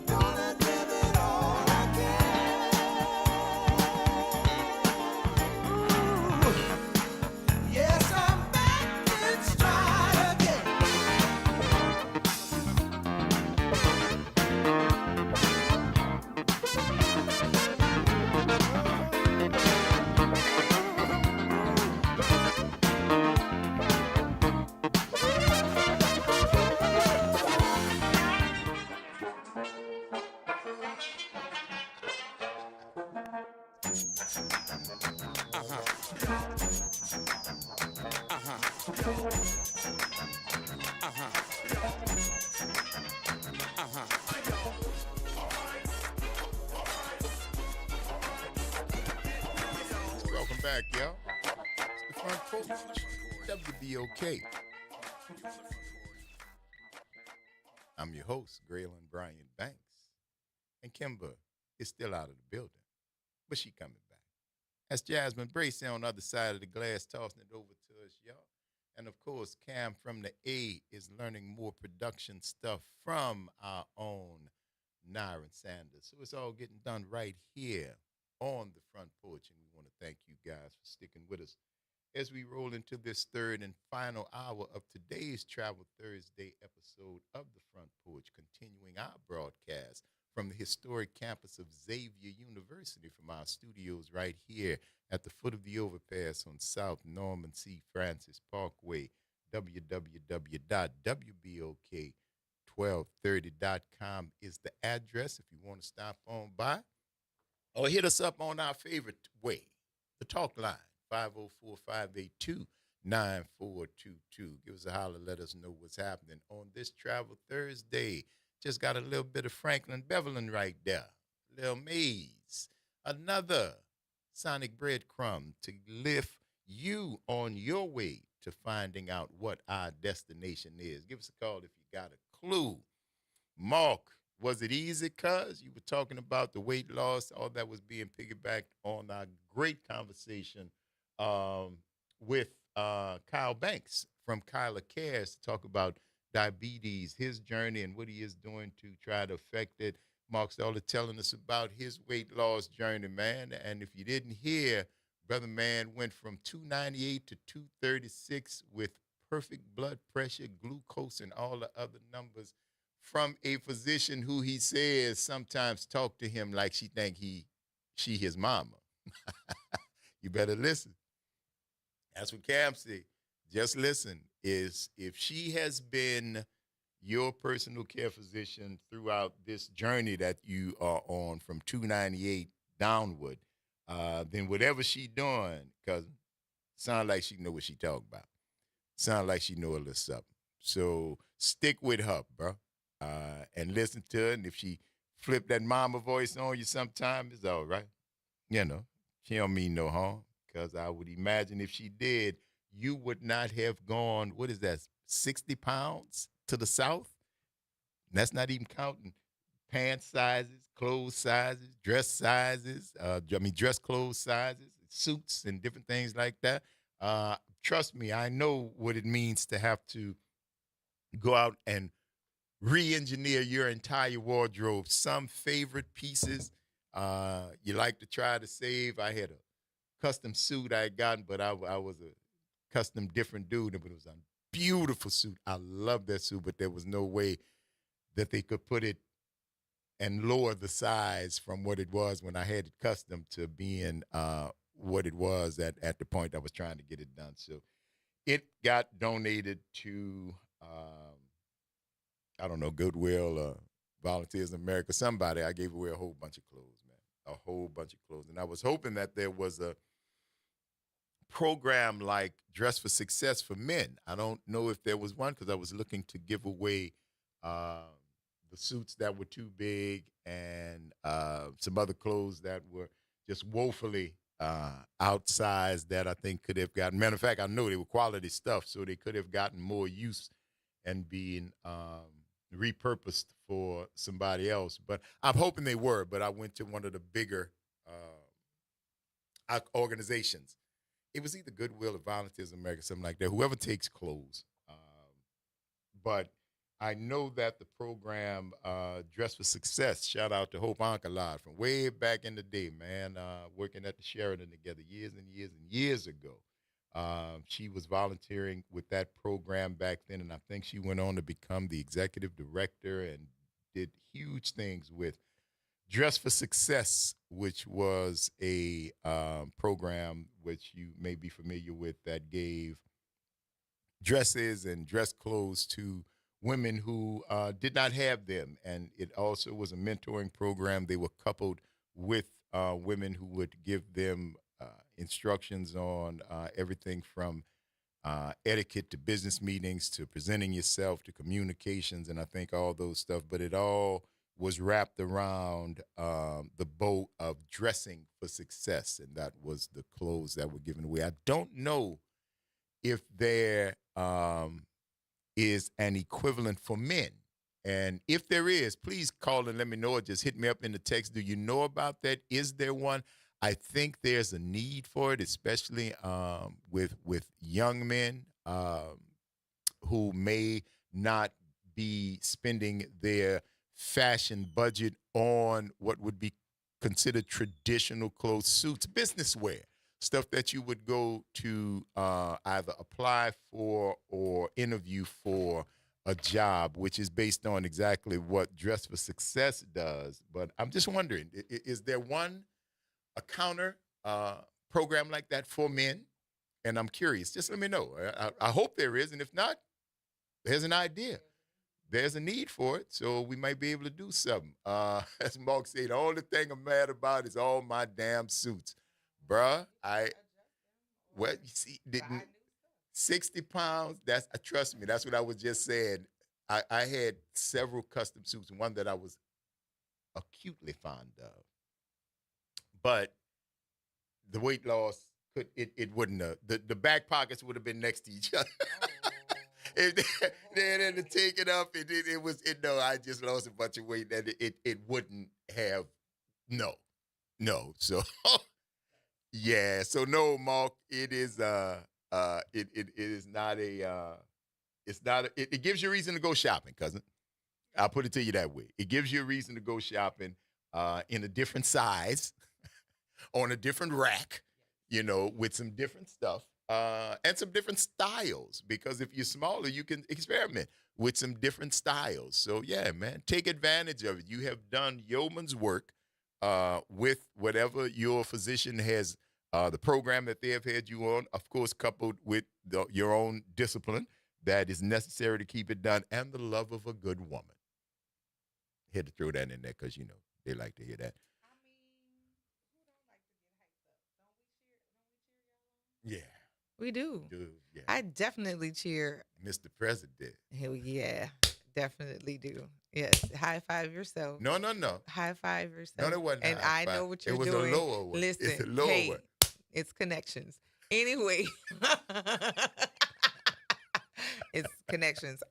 Gonna give it all I can. Yes, I'm back in stride again. Welcome back, y'all. It's the Front Porch, WBOK. I'm your host, Graylin Bryant Banks. And Kimber is still out of the building, but she coming back. That's Jasmine Bracey on the other side of the glass, tossing it over to us, y'all. And of course, Cam from the A is learning more production stuff from our own Nyron Sanders. So it's all getting done right here on the front porch. And we want to thank you guys for sticking with us as we roll into this third and final hour of today's Travel Thursday episode of the Front Porch, continuing our broadcast from the historic campus of Xavier University from our studios right here at the foot of the overpass on South Norman C. Francis Parkway, www.wbok1230.com is the address if you want to stop on by, or hit us up on our favorite way, the talk line, 504-582-9422. Give us a holler, let us know what's happening on this Travel Thursday. Just got a little bit of Franklin Beverly right there. Little Maze. Another sonic breadcrumb to lift you on your way to finding out what our destination is. Give us a call if you got a clue. Mark, was it easy, cuz? You were talking about the weight loss, all that was being piggybacked on our great conversation with Kyle Banks from Kyla Cares to talk about diabetes, his journey, and what he is doing to try to affect it. Mark started telling us about his weight loss journey, man. And if you didn't hear, Brother Man went from 298 to 236 with perfect blood pressure, glucose, and all the other numbers from a physician who he says sometimes talk to him like she think she his mama. You better listen. That's what Cam said. Just listen. Is if she has been your personal care physician throughout this journey that you are on from 298 downward, then whatever she doing, because sound like she know what she talking about. Sound like she know a little something. So stick with her, bro, and listen to her. And if she flip that mama voice on you sometime, it's all right. You know, she don't mean no harm, because I would imagine if she did, you would not have gone, what is that, 60 pounds to the south? And that's not even counting pant sizes, clothes sizes, dress sizes, dress clothes sizes, suits and different things like that. Trust me, I know what it means to have to go out and re-engineer your entire wardrobe. Some favorite pieces you like to try to save. I had a custom suit I had gotten, but I was a custom different dude, but it was a beautiful suit. I love that suit, but there was no way that they could put it and lower the size from what it was when I had it custom to being what it was at the point I was trying to get it done. So it got donated to, I don't know, Goodwill, Volunteers in America, somebody. I gave away a whole bunch of clothes, man, a whole bunch of clothes. And I was hoping that there was a program like Dress for Success for men. I don't know if there was one, because I was looking to give away the suits that were too big and some other clothes that were just woefully outsized that I think could have gotten. Matter of fact, I know they were quality stuff, so they could have gotten more use and being repurposed for somebody else. But I'm hoping they were. But I went to one of the bigger organizations. It was either Goodwill or Volunteers in America, something like that, whoever takes clothes. But I know that the program Dress for Success, shout out to Hope Ankalad from way back in the day, man, working at the Sheridan together years and years and years ago. She was volunteering with that program back then, and I think she went on to become the executive director and did huge things with Dress for Success, which was a program which you may be familiar with that gave dresses and dress clothes to women who did not have them. And it also was a mentoring program. They were coupled with women who would give them instructions on everything from etiquette to business meetings to presenting yourself to communications, and I think all those stuff. But it all was wrapped around the bow of dressing for success, and that was the clothes that were given away. I don't know if there is an equivalent for men, And if there is, please call and let me know, or just hit me up in the text. Do you know about that? Is there one? I think there's a need for it, especially with young men who may not be spending their fashion budget on what would be considered traditional clothes, suits, business wear, stuff that you would go to either apply for or interview for a job, which is based on exactly what Dress for Success does. But I'm just wondering, is there a counter program like that for men? And I'm curious. Just let me know. I hope there is, and if not, there's an idea. There's a need for it, so we might be able to do something. As Mark said, the only thing I'm mad about is all my damn suits. Bruh, you see, 60 pounds, trust me, that's what I was just saying. I had several custom suits, one that I was acutely fond of. But the weight loss, it wouldn't have, the back pockets would have been next to each other. If they had to take it up, I just lost a bunch of weight that it wouldn't have, no. So, yeah, so no, Mark, it is, it is not it gives you a reason to go shopping, cousin. I'll put it to you that way. It gives you a reason to go shopping in a different size, on a different rack, with some different stuff. And some different styles, because if you're smaller, you can experiment with some different styles. So, yeah, man, take advantage of it. You have done yeoman's work with whatever your physician has, the program that they have had you on, of course, coupled with your own discipline that is necessary to keep it done, and the love of a good woman. Had to throw that in there because, they like to hear that. Yeah. We do. Yeah. I definitely cheer. Mr. President. Hell yeah, definitely do. Yes, high five yourself. No. High five yourself. No, it wasn't. And high I five. know what you're doing. doing. It was a lower one. Listen, it's a lower one. It's connections. Anyway, it's connections.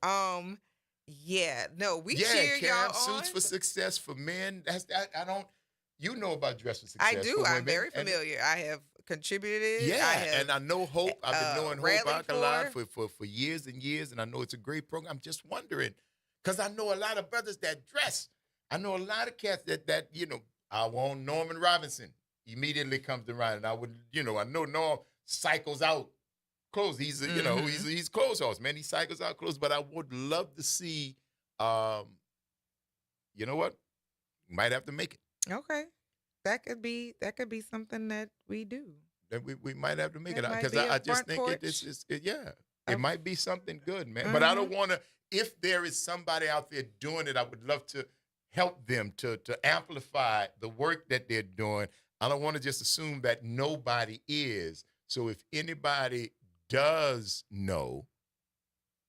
Yeah, no, we cheer y'all on. Suits for Success for men. I don't. You know about Dress for Success. I do. I'm very familiar. I have contributed. Yeah, and I know Hope. I've been knowing Hope Alkaline for years and years, and I know it's a great program. I'm just wondering, because I know a lot of brothers that dress. I know a lot of cats that I want Norman Robinson. Immediately comes to mind, and I would, I know Norm cycles out clothes. He's, he's clothes horse, man. He cycles out clothes, but I would love to see, you know what? Might have to make it. Okay. That could be something that we do. That we might have to make it, because I just think it might be something good, man. But I don't want to, if there is somebody out there doing it, I would love to help them to amplify the work that they're doing. I don't want to just assume that nobody is. So if anybody does know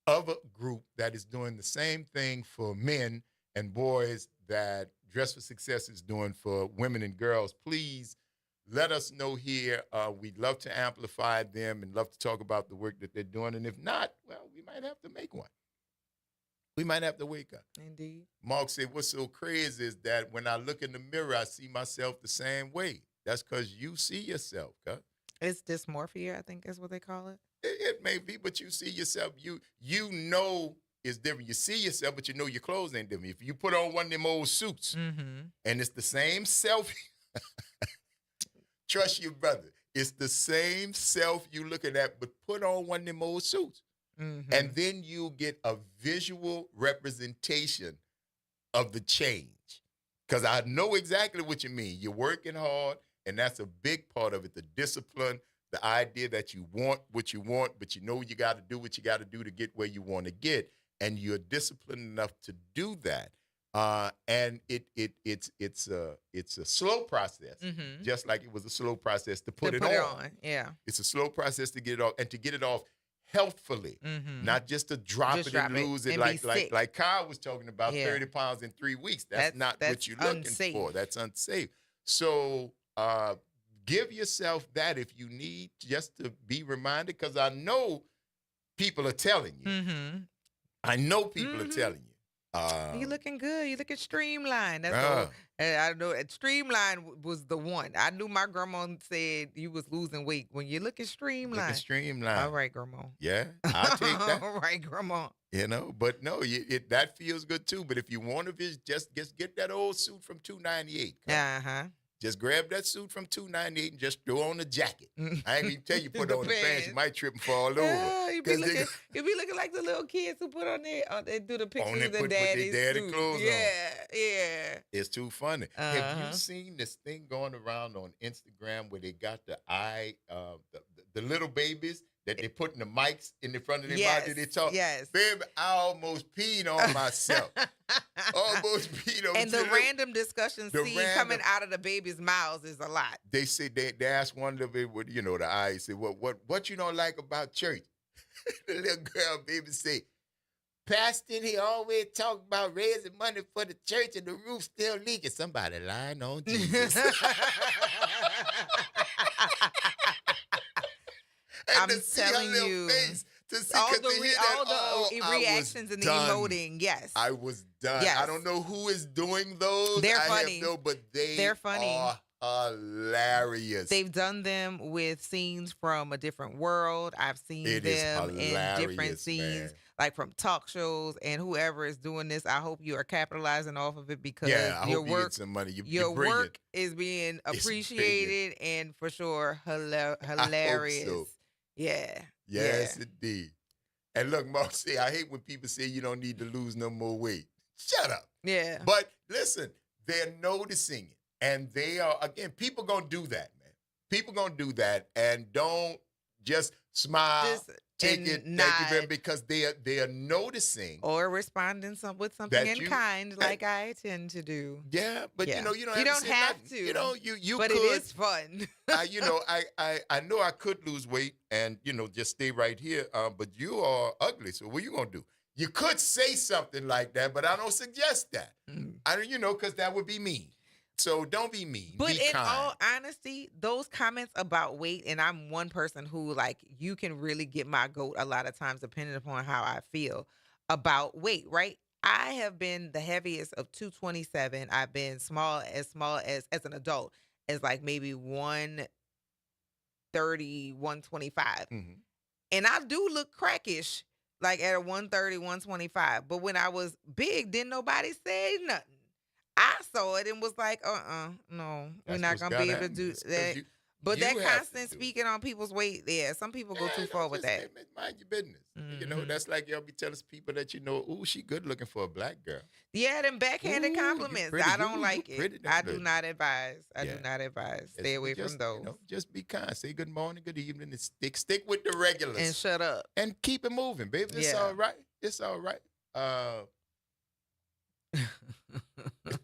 of a group that is doing the same thing for men and boys that Dress for Success is doing for women and girls, please let us know here. We'd love to amplify them and love to talk about the work that they're doing. And if not, well, we might have to make one. We might have to wake up. Indeed. Mark said, what's so crazy is that when I look in the mirror, I see myself the same way. That's because you see yourself, huh? It's dysmorphia, I think is what they call it. It may be, but you see yourself. You know it's different. You see yourself, but you know your clothes ain't different. If you put on one of them old suits, and it's the same self, trust your brother. It's the same self you looking at, but put on one of them old suits. And then you get a visual representation of the change. Because I know exactly what you mean. You're working hard, and that's a big part of it, the discipline, the idea that you want what you want, but you know you got to do what you got to do to get where you want to get, and you're disciplined enough to do that. And it's a slow process, just like it was a slow process to put it on. Yeah, it's a slow process to get it off, and to get it off healthfully, not just to drop it and lose it like Kyle was talking about, 30 pounds in 3 weeks. That's not what you're looking for. That's unsafe. So give yourself that if you need, just to be reminded, because I know people are telling you. I know people are telling you. You looking good. You looking streamlined. That's Ah. all. And I know streamlined was the one. I knew my grandma said you was losing weight when you're looking streamlined. Looking streamlined. All right, grandma. Yeah, I'll take that. All right, grandma. You know, but no, that feels good too. But if you want to visit, just get that old suit from $298. Uh-huh. Just grab that suit from $298 and just throw on the jacket. I ain't even tell you put on the pants. You might trip and fall over. You be looking like the little kids who put on they do the pictures of their put daddy's their daddy suit. clothes on. Yeah. It's too funny. Have Uh-huh. you seen this thing going around on Instagram where they got the the little babies that they put in the mics in the front of their mouth and they talk? Yes. Baby, I almost peed on myself. Almost peed on And the myself. random discussion coming out of the baby's mouths is a lot. They say they asked one of it with the eyes. Say, what you don't like about church? The little girl baby say, Pastor, he always talk about raising money for the church and the roof still leaking. Somebody lying on Jesus. I'm telling you, all the reactions and the emoting. Yes, I was done. Yes. I don't know who is doing those. They're funny. But they're funny. Are hilarious. They've done them with scenes from a different world. I've seen them in different scenes, man. like from talk shows, and whoever is doing this, I hope you are capitalizing off of it because I your hope you work, get some money. your brilliant. work is being appreciated and for sure hilarious. I hope so. Yeah. Yes, indeed. And look, Mark, I hate when people say you don't need to lose no more weight. Shut up. Yeah. But listen, they're noticing it. And they are, again, people going to do that, man. People going to do that and don't just smile, take it, thank you, because they are noticing. Or responding with something in kind like I tend to do. Yeah, but you don't have to. You know, you but could. It is fun. I know I could lose weight and, just stay right here, but you are ugly, so what are you going to do? You could say something like that, but I don't suggest that. Because that would be mean. So don't be mean. But be in kind. all honesty, those comments about weight, and I'm one person who, you can really get my goat a lot of times depending upon how I feel about weight, right? I have been the heaviest of 227. I've been small as an adult as maybe 130, 125. Mm-hmm. And I do look crackish, at a 130, 125. But when I was big, didn't nobody say nothing. I saw it and was like, no, we're not going to be able to do that. But that constant speaking on people's weight, some people go too far with that. Mind your business. Mm-hmm. That's like y'all be telling people that ooh, she good looking for a black girl. Yeah, them backhanded compliments. I don't like it. I do not advise. I do not advise. Stay away from those. Just be kind. Say good morning, good evening, and stick with the regulars. And shut up. And keep it moving, baby. It's all right. It's all right.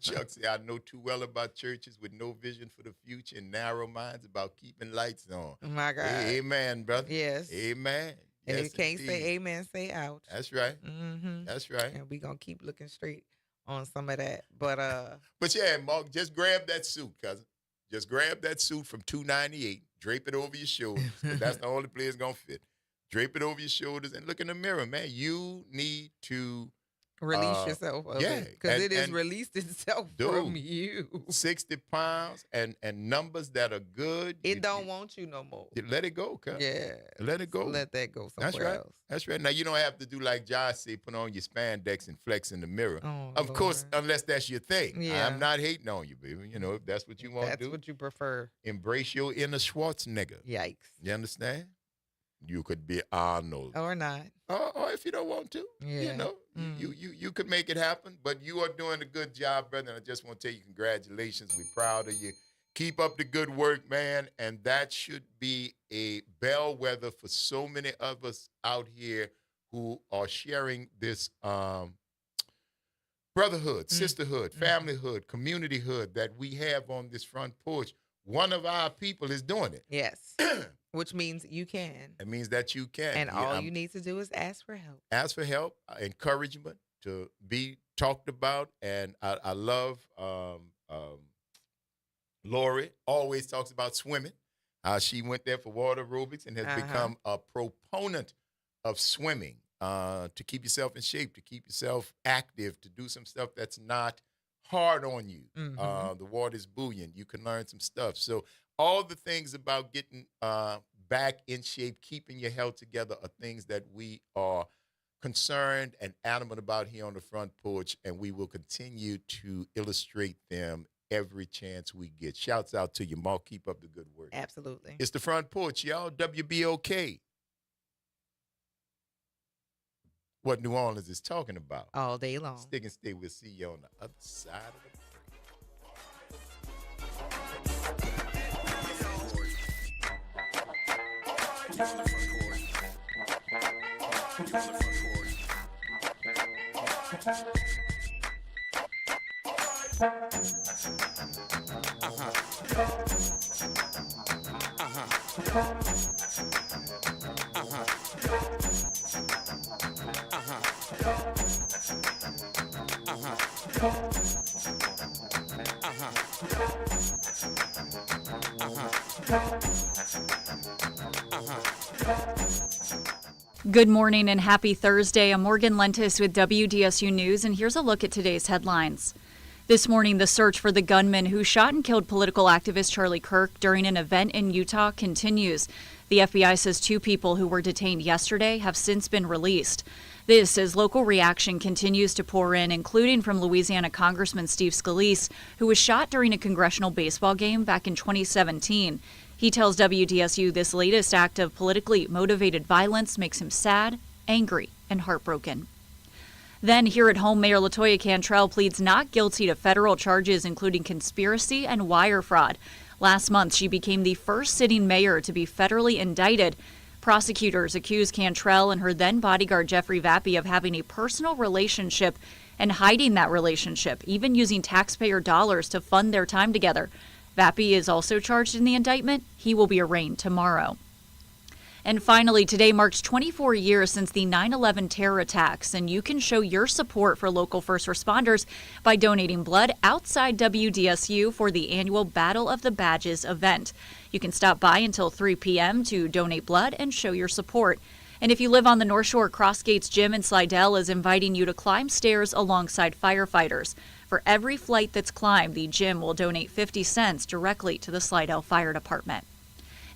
Chuck said, I know too well about churches with no vision for the future and narrow minds about keeping lights on. Oh my God. Amen, brother. Yes. Amen. And yes, if you can't indeed. say amen, say ouch. That's right. Mm-hmm. That's right. And we're going to keep looking straight on some of that. But yeah, Mark, just grab that suit, cousin. Just grab that suit from $298, drape it over your shoulders. That's the only place it's going to fit. Drape it over your shoulders and look in the mirror, man. You need to release yourself of it. Because it has released itself from you. 60 pounds and numbers that are good. It don't want you no more. Let it go, cuz. Yeah. Let it go. Let that go somewhere That's right. else. That's right. Now, you don't have to do like Josh said, put on your spandex and flex in the mirror. Oh, of course, unless that's your thing. Yeah. I'm not hating on you, baby. If that's what you want to do. That's what you prefer. Embrace your inner Schwarzenegger. Yikes. You understand? You could be Arnold. Or not. Or if you don't want to. Yeah. You could make it happen, but you are doing a good job, brother. And I just want to tell you congratulations. We're proud of you. Keep up the good work, man. And that should be a bellwether for so many of us out here who are sharing this brotherhood, sisterhood, familyhood, communityhood that we have on this front porch. One of our people is doing it. Yes. Which means you can. It means that you can. And all you need to do is ask for help. Ask for help, encouragement to be talked about. And I love Lori, always talks about swimming. She went there for water aerobics and has become a proponent of swimming to keep yourself in shape, to keep yourself active, to do some stuff that's not hard on you. The water's buoyant. You can learn some stuff. So all the things about getting back in shape, keeping your health together are things that we are concerned and adamant about here on the Front Porch, and we will continue to illustrate them every chance we get. Shouts out to you, Mark. Keep up the good work. Absolutely. It's the Front Porch, y'all. WBOK. What New Orleans is talking about. All day long. Stick and stay. We'll see you on the other side of the Good morning and happy Thursday. I'm Morgan Lentis with WDSU News, and here's a look at today's headlines. This morning, the search for the gunman who shot and killed political activist Charlie Kirk during an event in Utah continues. The FBI says 2 people who were detained yesterday have since been released. This as local reaction continues to pour in, including from Louisiana Congressman Steve Scalise, who was shot during a congressional baseball game back in 2017. He tells WDSU this latest act of politically motivated violence makes him sad, angry, and heartbroken. Then here at home, Mayor LaToya Cantrell pleads not guilty to federal charges, including conspiracy and wire fraud. Last month, she became the first sitting mayor to be federally indicted. Prosecutors accused Cantrell and her then bodyguard Jeffrey Vappy of having a personal relationship and hiding that relationship, even using taxpayer dollars to fund their time together. Vappy is also charged in the indictment. He will be arraigned tomorrow. And finally, today marks 24 years since the 9/11 terror attacks, and you can show your support for local first responders by donating blood outside WDSU for the annual Battle of the Badges event. You can stop by until 3 p.m. to donate blood and show your support. And if you live on the North Shore, Crossgates Gym in Slidell is inviting you to climb stairs alongside firefighters. For every flight that's climbed, the gym will donate 50 cents directly to the Slidell Fire Department.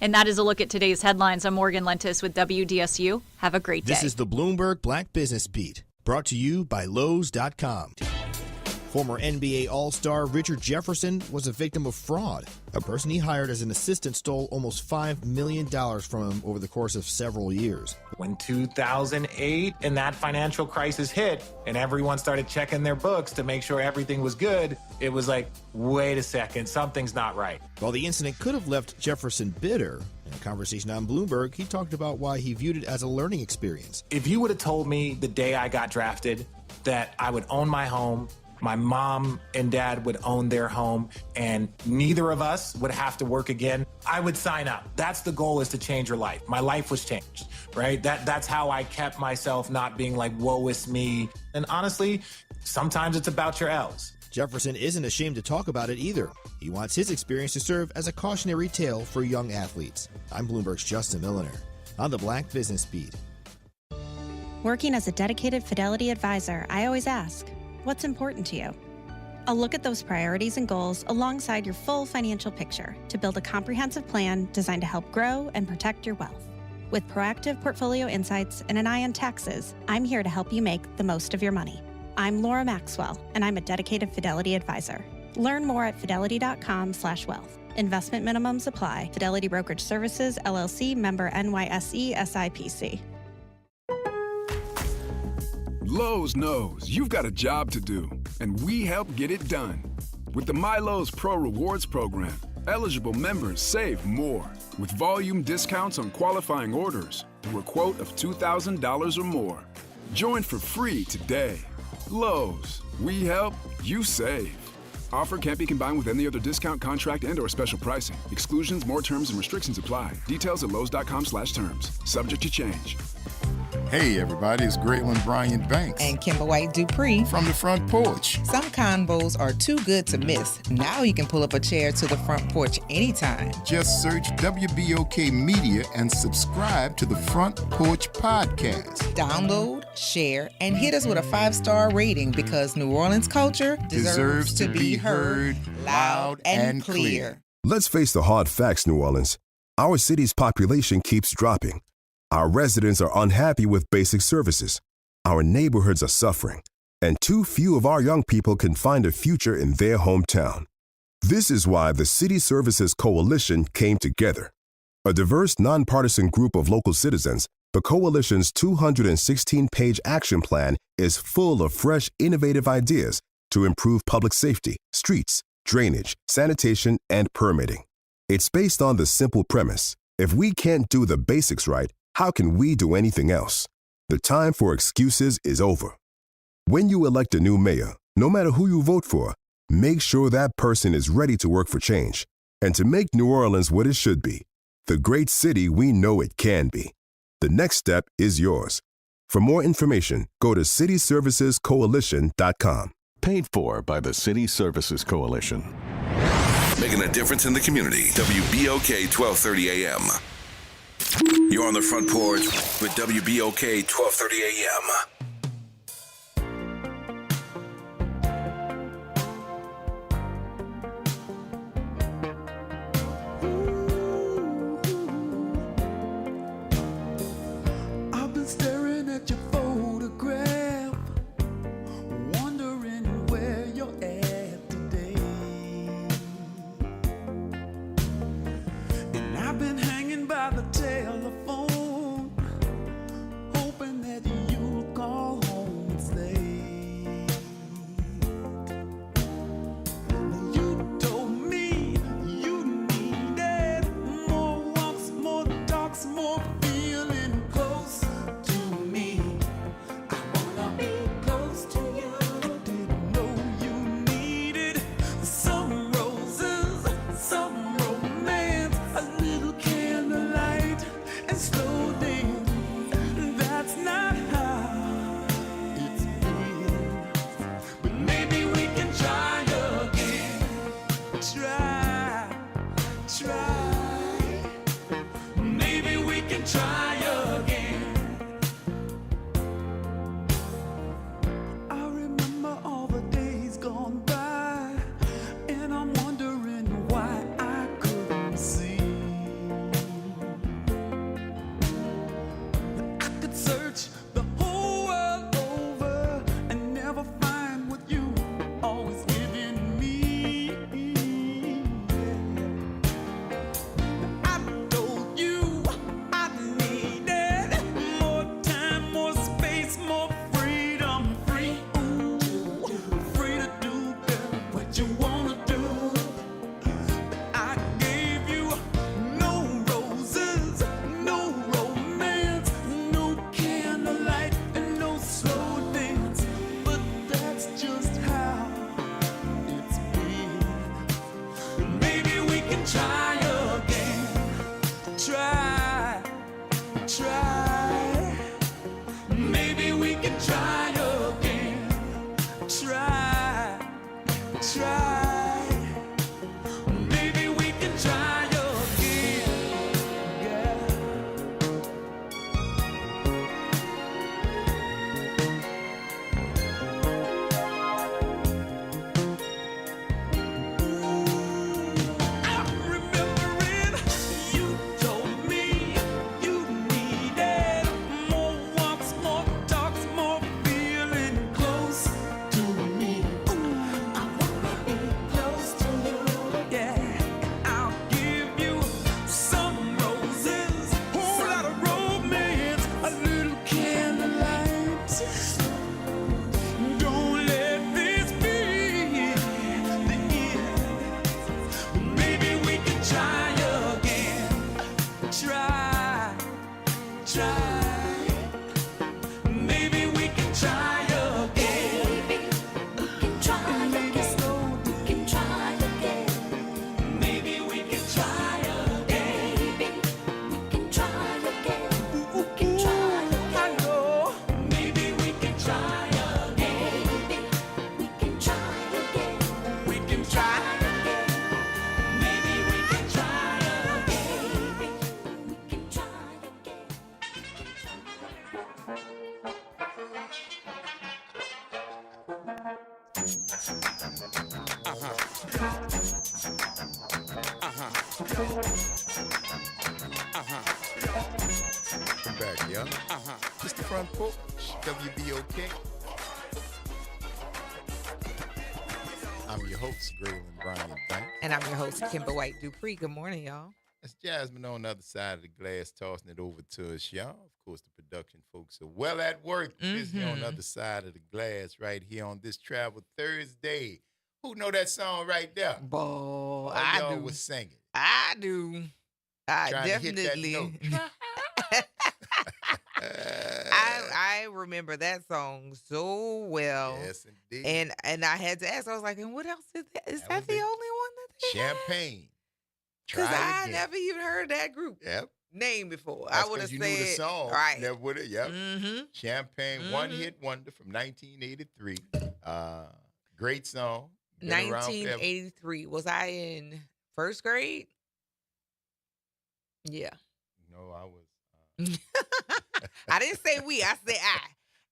And that is a look at today's headlines. I'm Morgan Lentis with WDSU. Have a great day. This is the Bloomberg Black Business Beat, brought to you by Lowe's.com. Former NBA All-Star Richard Jefferson was a victim of fraud. A person he hired as an assistant stole almost $5 million from him over the course of several years. When 2008 and that financial crisis hit and everyone started checking their books to make sure everything was good, it was like, wait a second, something's not right. While the incident could have left Jefferson bitter, in a conversation on Bloomberg, he talked about why he viewed it as a learning experience. If you would have told me the day I got drafted that I would own my home, my mom and dad would own their home, and neither of us would have to work again, I would sign up. That's the goal, is to change your life. My life was changed, right? That's how I kept myself not being like, woe is me. And honestly, sometimes it's about your L's. Jefferson isn't ashamed to talk about it either. He wants his experience to serve as a cautionary tale for young athletes. I'm Bloomberg's Justin Milliner on the Black Business Beat. Working as a dedicated Fidelity advisor, I always ask, what's important to you? I'll look at those priorities and goals alongside your full financial picture to build a comprehensive plan designed to help grow and protect your wealth. With proactive portfolio insights and an eye on taxes, I'm here to help you make the most of your money. I'm Laura Maxwell, and I'm a dedicated Fidelity advisor. Learn more at fidelity.com/wealth. Investment minimums apply. Fidelity Brokerage Services, LLC, member NYSE, SIPC. Lowe's knows you've got a job to do, and we help get it done. With the MyLowe's Pro Rewards program, eligible members save more with volume discounts on qualifying orders through a quote of $2,000 or more. Join for free today. Lowe's, we help, you save. Offer can't be combined with any other discount, contract, and/or special pricing. Exclusions, more terms, and restrictions apply. Details at lowes.com/terms. Subject to change. Hey everybody, it's Graylin Bryant Banks and Kimber White Dupree from the Front Porch. Some combos are too good to miss. Now you can pull up a chair to the Front Porch anytime. Just search WBOK Media and subscribe to the Front Porch Podcast. Download share, and hit us with a 5-star rating because New Orleans culture deserves to be heard loud and clear. Let's face the hard facts, New Orleans. Our city's population keeps dropping. Our residents are unhappy with basic services. Our neighborhoods are suffering. And too few of our young people can find a future in their hometown. This is why the City Services Coalition came together. A diverse, nonpartisan group of local citizens, the Coalition's 216-page action plan is full of fresh, innovative ideas to improve public safety, streets, drainage, sanitation, and permitting. It's based on the simple premise: if we can't do the basics right, how can we do anything else? The time for excuses is over. When you elect a new mayor, no matter who you vote for, make sure that person is ready to work for change and to make New Orleans what it should be, the great city we know it can be. The next step is yours. For more information, go to cityservicescoalition.com. Paid for by the City Services Coalition. Making a difference in the community. WBOK 1230 AM. You're on the Front Porch with WBOK 1230 AM. Staring at your photograph, wondering where you're at today. And I've been hanging by the telephone, hoping that you'll call home and stay. You told me you needed more walks, more talks, more feeling close. Try again. I remember all the days gone by, and I'm wondering why I couldn't see. I could search the whole world over and never find what you always giving me. I told you I needed more time, more space, more freedom. Free, ooh, free to do what you wanna do. I gave you no roses, no romance, no candlelight, and no slow dance. But that's just how it's been. Maybe we can try again. Try. Maybe we can try again. Try. Come back, y'all. It's the Front Porch, WBOK. I'm your host, Graylin Brian Banks. And I'm your host, Kimber White Dupree. Good morning, y'all. That's Jasmine on the other side of the glass, tossing it over to us, y'all. Of course, the production folks are well at work, busy on the other side of the glass right here on this Travel Thursday. Who know that song right there? Boy, Y'all was singing. I do. I Trying definitely. to hit that note. I remember that song so well. Yes, indeed. And I had to ask. I was like, and what else is that? Is that the only one that they Champagne. Because I never even heard that group name before. That's I would have said you knew the song. Right. Never would have. Yep. Champagne, one hit wonder from 1983. Great song. Been around forever. 1983. Was I in first grade? Yeah. No, I was. I didn't say we. I said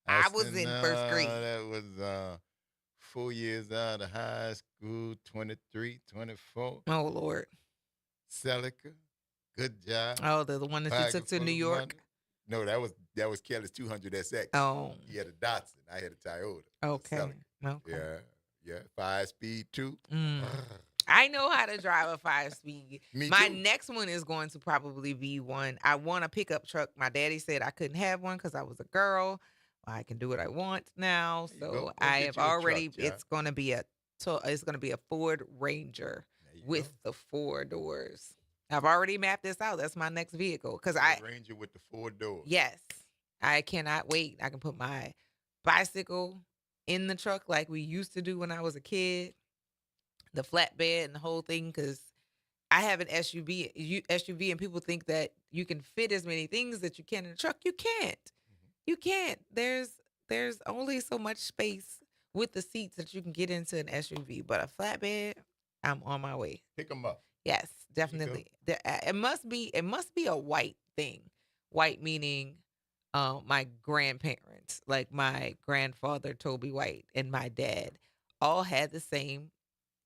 I was in first grade. That was 4 years out of high school, 23, 24. Oh, Lord. Celica, good job. Oh, the one that you took to New York? No, that was Kelly's 200SX. Oh. He had a Datsun. I had a Toyota. Okay. Celica. Okay. Yeah. 5-speed too. I know how to drive a 5-speed. Me My too. next one is going to probably be one. I want a pickup truck. My daddy said I couldn't have one because I was a girl. Well, I can do what I want now. So I have already. It's going to be a Ford Ranger with the 4 doors. I've already mapped this out. That's my next vehicle Ranger with the 4 doors. Yes, I cannot wait. I can put my bicycle in the truck like we used to do when I was a kid. The flatbed and the whole thing, because I have an SUV, and people think that you can fit as many things that you can in a truck. You can't. You can't. There's only so much space with the seats that you can get into an SUV. But a flatbed, I'm on my way. Pick them up. Yes, definitely. It must be a white thing. White meaning my grandparents, like my grandfather Toby White and my dad, all had the same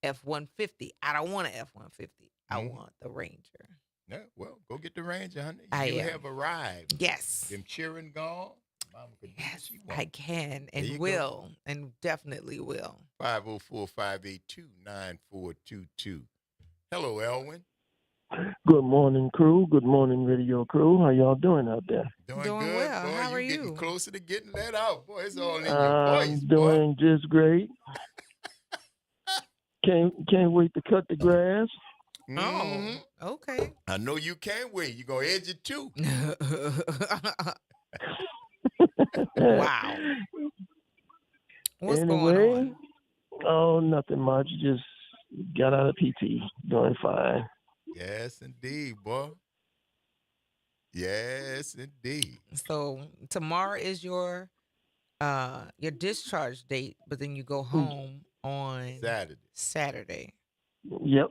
F-150. I don't want an F-150. I want the Ranger. Yeah, well, go get the Ranger, honey. You have arrived. Yes. Them cheering gone. Mama could do what she wants. I can and will and definitely will. 504-582-9422. Hello, Elwin. Good morning, crew. Good morning, radio crew. How y'all doing out there? Doing good. Well. Boy, How are you? Getting closer to getting let out. Boy, it's all in your voice. I'm doing just great. Can't wait to cut the grass. Oh, okay. I know you can't wait. You're going to edge it too. Wow. What's going on? Oh, nothing much. Just got out of PT. Doing fine. Yes, indeed, boy. Yes, indeed. So tomorrow is your discharge date, but then you go home on Saturday. Yep.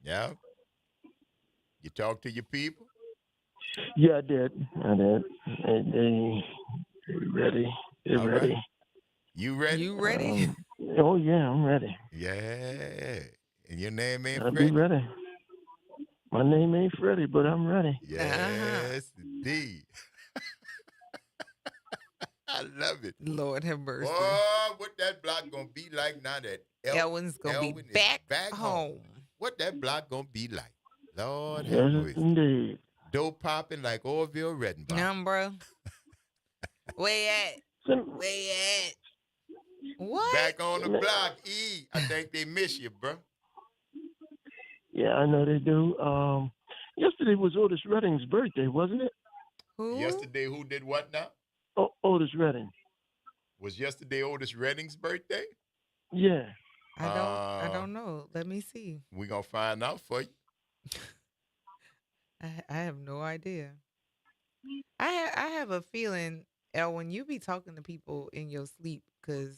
Yeah. You talk to your people? Yeah, I did. They ready. They're all ready. Right. You ready? You ready? Oh, yeah, I'm ready. Yeah. And your name ain't I'll Freddie? be ready. My name ain't Freddie, but I'm ready. Yes, indeed. I love it. Lord have mercy. Oh, what that block gonna be like now that Elwin's gonna be back home. What that block gonna be like? Lord Yes, have mercy. indeed. Dope popping like Orville Redenbaugh. Number. Where at? What? Back on the block, E. I think they miss you, bro. Yeah, I know they do. Yesterday was Otis Redding's birthday, wasn't it? Who? Yesterday, who did what now? Otis Redding. Was yesterday Otis Redding's birthday? Yeah. I don't know. Let me see. We're going to find out for you. I have no idea. I have a feeling, Elwin, you be talking to people in your sleep because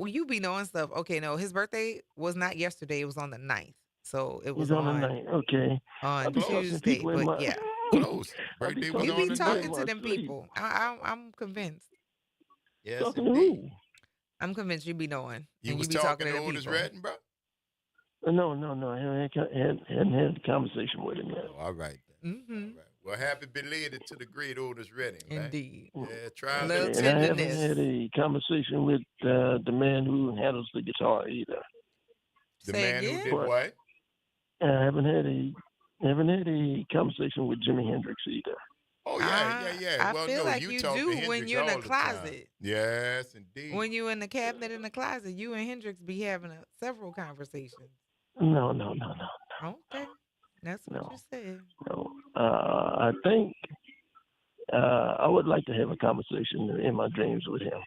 you be knowing stuff. Okay, no, his birthday was not yesterday. It was on the 9th. So it was on the 9th. Okay. On Tuesday. But yeah. Close. Birthday was You on be the talking 9th. to them people. I'm convinced. Yes, Talking to indeed. I'm convinced you be knowing. You and was you be talking to to the Otis people. Redding, bro? No. I hadn't had a conversation with him yet. Oh, all right. Mm-hmm. All right. Well, happy belated to the great Otis Redding, right? Indeed. Yeah, try A little And I haven't tenderness. had a conversation with the man who handles the guitar either. The Say man who again? did what? I haven't had a conversation with Jimi Hendrix either. Oh, yeah. I Well, feel no, like you you talk do to Hendrix when you're in all the the time. closet. Yes, indeed. When you in the cabinet in the closet, you and Hendrix be having several conversations. No. Okay. That's what you said. No. I think I would like to have a conversation in my dreams with him.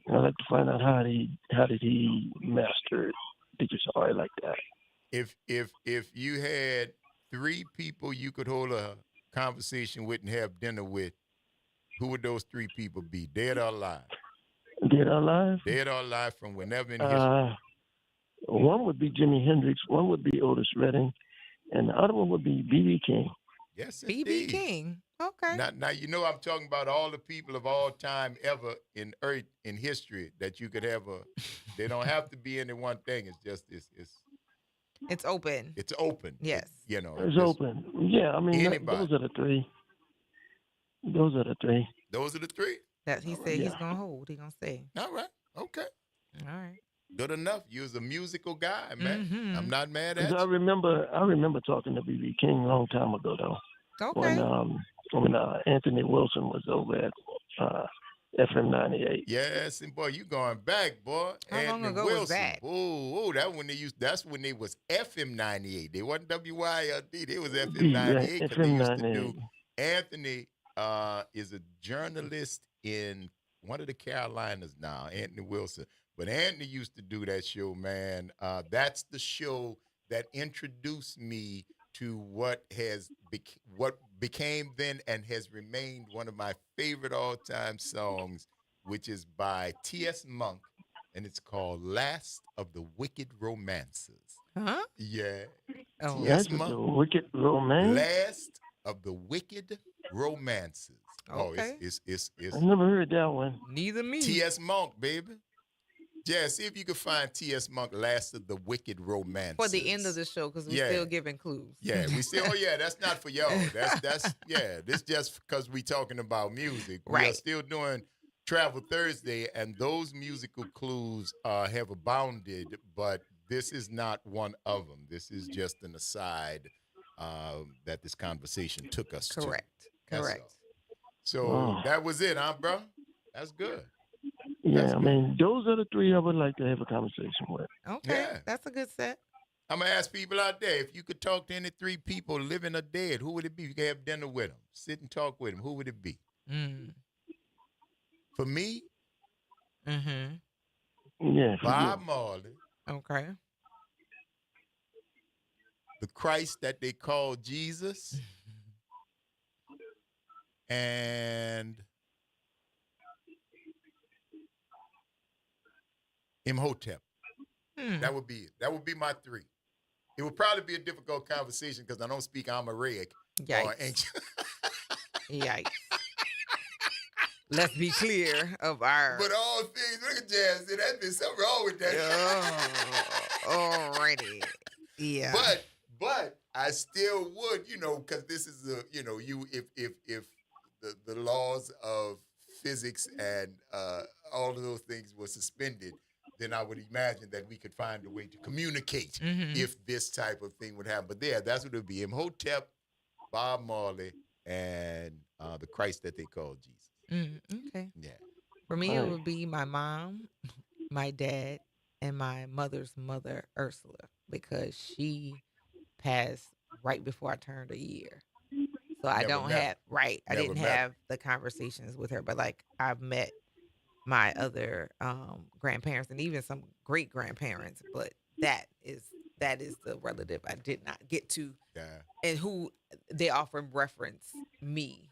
I'd like to find out how did he master the guitar like that. If you had 3 people you could hold a conversation with and have dinner with, who would those 3 people be? Dead or alive? Dead or alive? Dead or alive from whenever in history? One would be Jimi Hendrix, one would be Otis Redding, and the other one would be B.B. King. Yes, B.B. indeed. King. Okay. Now you know I'm talking about all the people of all time ever in earth in history that you could have they don't have to be any one thing. It's just It's open. It's open. Yes. You know. It's open. Yeah, I mean, anybody. those are the 3. Those are the 3. Those are the 3? That he said he's going to hold. He's going to stay. All right. Okay. All right. Good enough. You was a musical guy, man. Mm-hmm. I'm not mad at you. I remember talking to B.B. King a long time ago, though. Okay. When Anthony Wilson was over at FM 98. Yes, and boy, you going back, boy. How Anthony long ago Wilson. was that? Oh, that's when they was FM 98. They wasn't WYLD. They was FM 98 because they used to do. Anthony is a journalist in one of the Carolinas now, Anthony Wilson. But Anthony used to do that show, man. That's the show that introduced me to what became then and has remained one of my favorite all-time songs, which is by T.S. Monk, and it's called "Last of the Wicked Romances." Huh? Yeah. Oh, T.S. Last of Monk. the Wicked Romance? Last of the Wicked Romances. Okay. Oh, it's I never heard that one. Neither me. T.S. Monk, baby. Yeah, see if you can find T.S. Monk, Last of the Wicked Romances. For the end of the show, because we're still giving clues. Yeah, we still, that's not for y'all. This just because we talking about music. Right. We are still doing Travel Thursday, and those musical clues have abounded, but this is not one of them. This is just an aside that this conversation took us to. Correct. So that was it, huh, bro? That's good. Yeah, I mean, those are the 3 I would like to have a conversation with. Okay, Yeah. that's a good set. I'm going to ask people out there, if you could talk to any 3 people, living or dead, who would it be? You could have dinner with them, sit and talk with them. Who would it be? For me? Mm-hmm. Yeah. Bob Marley. Okay. The Christ that they call Jesus. And Imhotep. That would be it. That would be my 3. It would probably be a difficult conversation because I don't speak Amharic or ancient. Yikes. Let's be clear of our. But all things, look at Jazz. There's been something wrong with that. Alrighty. Yeah. But I still would, because this is if the laws of physics and all of those things were suspended, then I would imagine that we could find a way to communicate if this type of thing would happen. But that's what it would be. Imhotep, Bob Marley, and the Christ that they call Jesus. Okay. Yeah. For me, it would be my mom, my dad, and my mother's mother, Ursula, because she passed right before I turned a year. So I didn't have the conversations with her, but like I've met my other grandparents and even some great grandparents, but that is the relative I did not get to, and who they often reference me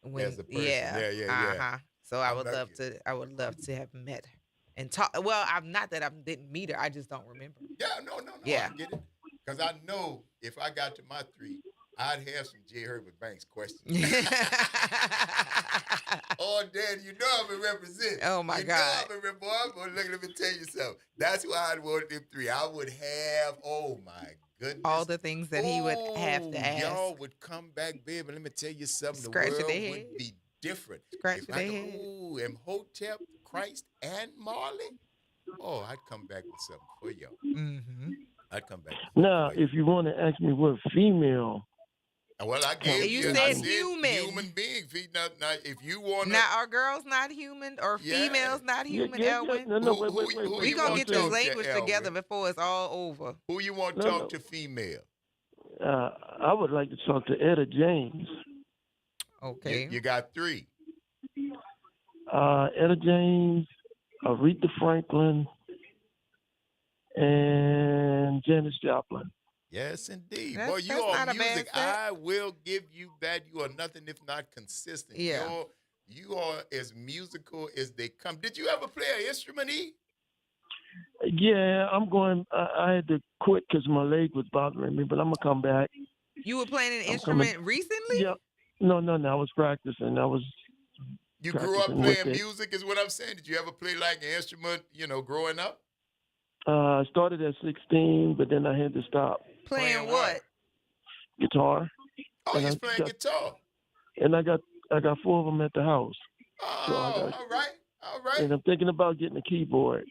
when, as a person. So I would love to have met her and talk. Well, I'm not that I didn't meet her, I just don't remember. Yeah, no, Yeah. I get it. Because I know if I got to my 3, I'd have some J. Herbert Banks questions. Oh, Dad, you know I'm a represent. Oh, my you God. Know I'm a rep- boy, look, let me tell you something. That's why I'd want them three. I would have, oh, my goodness. All the things that he would have to ask. Y'all would come back, baby. Let me tell you something. Scratching the world their would head. be different. Scratching their head. Ooh, Imhotep, Christ, and Marley. Oh, I'd come back with something for y'all. Mm-hmm. I'd come back. Now, if you want to ask me what female. Well, I gave you I said said human. Human being. Now, if you want to. Now, are girls not human or females not human, Elwin? No, wait. We're going to get this language together before it's all over. Who you want to talk to female? I would like to talk to Etta James. Okay. You got three. Etta James, Aretha Franklin, and Janis Joplin. Yes, indeed. That's- Boy, you that's are not a bad music. set. I will give you that. You are nothing if not consistent. Yeah. You are as musical as they come. Did you ever play an instrument, E? Yeah, I'm going. I had to quit because my leg was bothering me, but I'm gonna come back. You were playing an instrument recently? Yeah. No. I was practicing. You grew up playing music, is what I'm saying. Did you ever play like an instrument? Growing up. I started at 16, but then I had to stop. Playing what? Guitar. Oh, you're playing guitar. And I got 4 of them at the house. Oh, all right. And I'm thinking about getting a keyboard.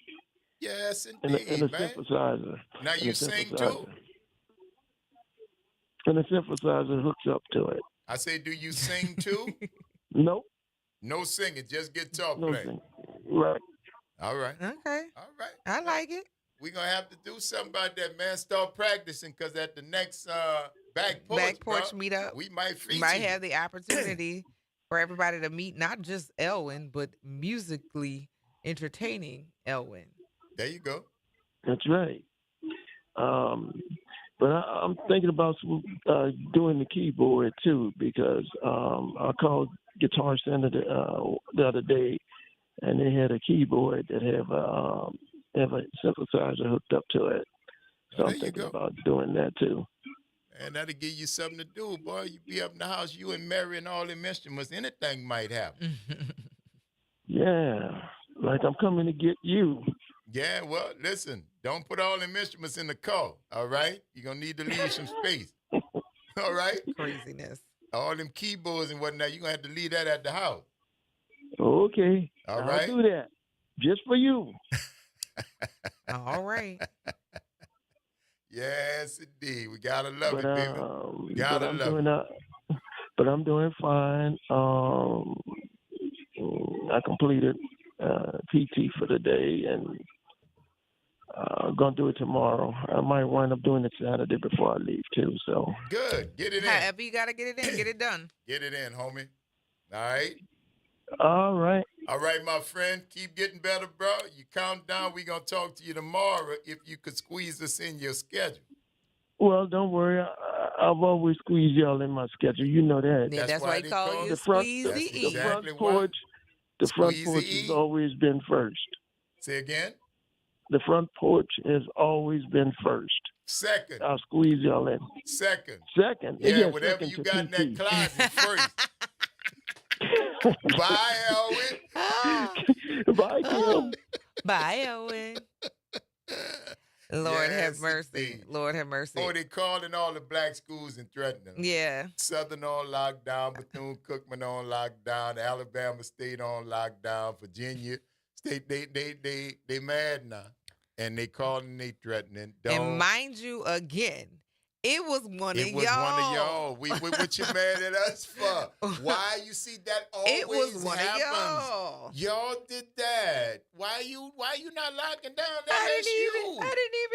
Yes, And indeed, a man. synthesizer. Now you sing too? And the synthesizer hooks up to it. I say, do you sing too? Nope. No singing, just guitar No playing. singing. Right. All right. Okay. All right. I like it. We're going to have to do something about that, man. Start practicing, because at the next back porch meetup, we might feature you might you. have the opportunity for everybody to meet not just Elwin, but musically entertaining Elwin. There you go. That's right. But I'm thinking about doing the keyboard too, because I called Guitar Center the other day, and they had a keyboard that have a synthesizer hooked up to it. So I'm thinking about doing that too. And that'll give you something to do, boy. You be up in the house, you and Mary and all them instruments, anything might happen. Yeah, like I'm coming to get you. Yeah, well, listen, don't put all them instruments in the car, all right? You're going to need to leave some space, all right? Craziness. All them keyboards and whatnot, you're going to have to leave that at the house. Okay. All I'll right. do that. Just for you. All right. Yes, indeed. We got to love But, it, baby. We got to love it. But I'm doing fine. I completed PT for the day, and going to do it tomorrow. I might wind up doing it Saturday before I leave, too. So Good. Get it in. However you got to get it in, get it done. Get it in, homie. All right? All right. All right, my friend. Keep getting better, bro. You count down. We're going to talk to you tomorrow if you could squeeze us in your schedule. Well, don't worry. I've always squeezed y'all in my schedule. You know that. Yeah, that's why he call you the front, Squeezy E. the front porch. The front porch has always been first. Say again? The front porch has always been first. Second. I'll squeeze y'all in. Second. Second. Yeah, whatever second you to got in PT. that closet first. Bye, Elwin. Bye, Kim. Bye, Elwin. Lord have mercy. Lord have mercy. Oh, they calling all the black schools and threatening them. Yeah. Southern on lockdown, Bethune-Cookman on lockdown, Alabama State on lockdown, Virginia State, they mad now. And they calling, they threatening. And mind you, again, it was one of y'all. It was one of y'all. What you mad at us for? Why? You see, that always It was one happens. of y'all. Y'all did that. Why you not locking down that I SU? didn't even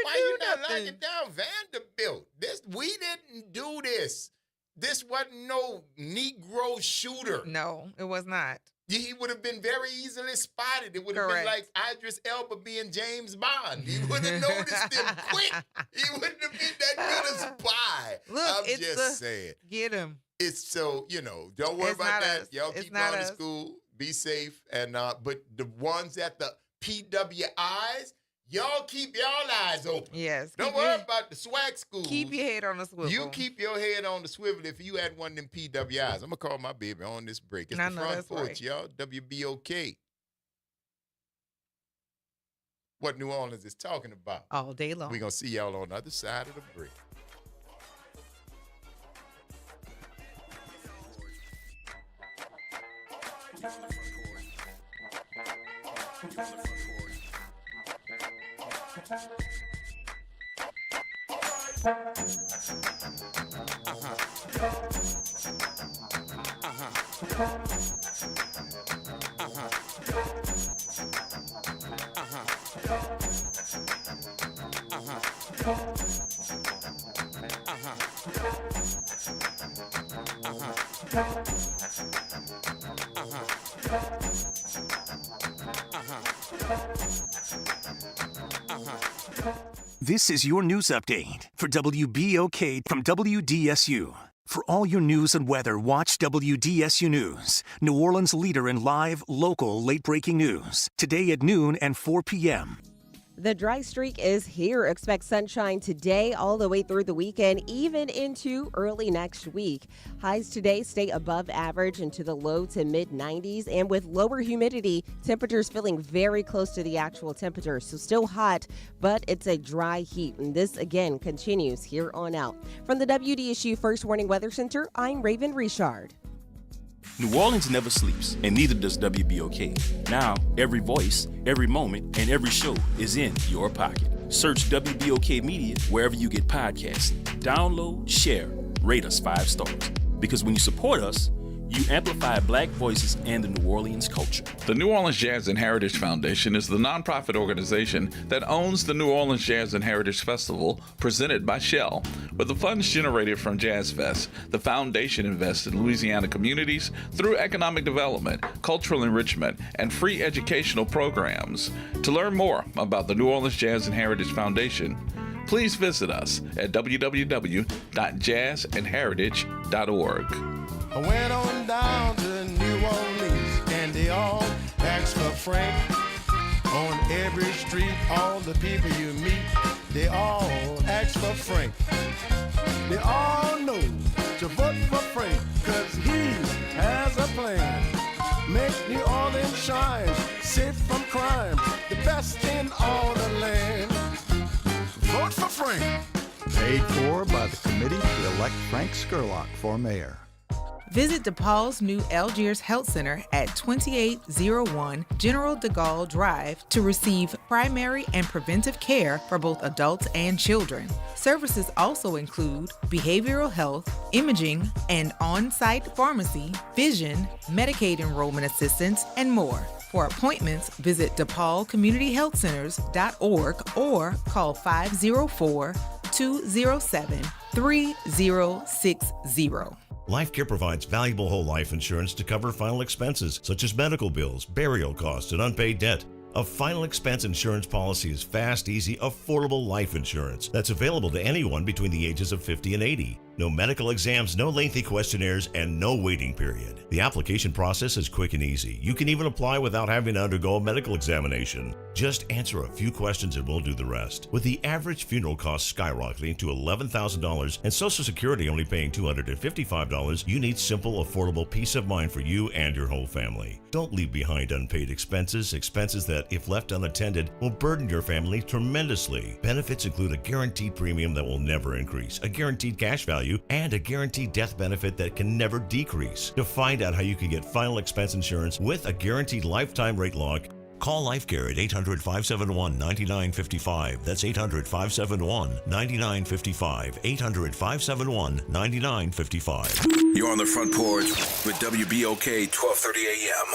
Why do you not nothing. locking down Vanderbilt? We didn't do this. This wasn't no Negro shooter. No, it was not. He would have been very easily spotted. It would have Correct. been like Idris Elba being James Bond. He would have noticed him quick. He wouldn't have been that good a spy. Look, I'm it's just saying. Get him. It's so, don't worry It's about not that. us. Y'all It's keep not going to us. school. Be safe. And but the ones at the PWIs, Y'all keep y'all eyes open. Yes. Don't worry about the swag schools. Keep your head on the swivel. You keep your head on the swivel if you had one of them PWIs. I'm going to call my baby on this break. It's I the know, Front that's Porch, right. y'all. WBOK. What New Orleans is talking about. All day long. We're going to see y'all on the other side of the break. This is your news update for WBOK from WDSU. For all your news and weather, watch WDSU News, New Orleans' leader in live, local, late-breaking news. Today at noon and 4 p.m. The dry streak is here. Expect sunshine today all the way through the weekend, even into early next week. Highs today stay above average into the low to mid 90s, and with lower humidity, temperatures feeling very close to the actual temperature. So still hot, but it's a dry heat. And this again continues here on out. From the WDSU First Warning Weather Center, I'm Raven Richard. New Orleans never sleeps, and neither does WBOK. Now, every voice, every moment, and every show is in your pocket. Search WBOK Media wherever you get podcasts. Download, share, rate us 5 stars. Because when you support us, you amplify Black voices and the New Orleans culture. The New Orleans Jazz and Heritage Foundation is the nonprofit organization that owns the New Orleans Jazz and Heritage Festival presented by Shell. With the funds generated from Jazz Fest, the foundation invests in Louisiana communities through economic development, cultural enrichment, and free educational programs. To learn more about the New Orleans Jazz and Heritage Foundation, please visit us at www.jazzandheritage.org. I went on down to New Orleans and they all asked for Frank. On every street, all the people you meet, they all ask for Frank. They all know to vote for Frank, cause he has a plan. Make New Orleans shine, safe from crime, the best in all the land. Vote for Frank. Paid for by the committee to elect Frank Skurlock for mayor. Visit DePaul's new Algiers Health Center at 2801 General de Gaulle Drive to receive primary and preventive care for both adults and children. Services also include behavioral health, imaging, and on-site pharmacy, vision, Medicaid enrollment assistance, and more. For appointments, visit DePaulCommunityHealthCenters.org or call 504-207-3060. LifeCare provides valuable whole life insurance to cover final expenses such as medical bills, burial costs, and unpaid debt. A final expense insurance policy is fast, easy, affordable life insurance that's available to anyone between the ages of 50 and 80. No medical exams, no lengthy questionnaires, and no waiting period. The application process is quick and easy. You can even apply without having to undergo a medical examination. Just answer a few questions and we'll do the rest. With the average funeral cost skyrocketing to $11,000 and Social Security only paying $255, you need simple, affordable peace of mind for you and your whole family. Don't leave behind unpaid expenses that, if left unattended, will burden your family tremendously. Benefits include a guaranteed premium that will never increase, a guaranteed cash value, and a guaranteed death benefit that can never decrease. To find out how you can get final expense insurance with a guaranteed lifetime rate lock, call LifeCare at 800-571-9955. That's 800-571-9955. 800-571-9955. You're on the Front Porch with WBOK 1230 AM.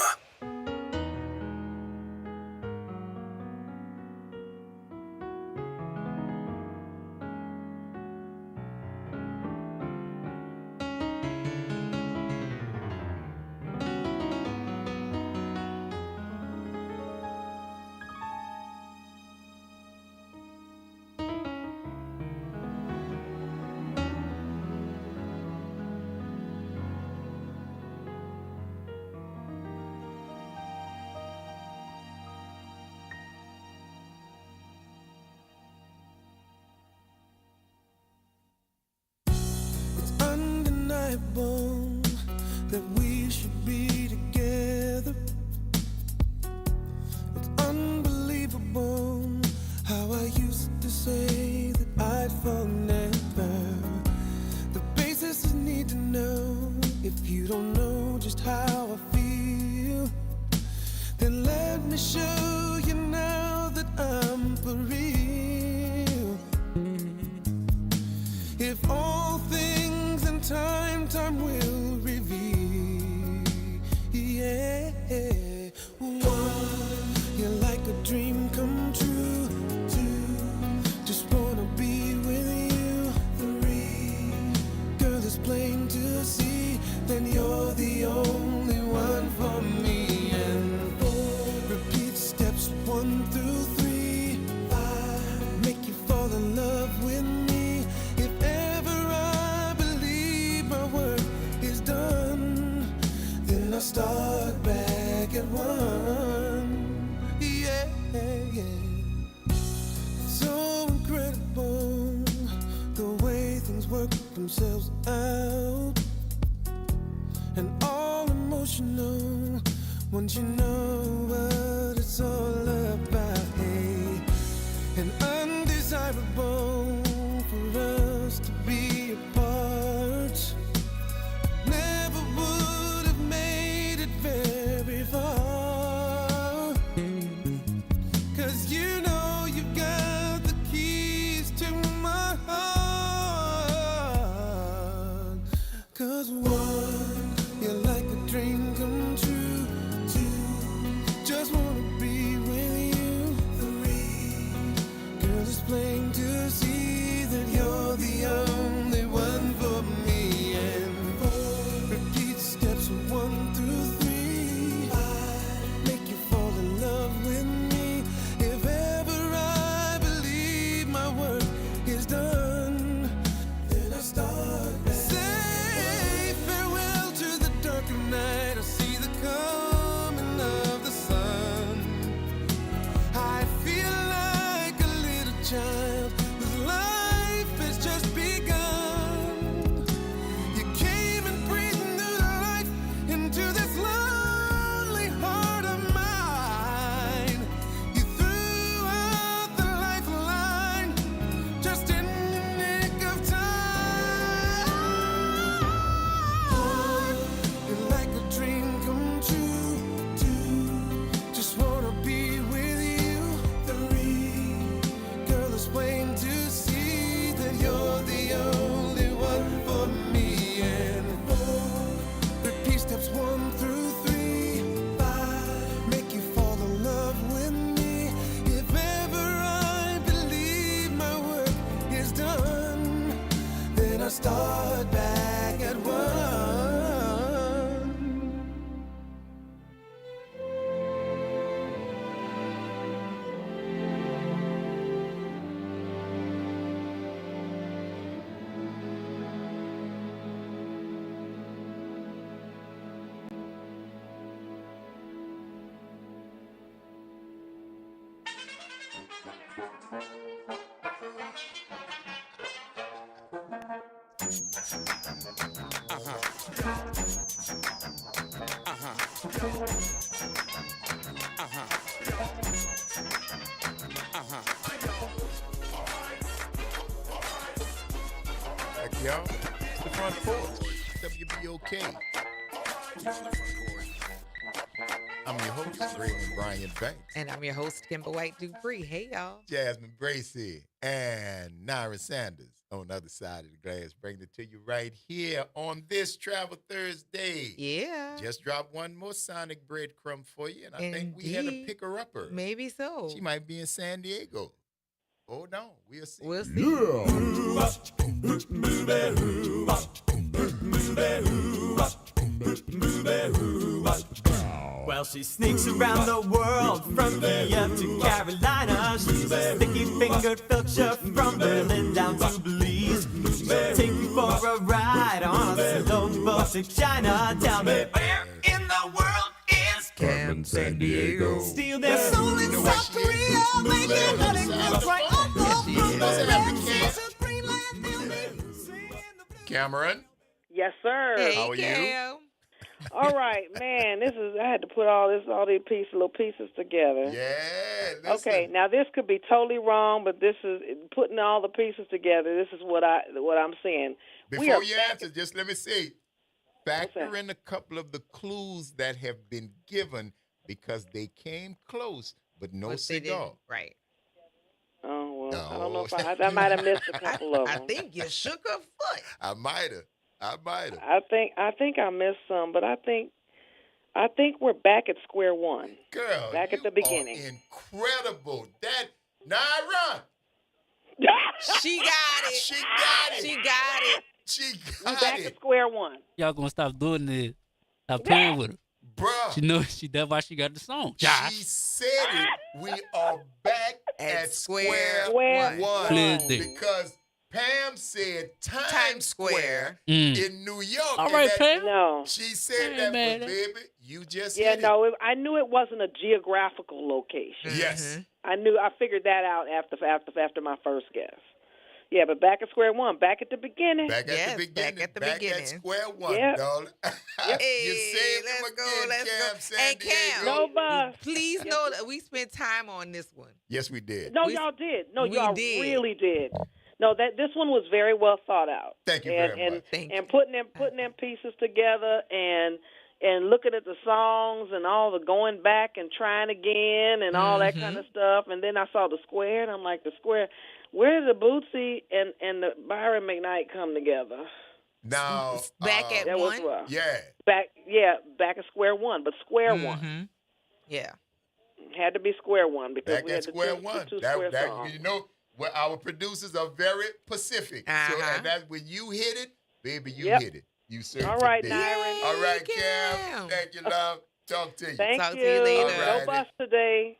undesirable that we should be together. It's unbelievable how I used to say that I'd fall never. The basis is need to know. If you don't know just how I feel, then let me show you now that I'm for real. If all things in time will reveal. Yeah. One, you're like a dream come true. Two, just wanna be with you. Three, girl, it's plain to see that you're the only one for me. And four, repeat steps 1 through 3. 5, make you fall in love with me. If ever I believe my work is done, then I'll start back at 1. Yeah, yeah. So incredible the way things work themselves out, and all emotional once you know what it's all about. Hey, and undesirable for us to be apart. Never would have made it very far. 'Cause you know you've got the keys to my heart. 'Cause one, you're like a dream come true. Two, just wanna be with you. Three, girl, it's plain to see that you're the only one for me. And four, repeat steps 1 through 3. 5, make you fall in love with me. If ever I believe my work is done, then I start back. Say farewell to the dark of night. I see the coming of the sun. I feel like a little child whose life has just begun. You came and breathed new life into this lonely heart of mine. You threw out the lifeline just in the nick of time. You're like a dream come true. Two, just wanna be with you. Three, girl, it's plain to see that you're the only one for me. And four, repeat steps 1 through 3. 5, make you fall in love with me. If ever I believe my work is done, then I start back at 1. Back, y'all. It's the Front Porch. WBOK. I'm your host, Braylon Brian Banks. And I'm your host, Kimber White Dupree. Hey, y'all. Jasmine Bracey and Naira Sanders on the other side of the glass, bringing it to you right here on this Travel Thursday. Yeah. Just dropped one more sonic breadcrumb for you, and I think we had to pick her upper. Maybe so. She might be in San Diego. Hold on, we'll see. We'll see. Well, she sneaks around the world from Kiev to Carolina. She's a sticky-fingered filcher from Berlin down to Belize. She'll take you for a ride on a slow boat to China. Tell me, where in the world is Carmen San Diego? Steal their soul in South Korea. Make it nothing else right on the Cameron? Yes, sir. Hey, How are you? Cam. All right, man. I had to put all these little pieces together. Yeah, listen. Okay, now this could be totally wrong, but this is putting all the pieces together. This is what I'm saying. Before you answer, just let me say, factor in a couple of the clues that have been given because they came close, but no cigar. Right. Oh, well, No. I don't know if I might have missed a couple of them. I think you shook a foot. I might have. I think I missed some, but I think we're back at square one. Girl, back at the beginning. Incredible. That Naira. She got it. She got it. She got it. She We're got back it. at square one. Y'all gonna stop doing this. Stop playing with her. Bruh. That's why she got the song. She said it. We are back at square one. Clear day. Because Pam said Times Square Mm. in New York. All right, Pam. No. She said that, man. but baby, you just Yeah, hit no, I knew it wasn't a geographical location. it. Yes. I figured that out after my first guess. Yeah, but back at square one, back at the beginning. Back at the beginning. Back at square one, Yep. darling. Hey, You saved let's him go, again, let's Cam go. San Hey, Diego. Cam, No bus. please know that we spent time on this one. Yes, we did. No, y'all did. No, we y'all did. really did. No, this one was very well thought out. Thank you very much. And putting them pieces together and looking at the songs and all the going back and trying again and all that kind of stuff. And then I saw the square and I'm like, the square. Where did the Bootsy and the Byron McKnight come together? Now, back at that one. was rough. Yeah. Back at square one, but square one. Yeah. Had to be square one because Back we at had square the one. two square songs. You know, well, our producers are very Pacific. So and that when you hit it, baby, you hit it. You certainly All right, did. Nyron. All right, Cam. Thank you, love. Talk to you. Thank to you later. All No bus today.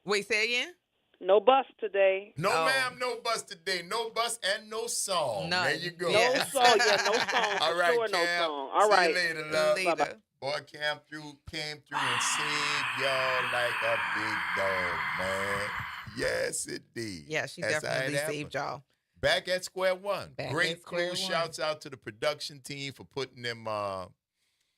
Wait, say again? No bus today. No, ma'am, no bus today. No bus and no song. None. There you go. No song. Yeah, no song. All For right, sure, Cam. no song. All See right. you later, love. Later. Boy, came through and saved y'all like a big dog, man. Yes, indeed. Yeah, she That's how it definitely happened. saved y'all. Back at square one. Back Great at square clue. one. Shouts out to the production team for putting them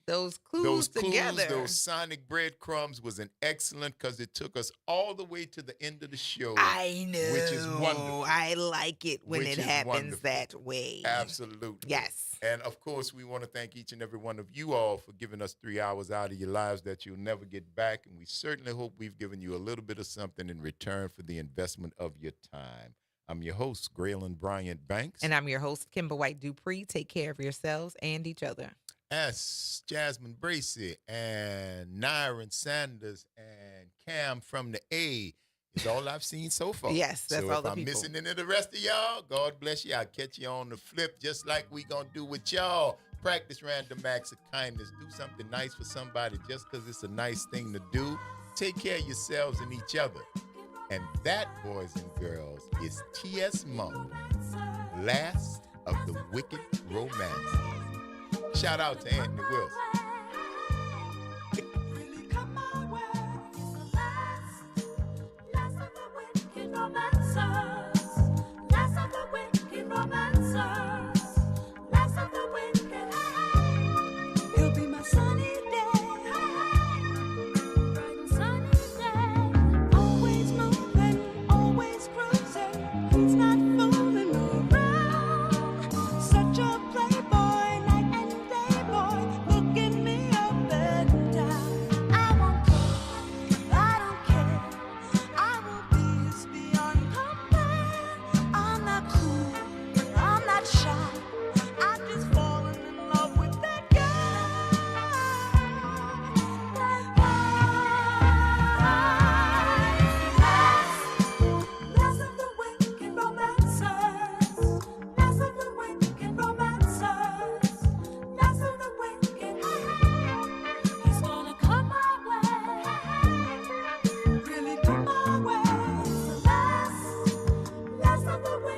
Those clues together. those sonic breadcrumbs was an excellent because it took us all the way to the end of the show. I know. Which is wonderful. I like it when Which it is happens wonderful. that way. Absolutely. Yes. And of course, we want to thank each and every one of you all for giving us 3 hours out of your lives that you'll never get back. And we certainly hope we've given you a little bit of something in return for the investment of your time. I'm your host, Graylin Bryant Banks. And I'm your host, Kimber White Dupree. Take care of yourselves and each other. S. Jasmine Bracey and Nyron Sanders and Cam from the A is all I've seen so far. Yes, that's so all if the I'm people. missing any of the rest of y'all, God bless you. I'll catch you on the flip just like we going to do with y'all. Practice random acts of kindness. Do something nice for somebody just because it's a nice thing to do. Take care of yourselves and each other. And that, boys and girls, is T.S. Monk, Last of the Wicked Romances. Shout out to Anthony Wilson. Last of the wicked romancer.